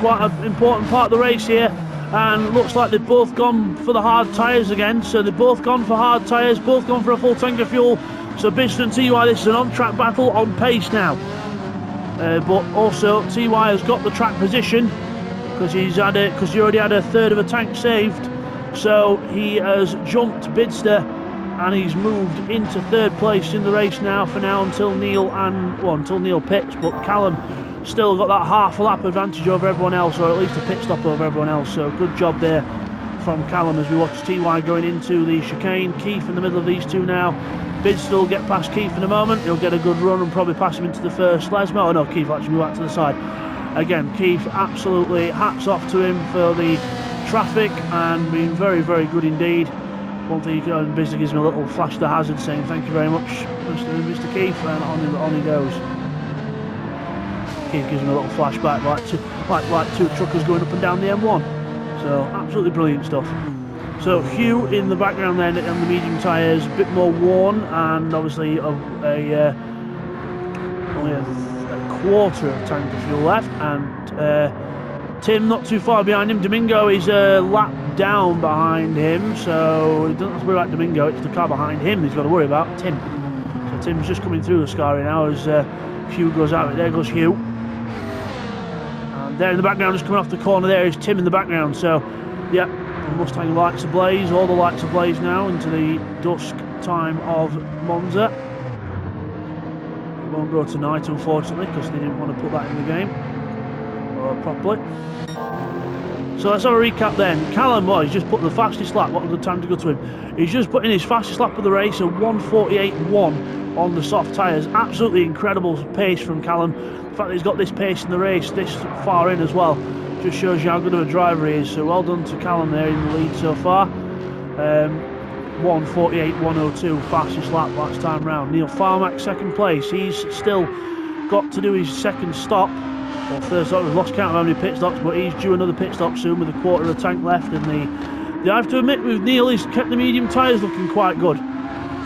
Speaker 1: quite an important part of the race here. And looks like they've both gone for the hard tyres again. So they've both gone for hard tyres, both gone for a full tank of fuel. So Bidster and TY, this is an on-track battle on pace now. But also TY has got the track position because he already had a third of a tank saved. So he has jumped Bidster and he's moved into 3rd place in the race now until Neil pits. But Callum still got that half a lap advantage over everyone else, or at least a pit stop over everyone else. So good job there from Callum as we watch TY going into the chicane. Keith in the middle of these two now. Bidster will get past Keith in a moment. He'll get a good run and probably pass him into the first Lesmo. Oh no, Keith will actually move back to the side. Again, Keith, absolutely hats off to him for the traffic and being very, very good indeed. One thing, Bidster gives him a little flash to hazard saying thank you very much, Mr. Keith, and on he goes. Keith gives him a little flashback like two truckers going up and down the M1. So absolutely brilliant stuff. So Hugh in the background then on the medium tyres, a bit more worn, and obviously only a quarter of tank of fuel left. And Tim not too far behind him. Domingo is a lap down behind him, so he doesn't have to worry about Domingo. It's the car behind him he's got to worry about, Tim. So Tim's just coming through the Ascari now as Hugh goes out. There goes Hugh. And there in the background, just coming off the corner there is Tim in the background. So yeah, the Mustang lights ablaze, all the lights ablaze now into the dusk time of Monza. It won't go tonight, unfortunately, because they didn't want to put that in the game properly. So let's have a recap then. Callum, he's just put the fastest lap. What a good time to go to him. He's just put in his fastest lap of the race, a 1:48.1 on the soft tyres. Absolutely incredible pace from Callum. The fact that he's got this pace in the race this far in as well just shows you how good of a driver he is. So well done to Callum there in the lead so far. 1:48.102 fastest lap last time round. Neil Farmack second place. He's still got to do his second stop, or third stop. We've lost count of how many pit stops, but he's due another pit stop soon with a quarter of the tank left. And I have to admit, with Neil, he's kept the medium tyres looking quite good.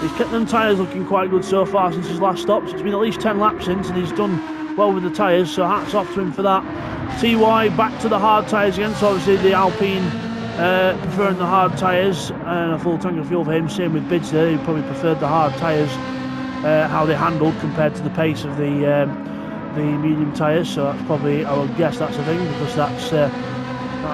Speaker 1: He's kept them tyres looking quite good so far since his last stop. So it's been at least 10 laps since, and he's done well with the tyres, so hats off to him for that. TY back to the hard tyres again, so obviously the Alpine preferring the hard tyres and a full tank of fuel for him. Same with Bidster, he probably preferred the hard tyres, how they handled compared to the pace of the medium tyres. So that's probably, I would guess that's a thing, because that's I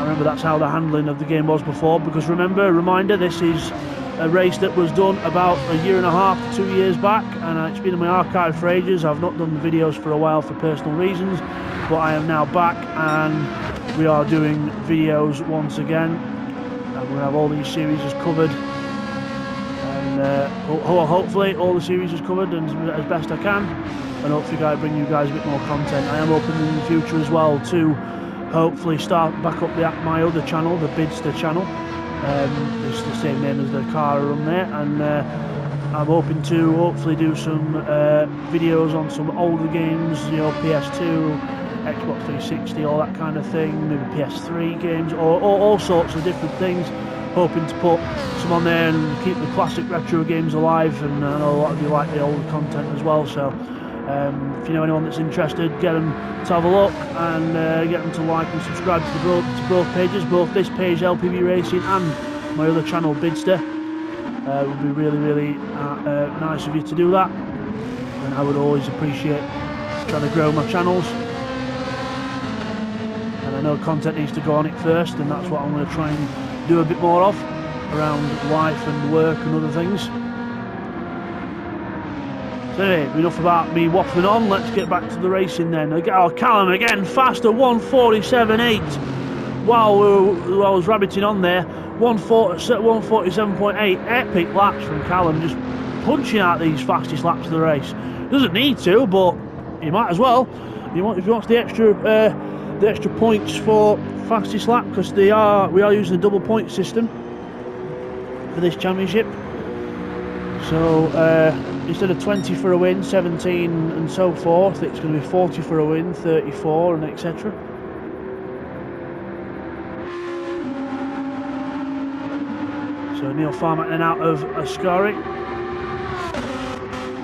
Speaker 1: remember that's how the handling of the game was before. Because reminder, this is a race that was done about a year and a half to 2 years back, and it's been in my archive for ages. I've not done the videos for a while for personal reasons, but I am now back and we are doing videos once again, and we'll have all these series covered, and hopefully all the series is covered and as best I can. and hopefully bring you guys a bit more content. I am hoping in the future as well to hopefully start back up my other channel, the Bidster channel. It's the same name as the car I run there, and I'm hoping to hopefully do some videos on some older games, you know, PS2, Xbox 360, all that kind of thing, maybe PS3 games, or all sorts of different things. Hoping to put some on there and keep the classic retro games alive, and I know a lot of you like the older content as well, so if you know anyone that's interested, get them to have a look, and get them to like and subscribe to both pages, both this page LPB Racing and my other channel Bidster. It would be really nice of you to do that, and I would always appreciate trying to grow my channels. And I know content needs to go on it first, and that's what I'm going to try and do a bit more of around life and work and other things. So anyway, enough about me waffling on, let's get back to the racing then. Oh, Callum again, faster, 1:47.8. Wow, I was rabbiting on there, 1:47.8. Epic laps from Callum, just punching out these fastest laps of the race. Doesn't need to, but he might as well. If he wants the extra points for fastest lap, because we are using a double point system for this championship. So instead of 20 for a win, 17 and so forth, it's going to be 40 for a win, 34 and etc. So Neil Farmer then out of Ascari.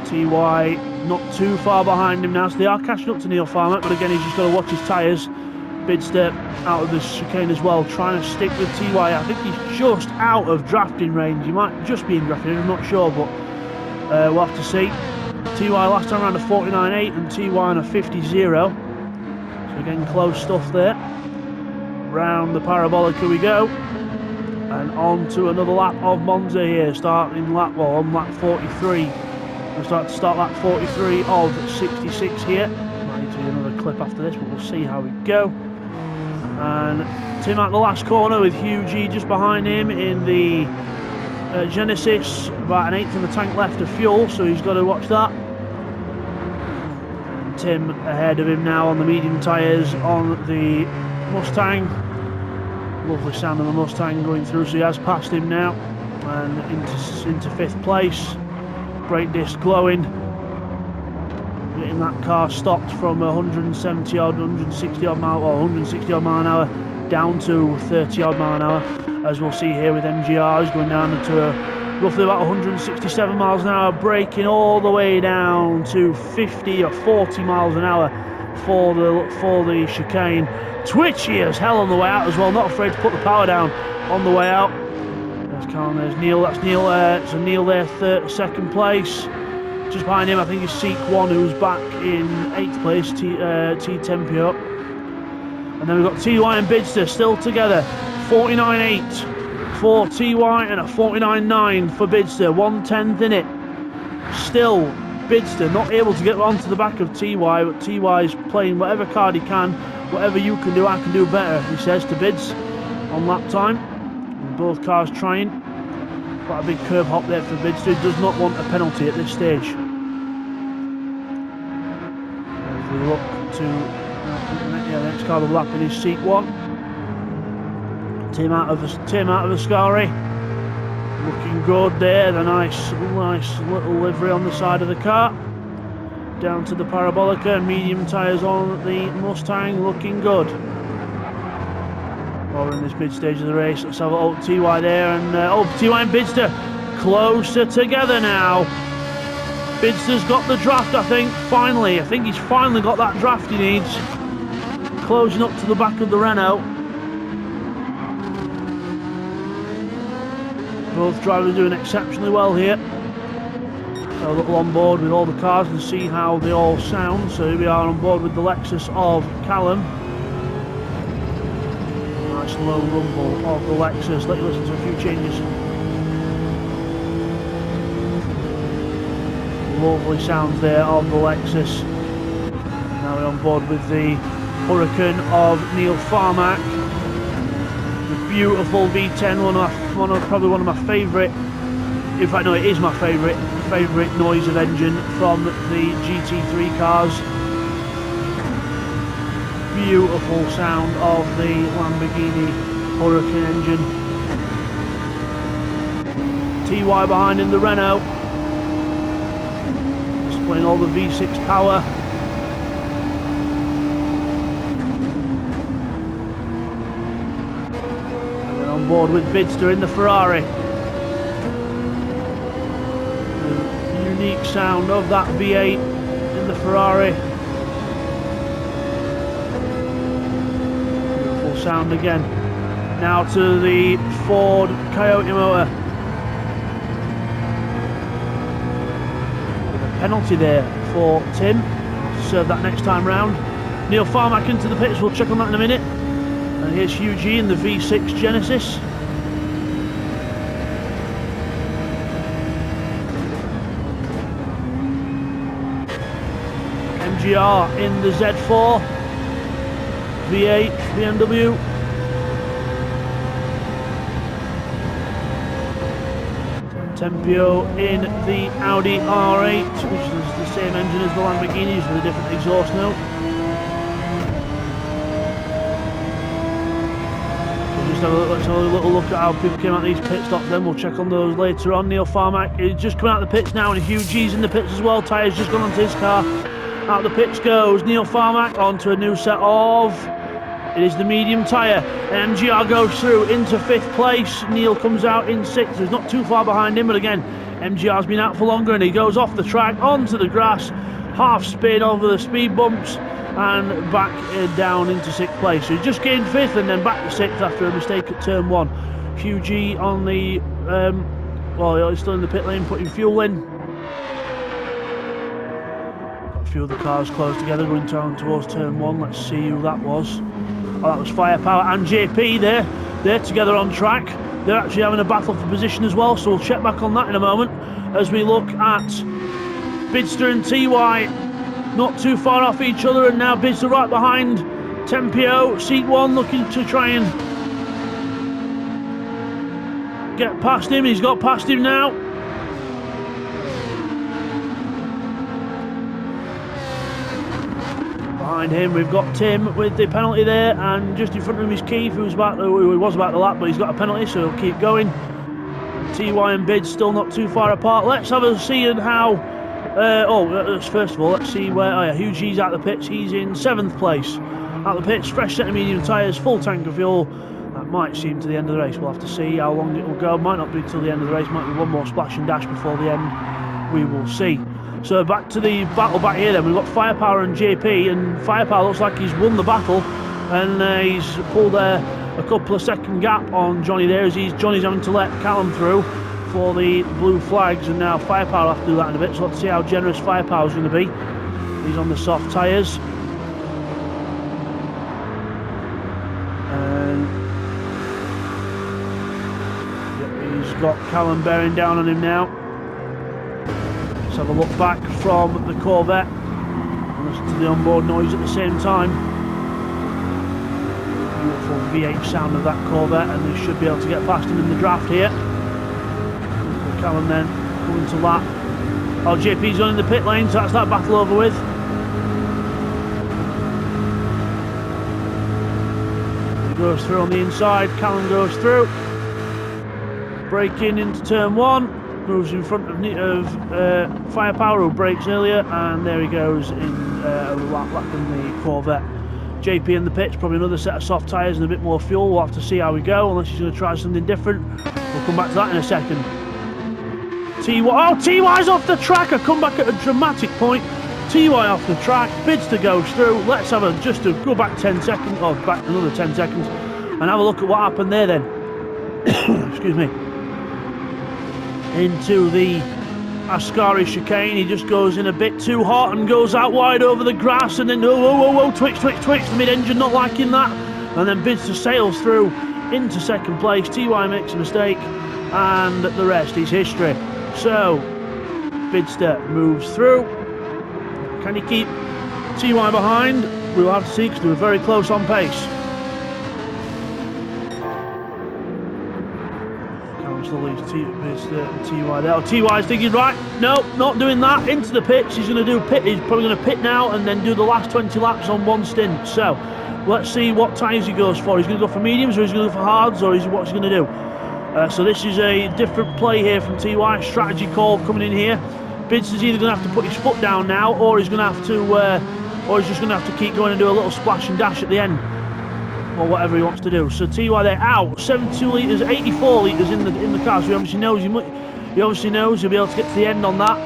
Speaker 1: TY not too far behind him now, so they are catching up to Neil Farmer, but again he's just got to watch his tyres. Bidster out of the chicane as well, trying to stick with TY. I think he's just out of drafting range. He might just be in drafting range, I'm not sure, but we'll have to see. TY last time around a 49.8 and TY on a 50.0. So again, close stuff there. Round the Parabolica we go, and on to another lap of Monza here, starting on lap 43. We'll start lap 43 of 66 here. Might need to do another clip after this, but we'll see how we go. And Tim at the last corner with Hugh G just behind him in the Genesis, about an eighth of the tank left of fuel, so he's got to watch that. And Tim ahead of him now on the medium tyres on the Mustang. Lovely sound of the Mustang going through, so he has passed him now, and into 5th place. Brake disc glowing, getting that car stopped from 160 odd mile an hour down to 30 odd mile an hour, as we'll see here with MGRs going down to roughly about 167 miles an hour, braking all the way down to 50 or 40 miles an hour for the chicane. Twitchy as hell on the way out as well, not afraid to put the power down on the way out. There's Callum, there's Neil, that's Neil, so Neil there, 2nd place. Just behind him, I think, is Seek 1, who's back in 8th place, T Tempio. And then we've got TY and Bidster still together, 49.8 for TY and a 49.9 for Bidster, 1/10 in it. Still, Bidster not able to get onto the back of TY, but TY is playing whatever card he can. Whatever you can do, I can do better, he says to Bids on lap time. And both cars trying. Quite a big curb hop there for Bidster, who does not want a penalty at this stage. As we look to the next car of lap in his Seat 1. Tim out of Ascari. Looking good there, the nice little livery on the side of the car. Down to the Parabolica, and medium tyres on the Mustang, looking good. While we're in this mid stage of the race, let's have a look. TY there, and TY and Bidster closer together now. Bidster's got the draft, I think, finally. I think he's finally got that draft he needs. Closing up to the back of the Renault. Both drivers doing exceptionally well here. A little on board with all the cars and see how they all sound. So here we are on board with the Lexus of Callum. Nice low rumble of the Lexus. Let you listen to a few changes. Lovely sounds there of the Lexus. Now we're on board with the Hurricane of Neil Farmack. The beautiful V10, probably one of my favourite. In fact, no, it is my favourite favourite noise of engine from the GT3 cars. Beautiful sound of the Lamborghini Huracan engine. TY behind in the Renault, displaying all the V6 power. And then on board with Bidster in the Ferrari. The unique sound of that V8 in the Ferrari. Beautiful sound again. Now to the Ford Coyote motor. Penalty there for Tim to serve that next time round. Neil Farmack into the pits, we'll check on that in a minute. And here's Hugh G in the V6 Genesis. MGR in the Z4 V8 BMW. Tempio in the Audi R8, which is the same engine as the Lamborghinis with a different exhaust note. So let's have a little look at how people came out of these pit stops, then we'll check on those later on. Neil Farmack is just coming out of the pits now, and Hugh G's in the pits as well. Tyres just gone onto his car. Out the pits goes Neil Farmack onto a new set of... It is the medium tyre. MGR goes through into 5th place. Neil comes out in 6th. He's not too far behind him, but again, MGR's been out for longer and he goes off the track onto the grass, half spin over the speed bumps and back down into 6th place. So he's just gained 5th and then back to 6th after a mistake at turn 1. Hugh G on the, well, he's still in the pit lane putting fuel in. Got a few of the cars close together going down towards turn 1. Let's see who that was. Oh, that was Firepower and JP there. They're together on track. They're actually having a battle for position as well, so we'll check back on that in a moment as we look at Bidster and TY not too far off each other, and now Bidster right behind Tempio, seat 1, looking to try and get past him. He's got past him now. Behind him we've got Tim with the penalty there, and just in front of him is Keith, who was about the lap, but he's got a penalty, so he'll keep going. And TY and Bid still not too far apart. Let's have a see and how. First of all, let's see where Hugh G's out the pits. He's in 7th place. Out the pits, fresh set of medium tyres, full tank of fuel. That might seem to the end of the race. We'll have to see how long it will go. Might not be till the end of the race. Might be one more splash and dash before the end. We will see. So back to the battle back here then. We've got Firepower and JP, and Firepower looks like he's won the battle, and he's pulled a couple of second gap on Johnny there, as Johnny's having to let Callum through for the blue flags, and now Firepower will have to do that in a bit, so let's see how generous Firepower's going to be. He's on the soft tyres. He's got Callum bearing down on him now. Let's have a look back from the Corvette and listen to the onboard noise at the same time. Beautiful V8 sound of that Corvette, and they should be able to get past him in the draft here. Callum then coming to lap. Oh, JP's on in the pit lane, so that's that battle over with. He goes through on the inside, Callum goes through. Braking into turn 1. Moves in front of Firepower, who brakes earlier, and there he goes in lapping the Corvette. JP in the pits, probably another set of soft tyres and a bit more fuel. We'll have to see how we go, unless he's going to try something different. We'll come back to that in a second. TY's off the track. I come back at a dramatic point. TY off the track, Bidster goes through. Let's have just to go back 10 seconds, or back another 10 seconds, and have a look at what happened there then. Excuse me. Into the Ascari chicane, he just goes in a bit too hot and goes out wide over the grass, and then twitch, the mid-engine not liking that, and then Bidster sails through into 2nd place. TY makes a mistake, and the rest is history. So Bidster moves through. Can he keep TY behind? We'll have to see, because they were very close on pace. still leaves TY there. Oh, TY's thinking, right, no, not doing that. Into the pits. He's going to do pit. He's probably going to pit now and then do the last 20 laps on one stint. So let's see what tyres he goes for. He's going to go for mediums, or he's going to go for hards, or what's he going to do? So this is a different play here from TY. Strategy call coming in here. Bidster's either going to have to put his foot down now, or he's going to have to, or he's just going to have to keep going and do a little splash and dash at the end, or whatever he wants to do. So TY there out, 72 litres, 84 litres in the car. So he obviously knows he'll be able to get to the end on that.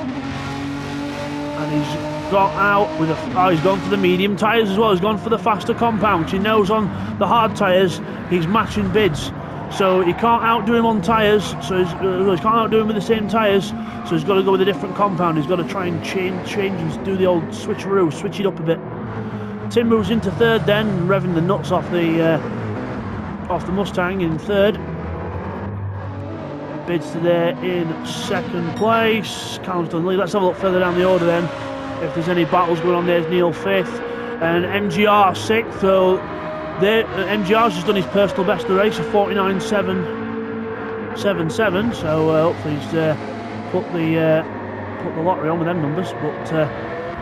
Speaker 1: And he's got out with he's gone for the medium tyres as well. He's gone for the faster compound. He knows on the hard tyres he's matching bids. So he can't outdo him on tyres, so he can't outdo him with the same tyres, so he's got to go with a different compound. He's got to try and change and do the old switcheroo, switch it up a bit. Tim moves into third then, revving the nuts off the Mustang in third. Bidster there in second place. Callum's done lead. Let's have a look further down the order then, if there's any battles going on. There's Neil fifth, and MGR sixth, so MGR's just done his personal best of the race of 49.777, so hopefully he's put the lottery on with them numbers. But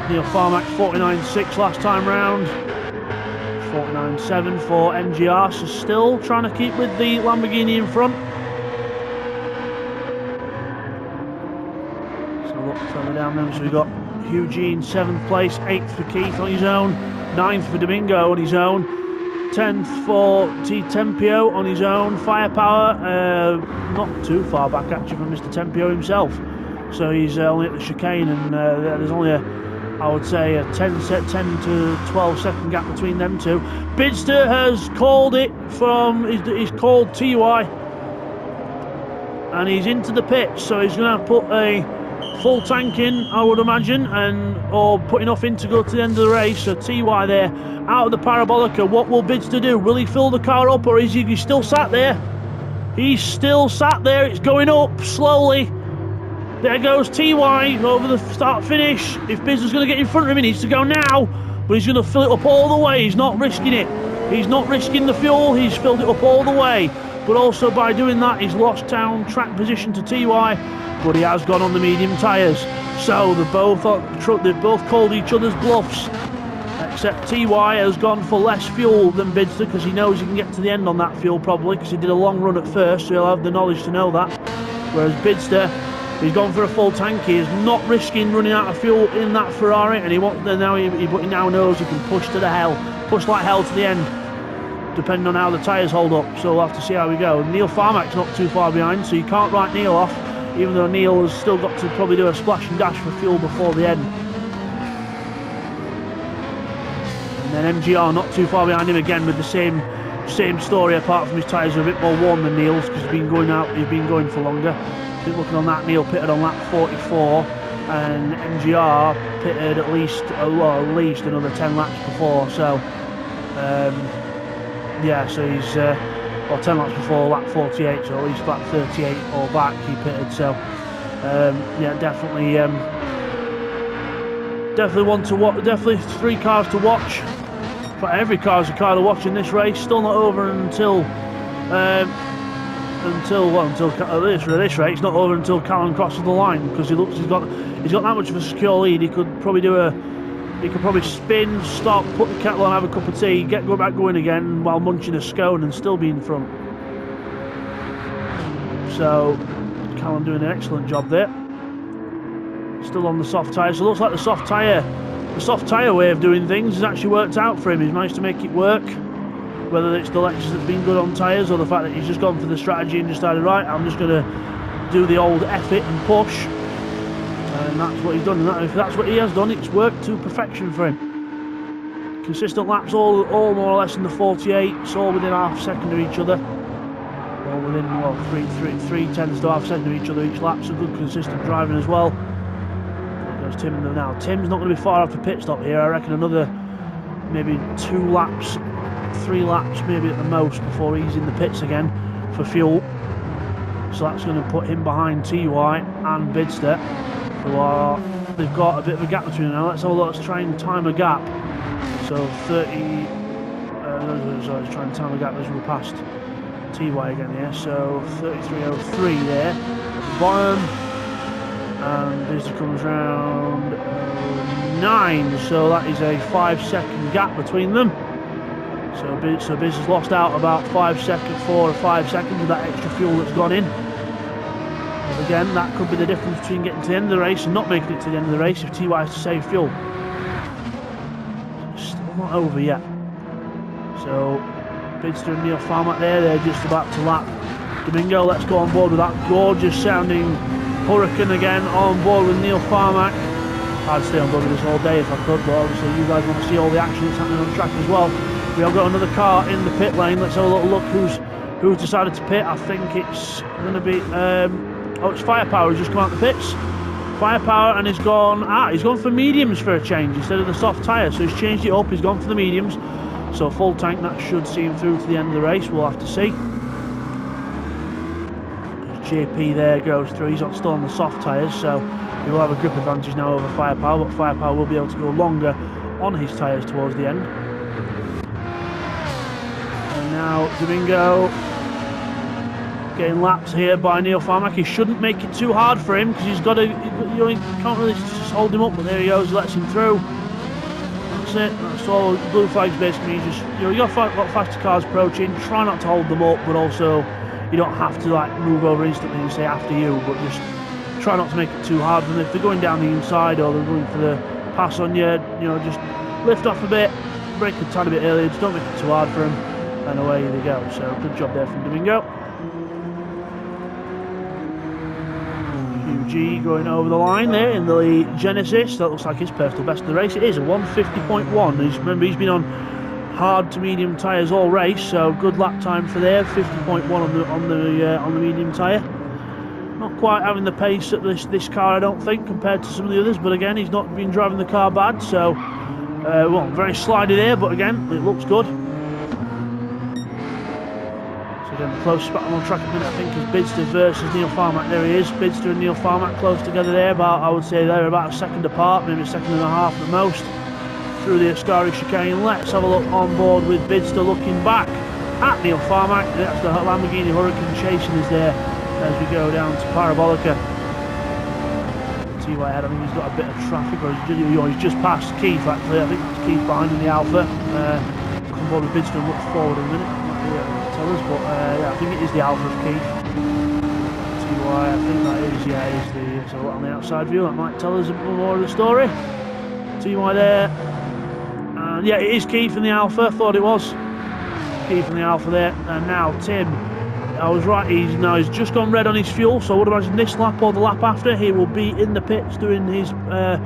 Speaker 1: Neil Farmack 49.6 last time round, 49.7 for MGR, so still trying to keep with the Lamborghini in front. So look further down then, so we've got Eugene 7th place, 8th for Keith on his own, 9th for Domingo on his own, 10th for T. Tempio on his own. Firepower, not too far back actually from Mr. Tempio himself. So he's only at the chicane, and there's only I would say a 10 to 12 second gap between them two. Bidster has called it he's called TY, and he's into the pit, so he's going to put a full tank in, I would imagine, or put enough in to go to the end of the race. So TY there, out of the Parabolica. What will Bidster do? Will he fill the car up, or is he still sat there? He's still sat there. It's going up slowly. There goes TY over the start-finish. If Bidster's going to get in front of him, he needs to go now, but he's going to fill it up all the way. He's not risking it. He's not risking the fuel. He's filled it up all the way. But also by doing that, he's lost down track position to TY, but he has gone on the medium tyres. So they've both called each other's bluffs, except TY has gone for less fuel than Bidster, because he knows he can get to the end on that fuel probably, because he did a long run at first, so he'll have the knowledge to know that. Whereas Bidster, he's gone for a full tank. He is not risking running out of fuel in that Ferrari, and he now knows he can push like hell to the end, depending on how the tyres hold up. So we'll have to see how we go. Neil Farmack's not too far behind, so you can't write Neil off, even though Neil has still got to probably do a splash and dash for fuel before the end. And then MGR not too far behind him again, with the same story, apart from his tyres are a bit more worn than Neil's, because he's been going for longer. I think looking on that, Neil pitted on lap 44, and MGR pitted at least another 10 laps before. So yeah, so he's 10 laps before lap 48, so at least lap 38 or back he pitted. So yeah, definitely one to watch. Definitely 3 cars to watch. But every car's a car to watch in this race. Still not over until this race. Not over until Callum crosses the line, because he's got that much of a secure lead. He could probably spin, stop, put the kettle on, have a cup of tea, go back going again while munching a scone, and still be in front. So Callum doing an excellent job there. Still on the soft tyre, so it looks like the soft tyre way of doing things has actually worked out for him. He's managed to make it work, whether it's the Lexus that's been good on tyres, or the fact that he's just gone for the strategy and decided, right, I'm just going to do the old F it and push, and that's what he's done. And if that's what he has done, it's worked to perfection for him. Consistent laps, all more or less in the 48, it's all within half a second of each other, all within, well, 3 tenths to half a second of each other each lap. So good consistent driving as well. Tim now. Tim's not going to be far off the pit stop here. I reckon another maybe 2 laps, 3 laps maybe at the most before he's in the pits again for fuel. So that's going to put him behind TY and Bidster, they've got a bit of a gap between them now. Let's try and time a gap. So 30. Sorry, let's try and time a gap as we're past TY again here, so 33.03 there at the bottom, and Bidster comes round 9, so that is a 5-second gap between them. So Bidster's lost out about 4 or 5 seconds with that extra fuel that's gone in. But again, that could be the difference between getting to the end of the race and not making it to the end of the race if TY has to save fuel. Still not over yet. So Bidster and Neil Farmack there, they're just about to lap Domingo. Let's go on board with that gorgeous sounding Hurricane again, on board with Neil Farmack. I'd stay on board with this all day if I could, but obviously you guys want to see all the action that's happening on track as well. We have got another car in the pit lane. Let's have a little look who's decided to pit. I think it's going to be it's Firepower who's just come out the pits. Firepower, and he's gone for mediums for a change instead of the soft tyre, so he's changed it up. He's gone for the mediums, so full tank, that should see him through to the end of the race. We'll have to see. JP there goes through. He's still on the soft tyres, so he will have a grip advantage now over Firepower, but Firepower will be able to go longer on his tyres towards the end. And now Domingo getting lapped here by Neil Farmack. He shouldn't make it too hard for him because he's got to, you can't really just hold him up, but there he goes, lets him through. That's it, that's all. Blue flags basically, you got faster cars approaching, try not to hold them up, but also you don't have to like move over instantly and say after you, but just try not to make it too hard for them. If they're going down the inside or they're going for the pass on you, just lift off a bit, brake a tiny bit earlier, just don't make it too hard for them, and away they go. So good job there from Domingo. G going over the line there in the Genesis. That looks like his personal best of the race. It is a 150.1. Remember, he's been on hard to medium tyres all race, so good lap time for there. 50.1 on the medium tyre. Not quite having the pace at this car, I don't think, compared to some of the others. But again, he's not been driving the car bad, so very slidey there. But again, it looks good. Again, the closest battle on track at the minute, I think, is Bidster versus Neil Farmack. There he is, Bidster and Neil Farmack close together there. I would say they're about a second apart, maybe a second and a half at most, through the Ascari chicane. Let's have a look on board with Bidster looking back at Neil Farmack. That's the Lamborghini Hurricane chasing us there as we go down to Parabolica. TY ahead, I think he's got a bit of traffic, or he's just past Keith actually. I think that's Keith behind in the Alpha. On board with Bidster and look forward in a minute. But I think it is the Alpha of Keith. TY, I think that is, is the on the outside view. That might tell us a bit more of the story. TY there, and it is Keith in the Alpha. Thought it was Keith in the Alpha there. And now Tim, I was right. He's just gone red on his fuel, so I would imagine this lap or the lap after he will be in the pits doing his. I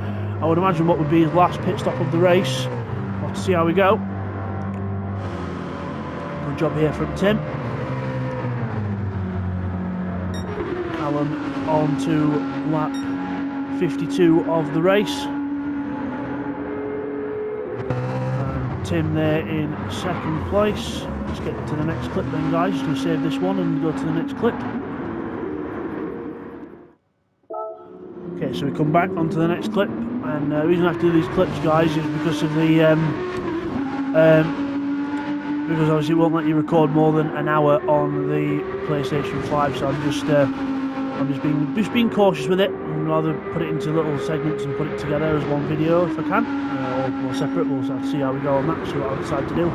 Speaker 1: would imagine what would be his last pit stop of the race. We'll have to see how we go. Good job here from Tim. Callum on to lap 52 of the race. And Tim there in second place. Let's get to the next clip then, guys. Just going to save this one and go to the next clip. Okay, so we come back onto the next clip, and the reason I have to do these clips, guys, is because of the because obviously it won't let you record more than an hour on the PlayStation 5, so I'm just being cautious with it, and rather put it into little segments and put it together as one video if I can, or separate. We'll have to see how we go on that, see what I decide to do.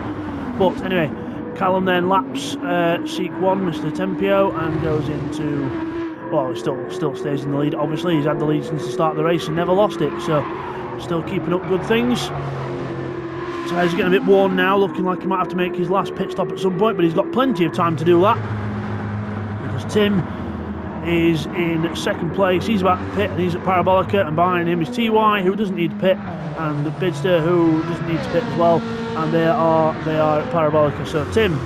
Speaker 1: But anyway, Callum then laps Seek 1, Mr. Tempio, and goes into, well, he still stays in the lead. Obviously, he's had the lead since the start of the race and never lost it, so still keeping up good things. Tyres are getting a bit worn now, looking like he might have to make his last pit stop at some point, but he's got plenty of time to do that, because Tim is in second place. He's about to pit, and he's at Parabolica, and behind him is TY, who doesn't need to pit, and the Bidster, who doesn't need to pit as well, and they are at Parabolica. So Tim,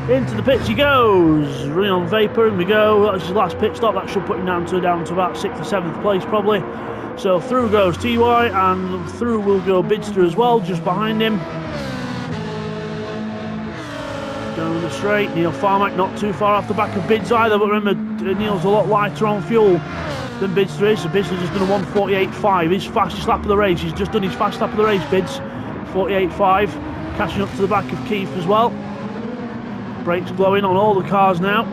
Speaker 1: into the pits he goes, running on vapour, and we go. That's his last pit stop. That should put him down to about 6th or 7th place probably. So through goes TY, and through will go Bidster as well, just behind him. Down the straight, Neil Farmack not too far off the back of Bids either, but remember, Neil's a lot lighter on fuel than Bidster is, so Bidster's just done a 1:48.5, his fastest lap of the race. He's just done his fastest lap of the race, Bids, 48.5, catching up to the back of Keith as well. Brakes glowing on all the cars now.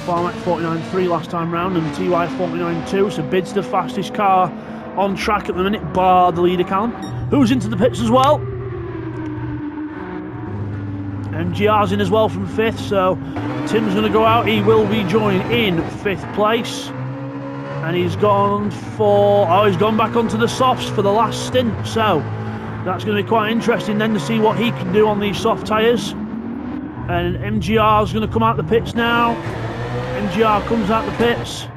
Speaker 1: Farmac 49.3 last time round and TY 49.2, so Bid's the fastest car on track at the minute, bar the leader Callum, who's into the pits as well. MGR's in as well from 5th, so Tim's going to go out. He will be joined in 5th place. And he's gone for... oh, he's gone back onto the softs for the last stint, so that's going to be quite interesting then to see what he can do on these soft tyres. And MGR's going to come out the pits now. MGR comes out the pits.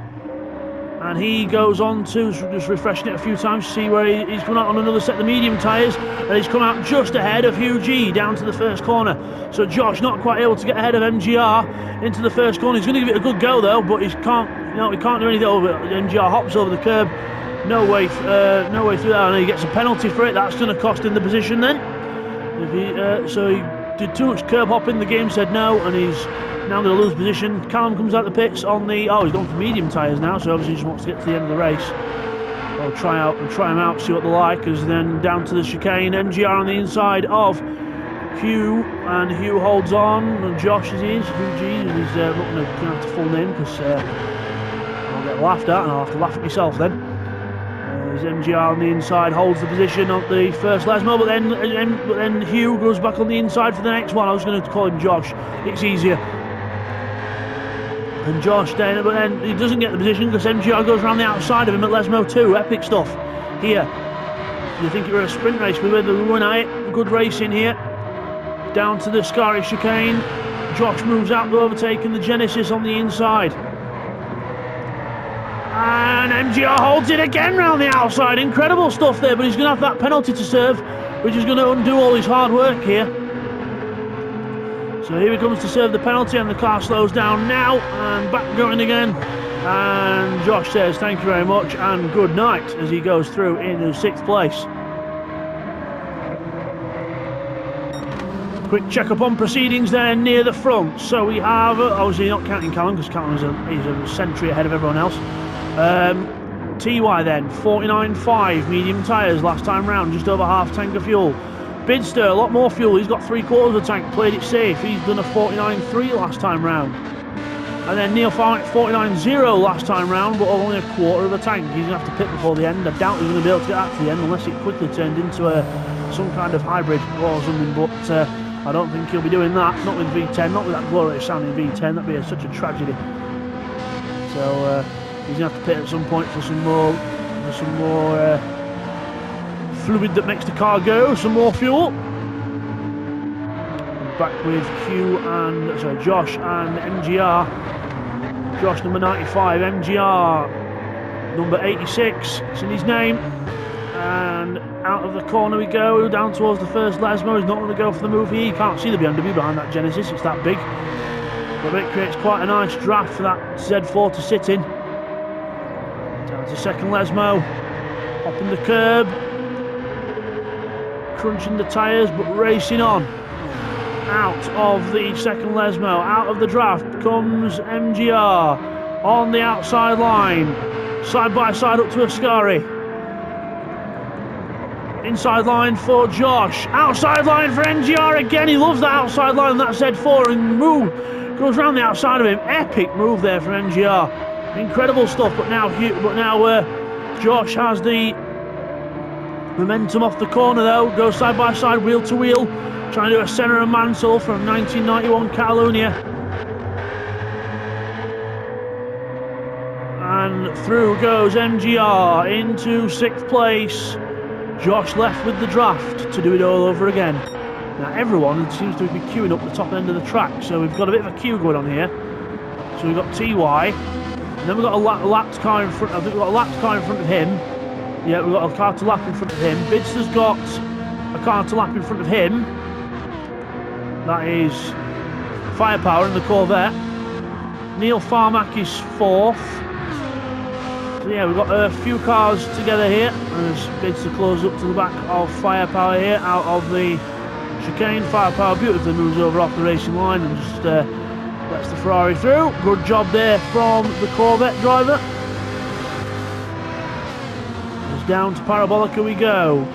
Speaker 1: And he goes on to, just refreshing it a few times to see where he's come out on another set of medium tyres, and he's come out just ahead of Hugh G down to the first corner. So Josh not quite able to get ahead of MGR into the first corner. He's going to give it a good go though, but he can't do anything over it. MGR hops over the curb, no way through that, and he gets a penalty for it. That's going to cost him the position then. So he did too much curb hopping. The game said no, and he's now going to lose position. Callum comes out the pits on the... oh, he's gone for medium tyres now, so obviously he just wants to get to the end of the race. I'll try him out, see what they're like, as then down to the chicane. MGR on the inside of Hugh, and Hugh holds on. And Josh is Hugh G, and he's not going to pronounce the full name because I'll get laughed at, and I'll have to laugh at myself then. As MGR on the inside holds the position on the first Lesmo, but then Hugh goes back on the inside for the next one. I was going to call him Josh, it's easier. And Josh then, but then he doesn't get the position because MGR goes around the outside of him at Lesmo 2. Epic stuff here. You think it were a sprint race, we were at it. Good racing here. Down to the Scarish chicane. Josh moves out to overtaking the Genesis on the inside. And MGR holds it again round the outside. Incredible stuff there, but he's going to have that penalty to serve, which is going to undo all his hard work here. So here he comes to serve the penalty, and the car slows down now, and back going again. And Josh says thank you very much and good night as he goes through in 6th place. Quick check up on proceedings there near the front. So we have, obviously not counting Callum, because Callum is a century ahead of everyone else. TY then, 49.5 medium tyres last time round, just over half tank of fuel. Bidster, a lot more fuel, he's got 3/4 of the tank, played it safe, he's done a 49.3 last time round. And then Neil Farmack 49.0 last time round, but only 1/4 of a tank. He's going to have to pit before the end. I doubt he's going to be able to get that to the end unless it quickly turned into some kind of hybrid or something, but I don't think he'll be doing that, not with V10, not with that glorious sounding V10, that'd be such a tragedy. So he's going to have to pit at some point for some more fluid that makes the car go, some more fuel. Back with Josh and MGR. Josh number 95, MGR number 86, it's in his name. And out of the corner we go, down towards the first Lesmo. He's not going to go for the move here. You can't see the BMW behind that Genesis, it's that big. But it creates quite a nice draft for that Z4 to sit in. Down to second Lesmo, hopping the curb, crunching the tyres, but racing on. Out of the second Lesmo, out of the draft comes MGR on the outside line, side by side up to Ascari. Inside line for Josh, outside line for MGR again. He loves that outside line on that Z4, and goes around the outside of him. Epic move there from MGR, incredible stuff. But now Josh has the momentum off the corner though, goes side by side, wheel to wheel, trying to do a Senna and Mansell from 1991 Catalonia. And through goes MGR into 6th place. Josh left with the draft to do it all over again. Now everyone seems to be queuing up the top end of the track, so we've got a bit of a queue going on here. So we've got TY, and then we've got a lapped car in front. I think we've got a lapped car in front of him. Yeah, we've got a car to lap in front of him. Bidster's got a car to lap in front of him. That is Firepower in the Corvette. Neil Farmack is 4th. So yeah, we've got a few cars together here. As Bidster close up to the back of Firepower here, out of the chicane. Firepower beautifully moves over off the racing line and just lets the Ferrari through. Good job there from the Corvette driver. Down to Parabolica we go.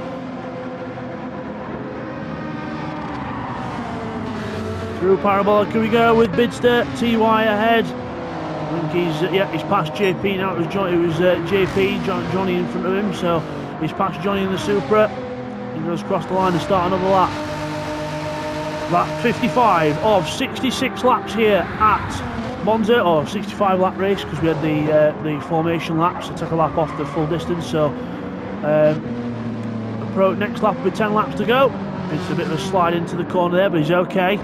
Speaker 1: Through Parabolic we go with Bidster, TY ahead. I think he's past JP now. It was JP, Johnny in front of him, so he's past Johnny in the Supra. He goes across the line and start another lap. Lap 55 of 66 laps here at Monza, or 65 lap race, because we had the formation laps to take a lap off the full distance. So next lap will be 10 laps to go. It's a bit of a slide into the corner there, but he's okay.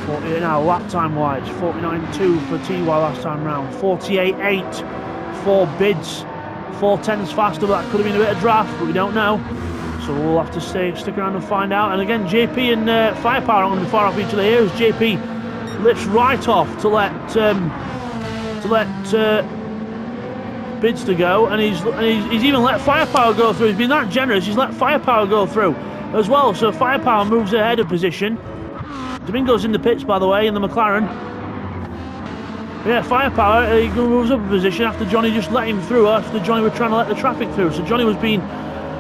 Speaker 1: 48 now, lap time wise, 49.2 for TY last time round, 48.8 for Bids, 4/10 faster, but that could have been a bit of draft, but we don't know. So we'll have to stick around and find out. And again, JP and Firepower aren't going to be far off each other here, as JP lifts right off to let Bids to go, and he's even let Firepower go through. He's been that generous. He's let Firepower go through as well. So Firepower moves ahead of position. Domingo's in the pits, by the way, in the McLaren. Yeah, Firepower, he moves up a position after Johnny just let him through, after Johnny was trying to let the traffic through. So Johnny was being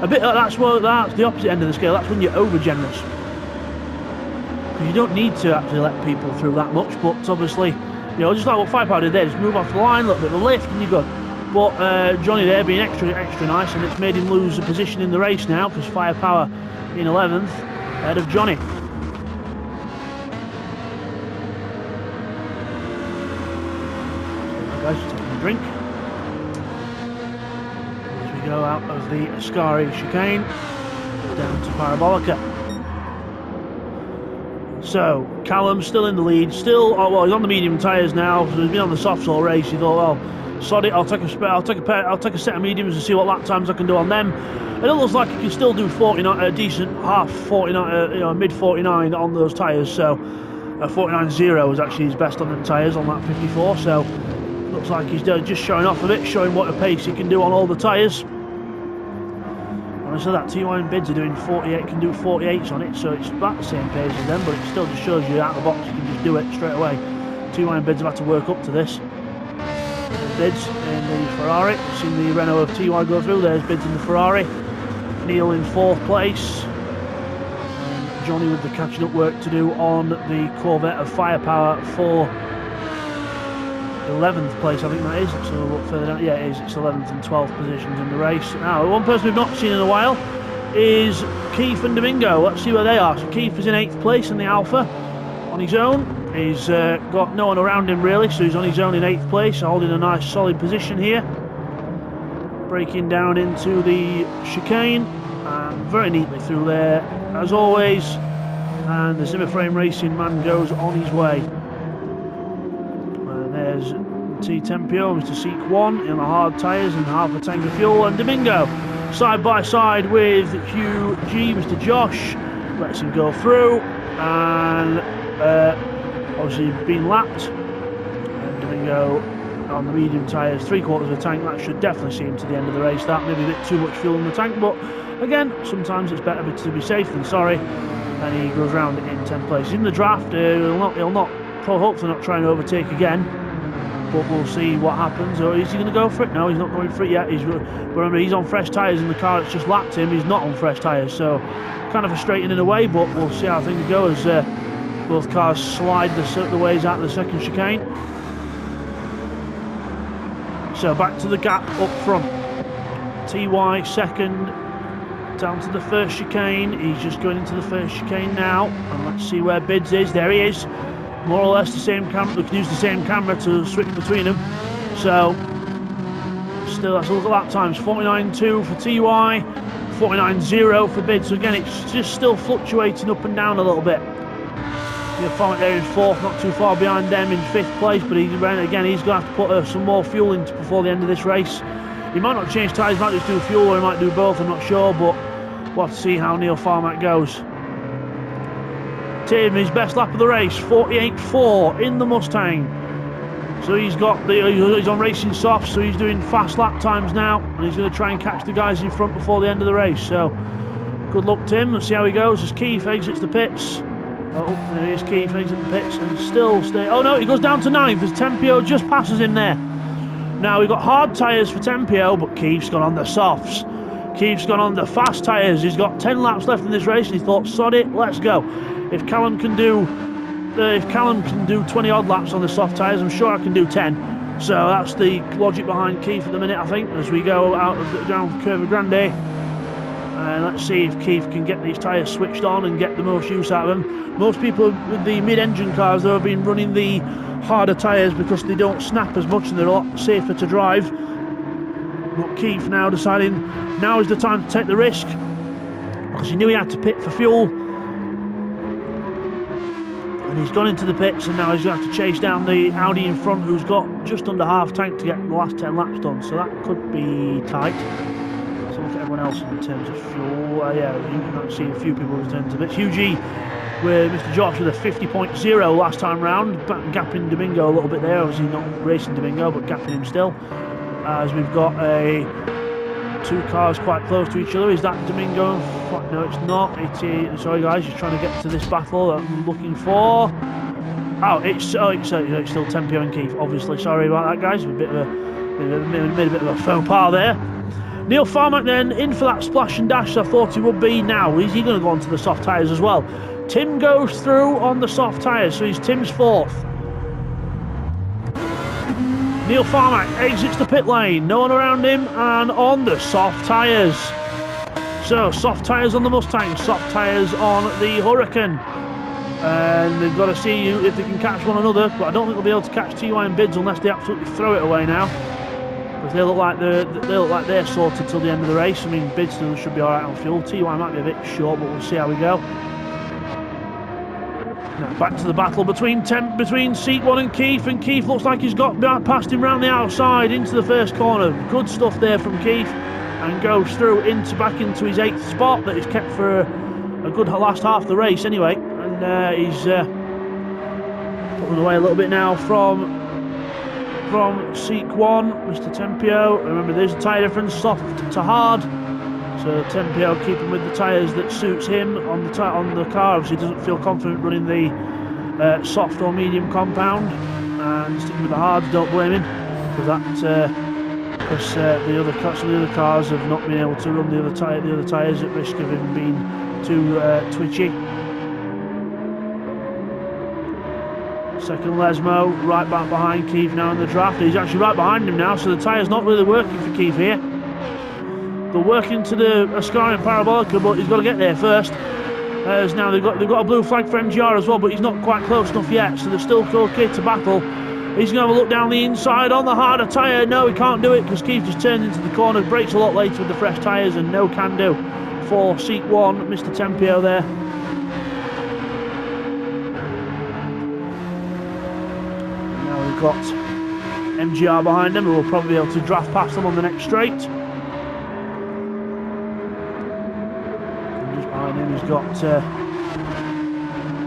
Speaker 1: a bit, that's the opposite end of the scale. That's when you're over generous. Because you don't need to actually let people through that much, but obviously, you know, just like what Firepower did there, just move off the line, a little bit of a lift, and you're good. But Johnny there being extra nice, and it's made him lose a position in the race now, because Firepower in 11th ahead of Johnny. Guys, just taking a drink as we go out of the Ascari chicane down to Parabolica. So Callum's still in the lead, he's on the medium tyres now, so he's been on the softs all race. He thought, well, sod it, I'll take a set of mediums and see what lap times I can do on them. And it looks like he can still do 49, a decent half 49, mid 49 on those tyres. So 49.0 was actually his best on them tyres on lap 54. So looks like he's just showing off a bit, showing what a pace he can do on all the tyres. And I said that TY and Bids are doing 48, can do 48s on it, so it's about the same pace as them, but it still just shows you out of the box you can just do it straight away. TY and Bids have had to work up to this. Bids in the Ferrari, seen the Renault of TY go through, there's Bids in the Ferrari. Neil in 4th place. And Johnny with the catching up work to do on the Corvette of Firepower for 11th place, I think that is. So we'll look further down. Yeah, it is. It's 11th and 12th positions in the race. Now, one person we've not seen in a while is Keith and Domingo. Let's see where they are. So Keith is in 8th place in the Alpha on his own. He's got no one around him really, so he's on his own in 8th place, holding a nice solid position here. Breaking down into the chicane, and very neatly through there, as always. And the Zimmer Frame Racing man goes on his way. There's T Tempio, Mr. Seek 1 in the hard tyres and half a tank of fuel, and Domingo side by side with Hugh G, Mr. Josh, lets him go through, and obviously being lapped, and Domingo on the medium tyres, 3/4 of a tank. That should definitely see him to the end of the race. That maybe a bit too much fuel in the tank, but again, sometimes it's better to be safe than sorry, and he goes round in 10th place. In the draft, he'll not hopefully not try and overtake again, but we'll see what happens. Or is he going to go for it? No, he's not going for it yet. Remember, he's on fresh tyres, and the car that's just lapped him, he's not on fresh tyres, so kind of frustrating in a way, but we'll see how things go as both cars slide the ways out of the second chicane. So back to the gap up front. TY second, down to the first chicane. He's just going into the first chicane now, and let's see where Bids is. There he is. More or less the same camera. We can use the same camera to switch between them. So still, let's look at lap times. 49.2 for TY, 49.0 for Bids. So again, it's just still fluctuating up and down a little bit. You'll find there in 4th, not too far behind them in 5th place, but he's going to have to put some more fuel in before the end of this race. He might not change tyres, might just do fuel, or he might do both, I'm not sure, but we'll have to see how Neil Farmack goes. Tim, his best lap of the race, 48.4 in the Mustang. So he's on racing softs, so he's doing fast lap times now, and he's going to try and catch the guys in front before the end of the race. So good luck, Tim. Let's see how he goes as Keith exits the pits. Oh, there is Keith exits the pits and still stay. Oh no, he goes down to 9th as Tempio just passes him there. Now we've got hard tyres for Tempio, but Keith's gone on the softs. Keith's gone on the fast tyres. He's got 10 laps left in this race, and he thought, sod it, let's go. if Callum can do 20 odd laps on the soft tyres, I'm sure I can do 10. So that's the logic behind Keith at the minute, I think, as we go out of down Curva Grande. And let's see if Keith can get these tyres switched on and get the most use out of them. Most people with the mid-engine cars, though, have been running the harder tyres because they don't snap as much and they're a lot safer to drive. But Keith now deciding now is the time to take the risk, because he knew he had to pit for fuel. And he's gone into the pits, and now he's going to have to chase down the Audi in front, who's got just under half tank to get the last 10 laps done. So that could be tight. So look at everyone else in terms of fuel. Yeah, you can see a few people return to bits. Hugh G with Mr. Josh with a 50.0 last time round, gapping Domingo a little bit there. Obviously not racing Domingo, but gapping him still. As we've got two cars quite close to each other. Is that Domingo? No, it's not. Sorry guys, just trying to get to this battle that I'm looking for. Oh, it's still Tempio and Keith, obviously. Sorry about that, guys. Made a bit of a faux pas there. Neil Farmack then in for that splash and dash I thought he would be. Now is he going to go onto the soft tyres as well? Tim goes through on the soft tyres, so he's Tim's fourth. Neil Farmack exits the pit lane, no one around him, and on the soft tyres. So soft tyres on the Mustang, soft tyres on the Hurricane. And they've got to see if they can catch one another, but I don't think they'll be able to catch TY and Bids unless they absolutely throw it away now. Because they look like they're sorted till the end of the race. I mean, Bids still should be alright on fuel. TY might be a bit short, but we'll see how we go. Now back to the battle between Seat 1 and Keith looks like he's got past him round the outside into the first corner. Good stuff there from Keith, and goes through back into his 8th spot that he's kept for a good last half of the race anyway. And he's pulling away a little bit now from Seat 1, Mr. Tempio. Remember, there's a tyre difference, soft to hard. So Tempio keeping with the tyres that suits him on the car. Obviously he doesn't feel confident running the soft or medium compound, and sticking with the hards. Don't blame him, because some of the other cars have not been able to run the other tyres at risk of him being too twitchy. Second Lesmo, right back behind Keith now in the draft. He's actually right behind him now, so the tyre's not really working for Keith here. They're working to the Ascari and Parabolica, but he's got to get there first. As now they've got a blue flag for MGR as well, but he's not quite close enough yet, so they're still okay to battle. He's going to have a look down the inside on the harder tyre. No, he can't do it because Keith just turned into the corner, brakes a lot later with the fresh tyres, and no can do for Seat 1, Mr. Tempio there. Now we've got MGR behind him, who will probably be able to draft past them on the next straight. He's got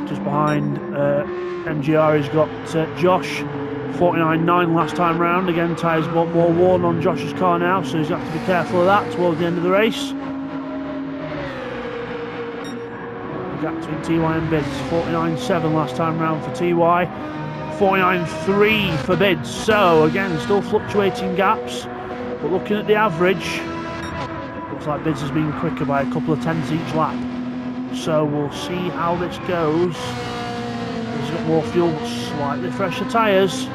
Speaker 1: just behind MGR, he's got Josh, 49.9 last time round. Again, tyres more worn on Josh's car now, so he's got to be careful of that towards the end of the race. The gap between TY and Bids, 49.7 last time round for TY, 49.3 for Bids. So again, still fluctuating gaps, but looking at the average, looks like Bids has been quicker by a couple of tenths each lap. So we'll see how this goes. He's got more fuel, but slightly fresher tyres.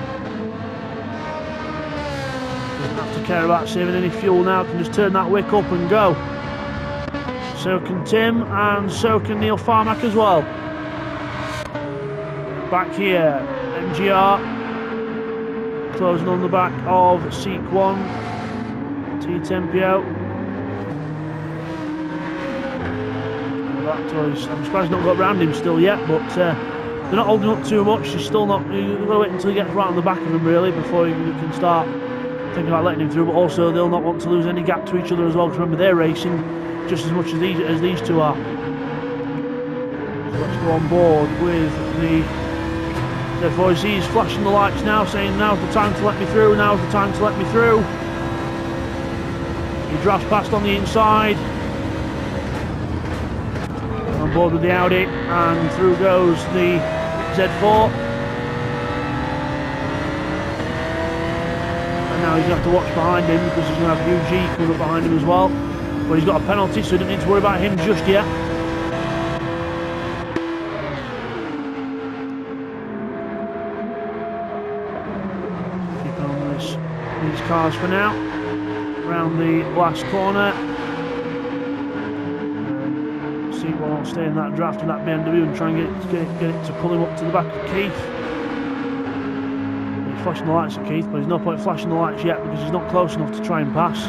Speaker 1: Doesn't have to care about saving any fuel now, can just turn that wick up and go. So can Tim, and so can Neil Farmack as well. Back here, MGR closing on the back of Seat 1, T Tempio. I'm surprised he's not got round him still yet, but they're not holding up too much. He's still not. You've got to wait until he gets right on the back of him really before you can start thinking about letting him through. But also they'll not want to lose any gap to each other as well, because remember they're racing just as much as these two are. So let's go on board with the voice. He's flashing the lights now, saying now's the time to let me through. Now's the time to let me through. He drafts past on the inside. On board with the Audi, and through goes the Z4. And now he's going to have to watch behind him, because he's going to have UG coming up behind him as well. But he's got a penalty, so he doesn't need to worry about him just yet. cars for now. Around the last corner. C1 will stay in that draft in that BMW and try and get it to pull him up to the back of Keith. He's flashing the lights at Keith, but there's no point flashing the lights yet because he's not close enough to try and pass.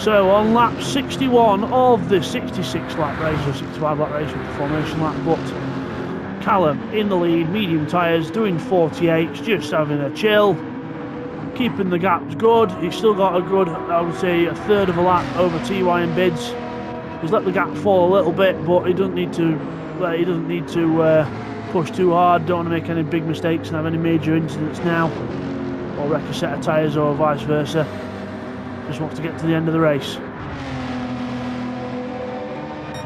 Speaker 1: So on lap 61 of the 66 lap race, or 65 lap race with the formation lap, but Callum in the lead, medium tyres, doing 48s, just having a chill, keeping the gaps good. He's still got a good, I would say, a third of a lap over TY and Bids. He's let the gap fall a little bit, but he doesn't need to push too hard. Don't want to make any big mistakes and have any major incidents now, or wreck a set of tyres or vice versa. Just wants to get to the end of the race.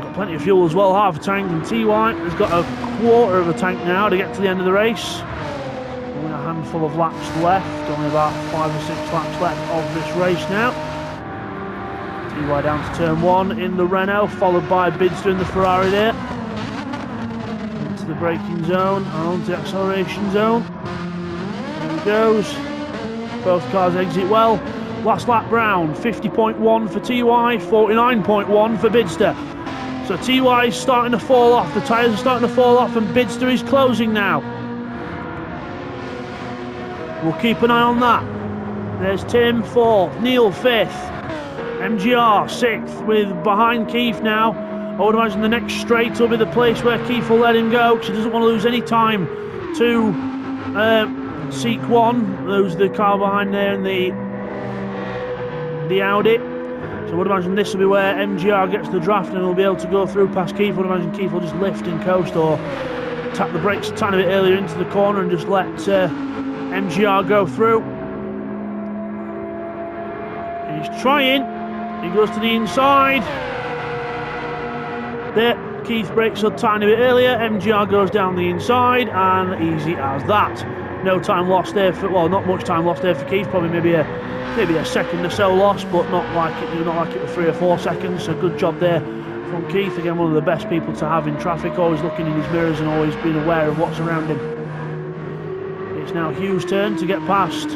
Speaker 1: Got plenty of fuel as well, half a tank, and TY has got a quarter of a tank now to get to the end of the race. Only a handful of laps left, only about 5 or 6 laps left of this race now. TY down to turn 1 in the Renault, followed by Bidster in the Ferrari there. Into the braking zone, and onto the acceleration zone. There he goes. Both cars exit well. Last lap round, 50.1 for TY, 49.1 for Bidster. So TY is starting to fall off, the tyres are starting to fall off, and Bidster is closing now. We'll keep an eye on that. There's Tim 4th, Neil 5th, MGR 6th, with behind Keith now. I would imagine the next straight will be the place where Keith will let him go, because he doesn't want to lose any time to Seek 1, lose the car behind there in the Audi. So I would imagine this will be where MGR gets the draft and he'll be able to go through past Keith. I would imagine Keith will just lift and coast, or tap the brakes a tiny bit earlier into the corner and just let MGR go through. He's trying. He goes to the inside. There, Keith brakes a tiny bit earlier. MGR goes down the inside, and easy as that. No time lost there for, well, not much time lost there for Keith. Probably maybe a second or so lost, but not like it was 3 or 4 seconds. So good job there from Keith. Again, one of the best people to have in traffic, always looking in his mirrors and always being aware of what's around him. It's now Hugh's turn to get past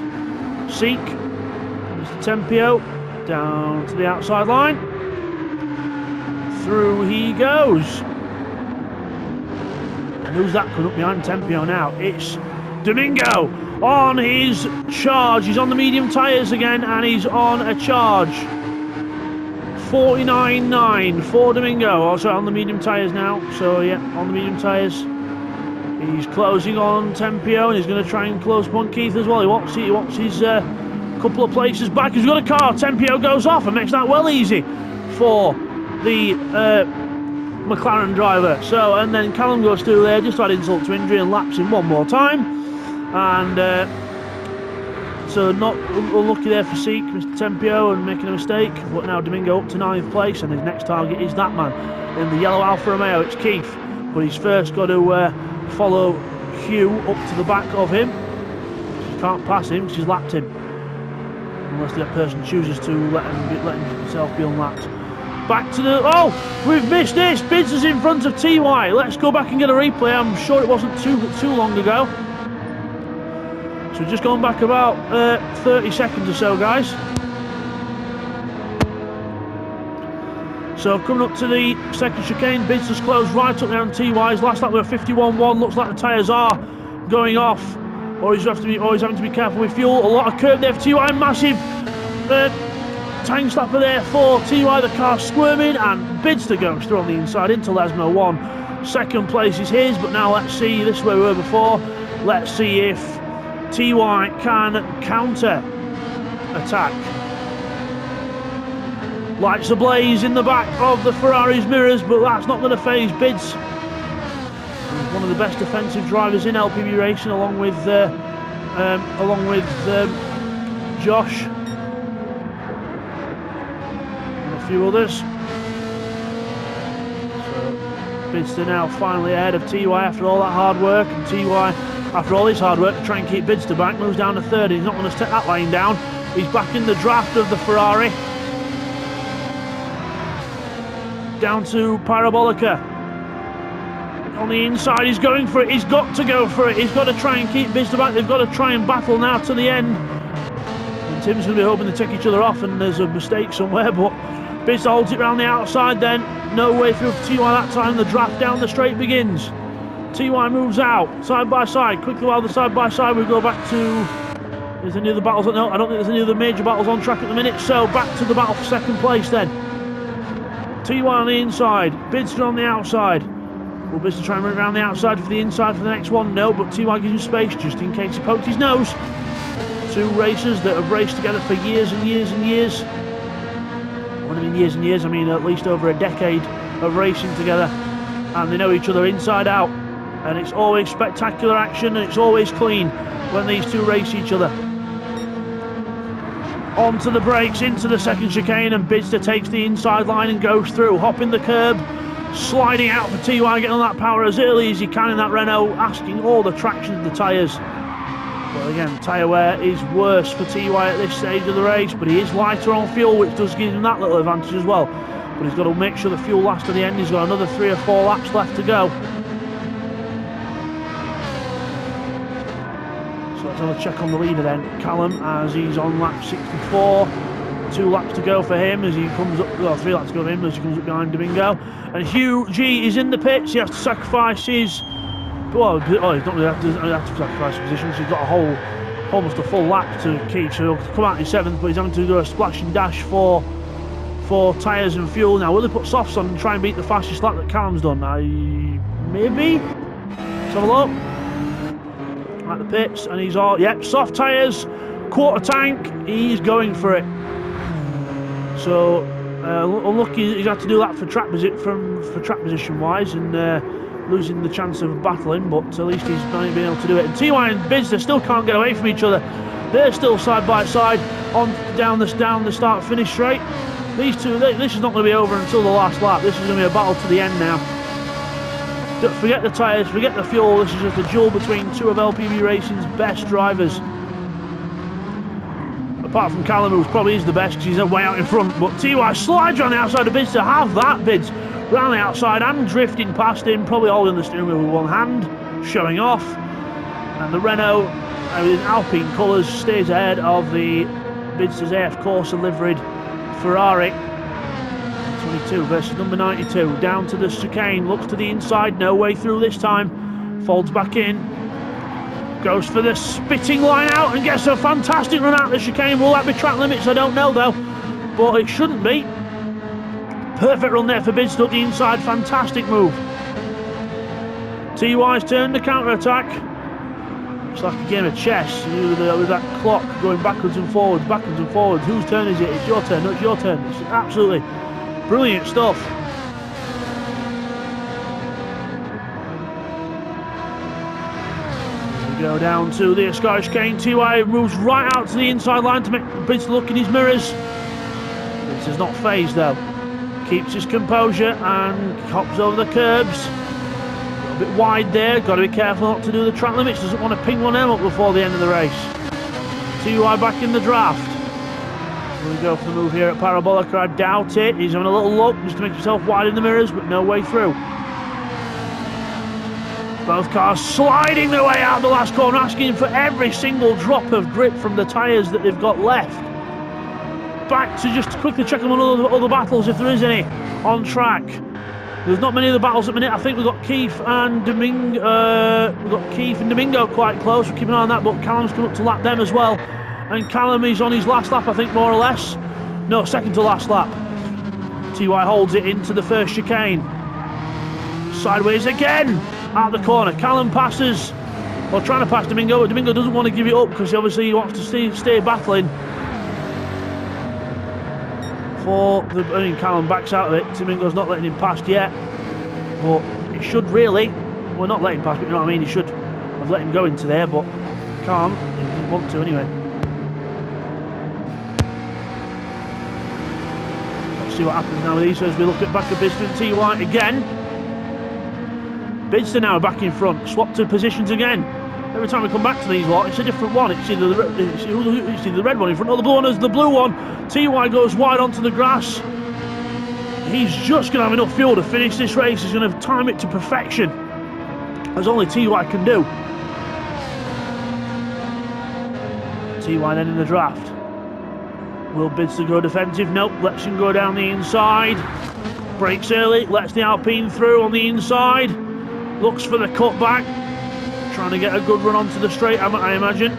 Speaker 1: Seek. Mr. Tempio down to the outside line. Through he goes. And who's that coming up behind Tempio now? It's Domingo on his charge. He's on the medium tyres again, and he's on a charge. 49.9 for Domingo. Also on the medium tyres now. So yeah, on the medium tyres. He's closing on Tempio, and he's going to try and close upon Keith as well. He wants his couple of places back. He's got a car. Tempio goes off and makes that well easy for the McLaren driver. So, and then Callum goes through there, just had insult to injury and laps him one more time. And so not unlucky there for Seek, Mr. Tempio, and making a mistake. But now Domingo up to 9th place, and his next target is that man in the yellow Alfa Romeo. It's Keith, but he's first got to follow Hugh up to the back of him. He can't pass him because he's lapped him, unless that person chooses to let himself be unlapped. Back to the... Oh! We've missed this! Bids is in front of TY. Let's go back and get a replay. I'm sure it wasn't too long ago. So we've just gone back about 30 seconds or so, guys. So coming up to the second chicane, Bids has closed right up there on TY's. Last lap we were 51.1. Looks like the tyres are going off. Always having to be careful with fuel. A lot of curb there for TY. Massive time slapper there for TY. The car squirming, and Bidster goes through on the inside into Lesmo 1. Second place is his, but now let's see. This is where we were before. Let's see if TY can counter attack. Lights ablaze in the back of the Ferrari's mirrors, but that's not going to faze Bids. He's one of the best defensive drivers in LPB racing, along with Josh and a few others. So Bidster now finally ahead of TY after all that hard work, and TY, after all his hard work to try and keep Bidster back, moves down to 3rd. He's not going to take that lane down. He's back in the draft of the Ferrari. Down to Parabolica. on the inside. He's going for it. He's got to go for it. He's got to try and keep Bidster back. They've got to try and battle now to the end. And Tim's going to be hoping to take each other off, and there's a mistake somewhere, but Bidster holds it round the outside then. No way through for TY that time. The draft down the straight begins. TY moves out, side by side. Quickly while the side by side, we go back to... Is there any other battles? No, I don't think there's any other major battles on track at the minute. So back to the battle for second place then. TY on the inside, Bidster on the outside. Will Bidster try and run around the outside for the inside for the next one? No, but TY gives him space just in case he poked his nose. Two racers that have raced together for years and years and years. When I mean years and years, I mean at least over a decade of racing together. And they know each other inside out. And it's always spectacular action, and it's always clean when these two race each other. Onto the brakes, into the second chicane, and Bidster takes the inside line and goes through, hopping the curb, sliding out for TY, getting on that power as early as he can in that Renault, asking all the traction of the tyres. Well, again, tyre wear is worse for TY at this stage of the race, but he is lighter on fuel, which does give him that little advantage as well. But he's got to make sure the fuel lasts to the end. He's got another 3 or 4 laps left to go. Let's have a check on the leader then. Callum, as he's on lap 64. 2 laps to go for him as he comes up, well, 3 laps to go for him as he comes up behind Domingo. And Hugh G is in the pits. He has to sacrifice his, well, he's not really have to sacrifice his position. So he's got almost a full lap to keep. So he'll come out in 7th, but he's having to do a splash and dash for tyres and fuel. Now, will they put softs on and try and beat the fastest lap that Callum's done? Maybe. Let's have a look. At the pits, and he's all, yep, soft tyres, quarter tank, he's going for it. So unlucky he's had to do that for track position wise, and losing the chance of battling, but at least he's been able to do it. And TY and Bidster still can't get away from each other. They're still side by side on down the start finish straight. These two, this is not going to be over until the last lap. This is going to be a battle to the end now. Forget the tyres, forget the fuel. This is just a duel between 2 of LPB Racing's best drivers. Apart from Callum, who probably is the best because he's way out in front. But TY slides around the outside of Bidster. Have that, Bids. Round the outside and drifting past him. Probably holding the steering wheel with one hand. Showing off. And the Renault, with Alpine colours, stays ahead of the Bidster's AF Corsa liveried Ferrari. 22 versus number 92, down to the chicane, looks to the inside, no way through this time, folds back in, goes for the spitting line out and gets a fantastic run out the chicane. Will that be track limits? I don't know though, but it shouldn't be. Perfect run there for Bidster up the inside, fantastic move. TY's turn to counter-attack. It's like a game of chess with that clock going backwards and forwards. Whose turn is it? It's your turn. No, it's your turn. It's absolutely brilliant stuff. We go down to the Scottish Cane. TY moves right out to the inside line to make Bidster look in his mirrors. Bidster's not phased though. Keeps his composure and hops over the curbs. A little bit wide there. Got to be careful not to do the track limits. Doesn't want to ping one up before the end of the race. TY back in the draft. We go for the move here at Parabolica. I doubt it. He's having a little look just to make himself wide in the mirrors, but no way through. Both cars sliding their way out the last corner, asking for every single drop of grip from the tyres that they've got left. Back to just quickly check on other battles if there is any on track. There's not many other battles at the minute. I think we've got Keith and Domingo quite close. We're keeping an eye on that, but Callum's come up to lap them as well. And Callum is on his last lap, I think, more or less. No, second to last lap. TY holds it into the first chicane. Sideways again, out the corner. Callum passes, or trying to pass Domingo, but Domingo doesn't want to give it up because obviously he wants to stay battling. Callum backs out of it. Domingo's not letting him past yet, but he should really. Well, not letting him pass, but you know what I mean. He should have let him go into there, but can't. He doesn't want to anyway. See what happens now with these as we look at back at Bidster and TY again. Bidster now back in front, swap to positions again. Every time we come back to these lot, it's a different one. It's either the red one in front or the blue one. As the blue one, TY goes wide onto the grass. He's just going to have enough fuel to finish this race. He's going to time it to perfection. as only TY can do. TY then in the draft. Will Bidster go defensive? Nope, lets him go down the inside. Breaks early, lets the Alpine through on the inside. Looks for the cutback. Trying to get a good run onto the straight, I imagine.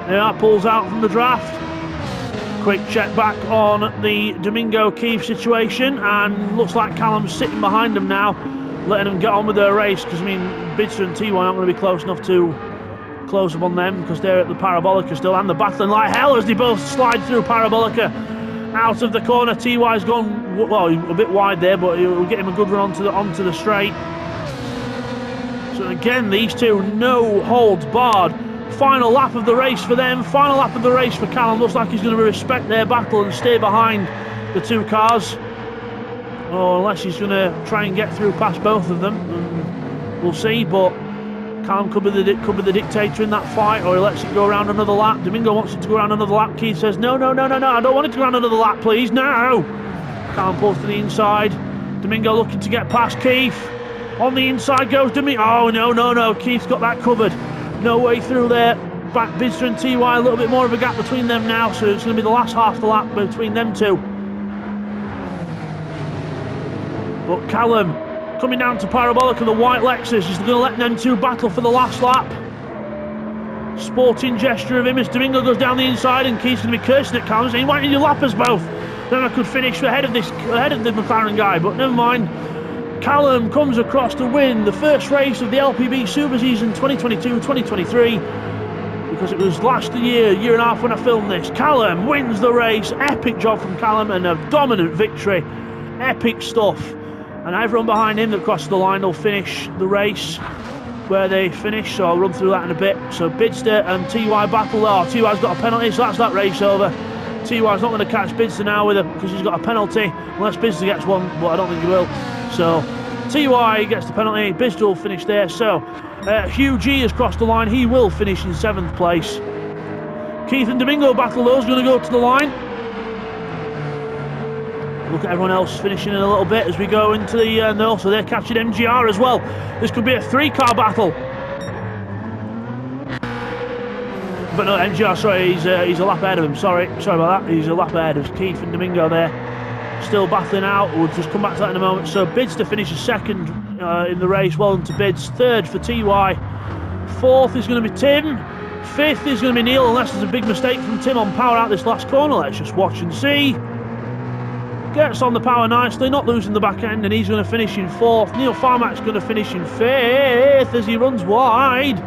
Speaker 1: Yeah, pulls out from the draft. Quick check back on the Domingo Keith situation, and looks like Callum's sitting behind them now, letting them get on with their race, because I mean Bidster and TY aren't going to be close enough to close up on them, because they're at the Parabolica still, and they're battling like hell as they both slide through Parabolica out of the corner. TY's gone, well, a bit wide there, but he'll get him a good run onto the straight. So again, these two, no holds barred. Final lap of the race for them, final lap of the race for Callum. Looks like he's going to respect their battle and stay behind the two cars. Or unless he's going to try and get through past both of them. We'll see, but Callum could be the dictator in that fight, or he lets it go around another lap. Domingo wants it to go around another lap. Keith says, no, I don't want it to go around another lap, please, no! Callum pulls to the inside. Domingo looking to get past Keith. On the inside goes Domingo. Oh, no, Keith's got that covered. No way through there. Back Bidster and TY, a little bit more of a gap between them now, so it's going to be the last half of the lap between them two. But Callum, coming down to Parabolica, the white Lexus, is going to let them two battle for the last lap. Sporting gesture of him as Domingo goes down the inside, and Keith's going to be cursing at Callum, saying, why didn't you lap us both? Then I could finish ahead of the McLaren guy, but never mind. Callum comes across to win the first race of the LPB Super Season 2022-2023, because it was last year and a half when I filmed this. Callum wins the race. Epic job from Callum and a dominant victory. Epic stuff. And everyone behind him that crosses the line will finish the race where they finish, so I'll run through that in a bit. So Bidster and TY battle. Oh, TY's got a penalty, so that's that race over. TY's not going to catch Bidster now because he's got a penalty, unless Bidster gets one, but I don't think he will. So TY gets the penalty, Bidster will finish there. So Hugh G has crossed the line, he will finish in 7th place. Keith and Domingo battle, those going to go to the line. Look at everyone else finishing in a little bit as we go into the no, so they're catching MGR as well. This could be a 3-car battle. But no, MGR, sorry, he's a lap ahead of him. Sorry about that. He's a lap ahead of Keith and Domingo there. Still battling out. We'll just come back to that in a moment. So Bidster finishes 2nd in the race. Well done to Bids. 3rd for TY. 4th is going to be Tim. 5th is going to be Neil, unless there's a big mistake from Tim on power out this last corner. Let's just watch and see. Gets on the power nicely, not losing the back end, and he's going to finish in 4th. Neil Farmack's going to finish in 5th as he runs wide.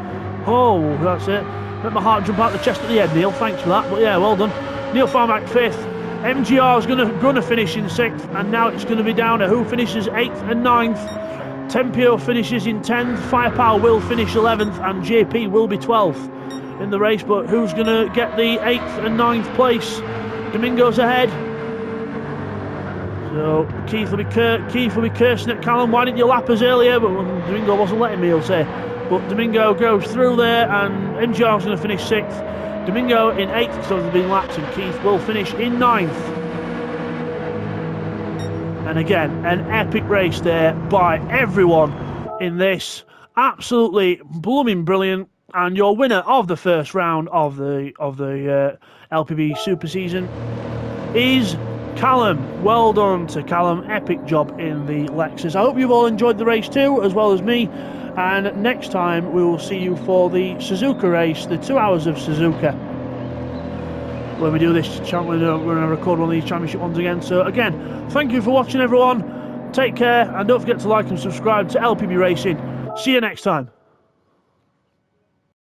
Speaker 1: Oh, that's it. Let my heart jump out the chest at the end, Neil. Thanks for that. But yeah, well done. Neil Farmack 5th. MGR is going to finish in 6th, and now it's going to be down to who finishes 8th and 9th. Tempio finishes in 10th. Firepower will finish 11th, and JP will be 12th in the race. But who's going to get the 8th and 9th place? Domingo's ahead. So Keith will be cursing at Callum. Why didn't you lap us earlier? But Domingo wasn't letting me, he'll say. But Domingo goes through there, and MGR's going to finish 6th. Domingo in 8th, so they've been lapped, and Keith will finish in 9th. And again, an epic race there by everyone in this. Absolutely blooming brilliant. And your winner of the first round of the LPB Super Season is Callum. Well done to Callum. Epic job in the Lexus. I hope you've all enjoyed the race too, as well as me. And next time we will see you for the Suzuka race, the 2 hours of Suzuka. When we do this, we're going to record one of these championship ones again. So again, thank you for watching, everyone. Take care, and don't forget to like and subscribe to LPB Racing. See you next time.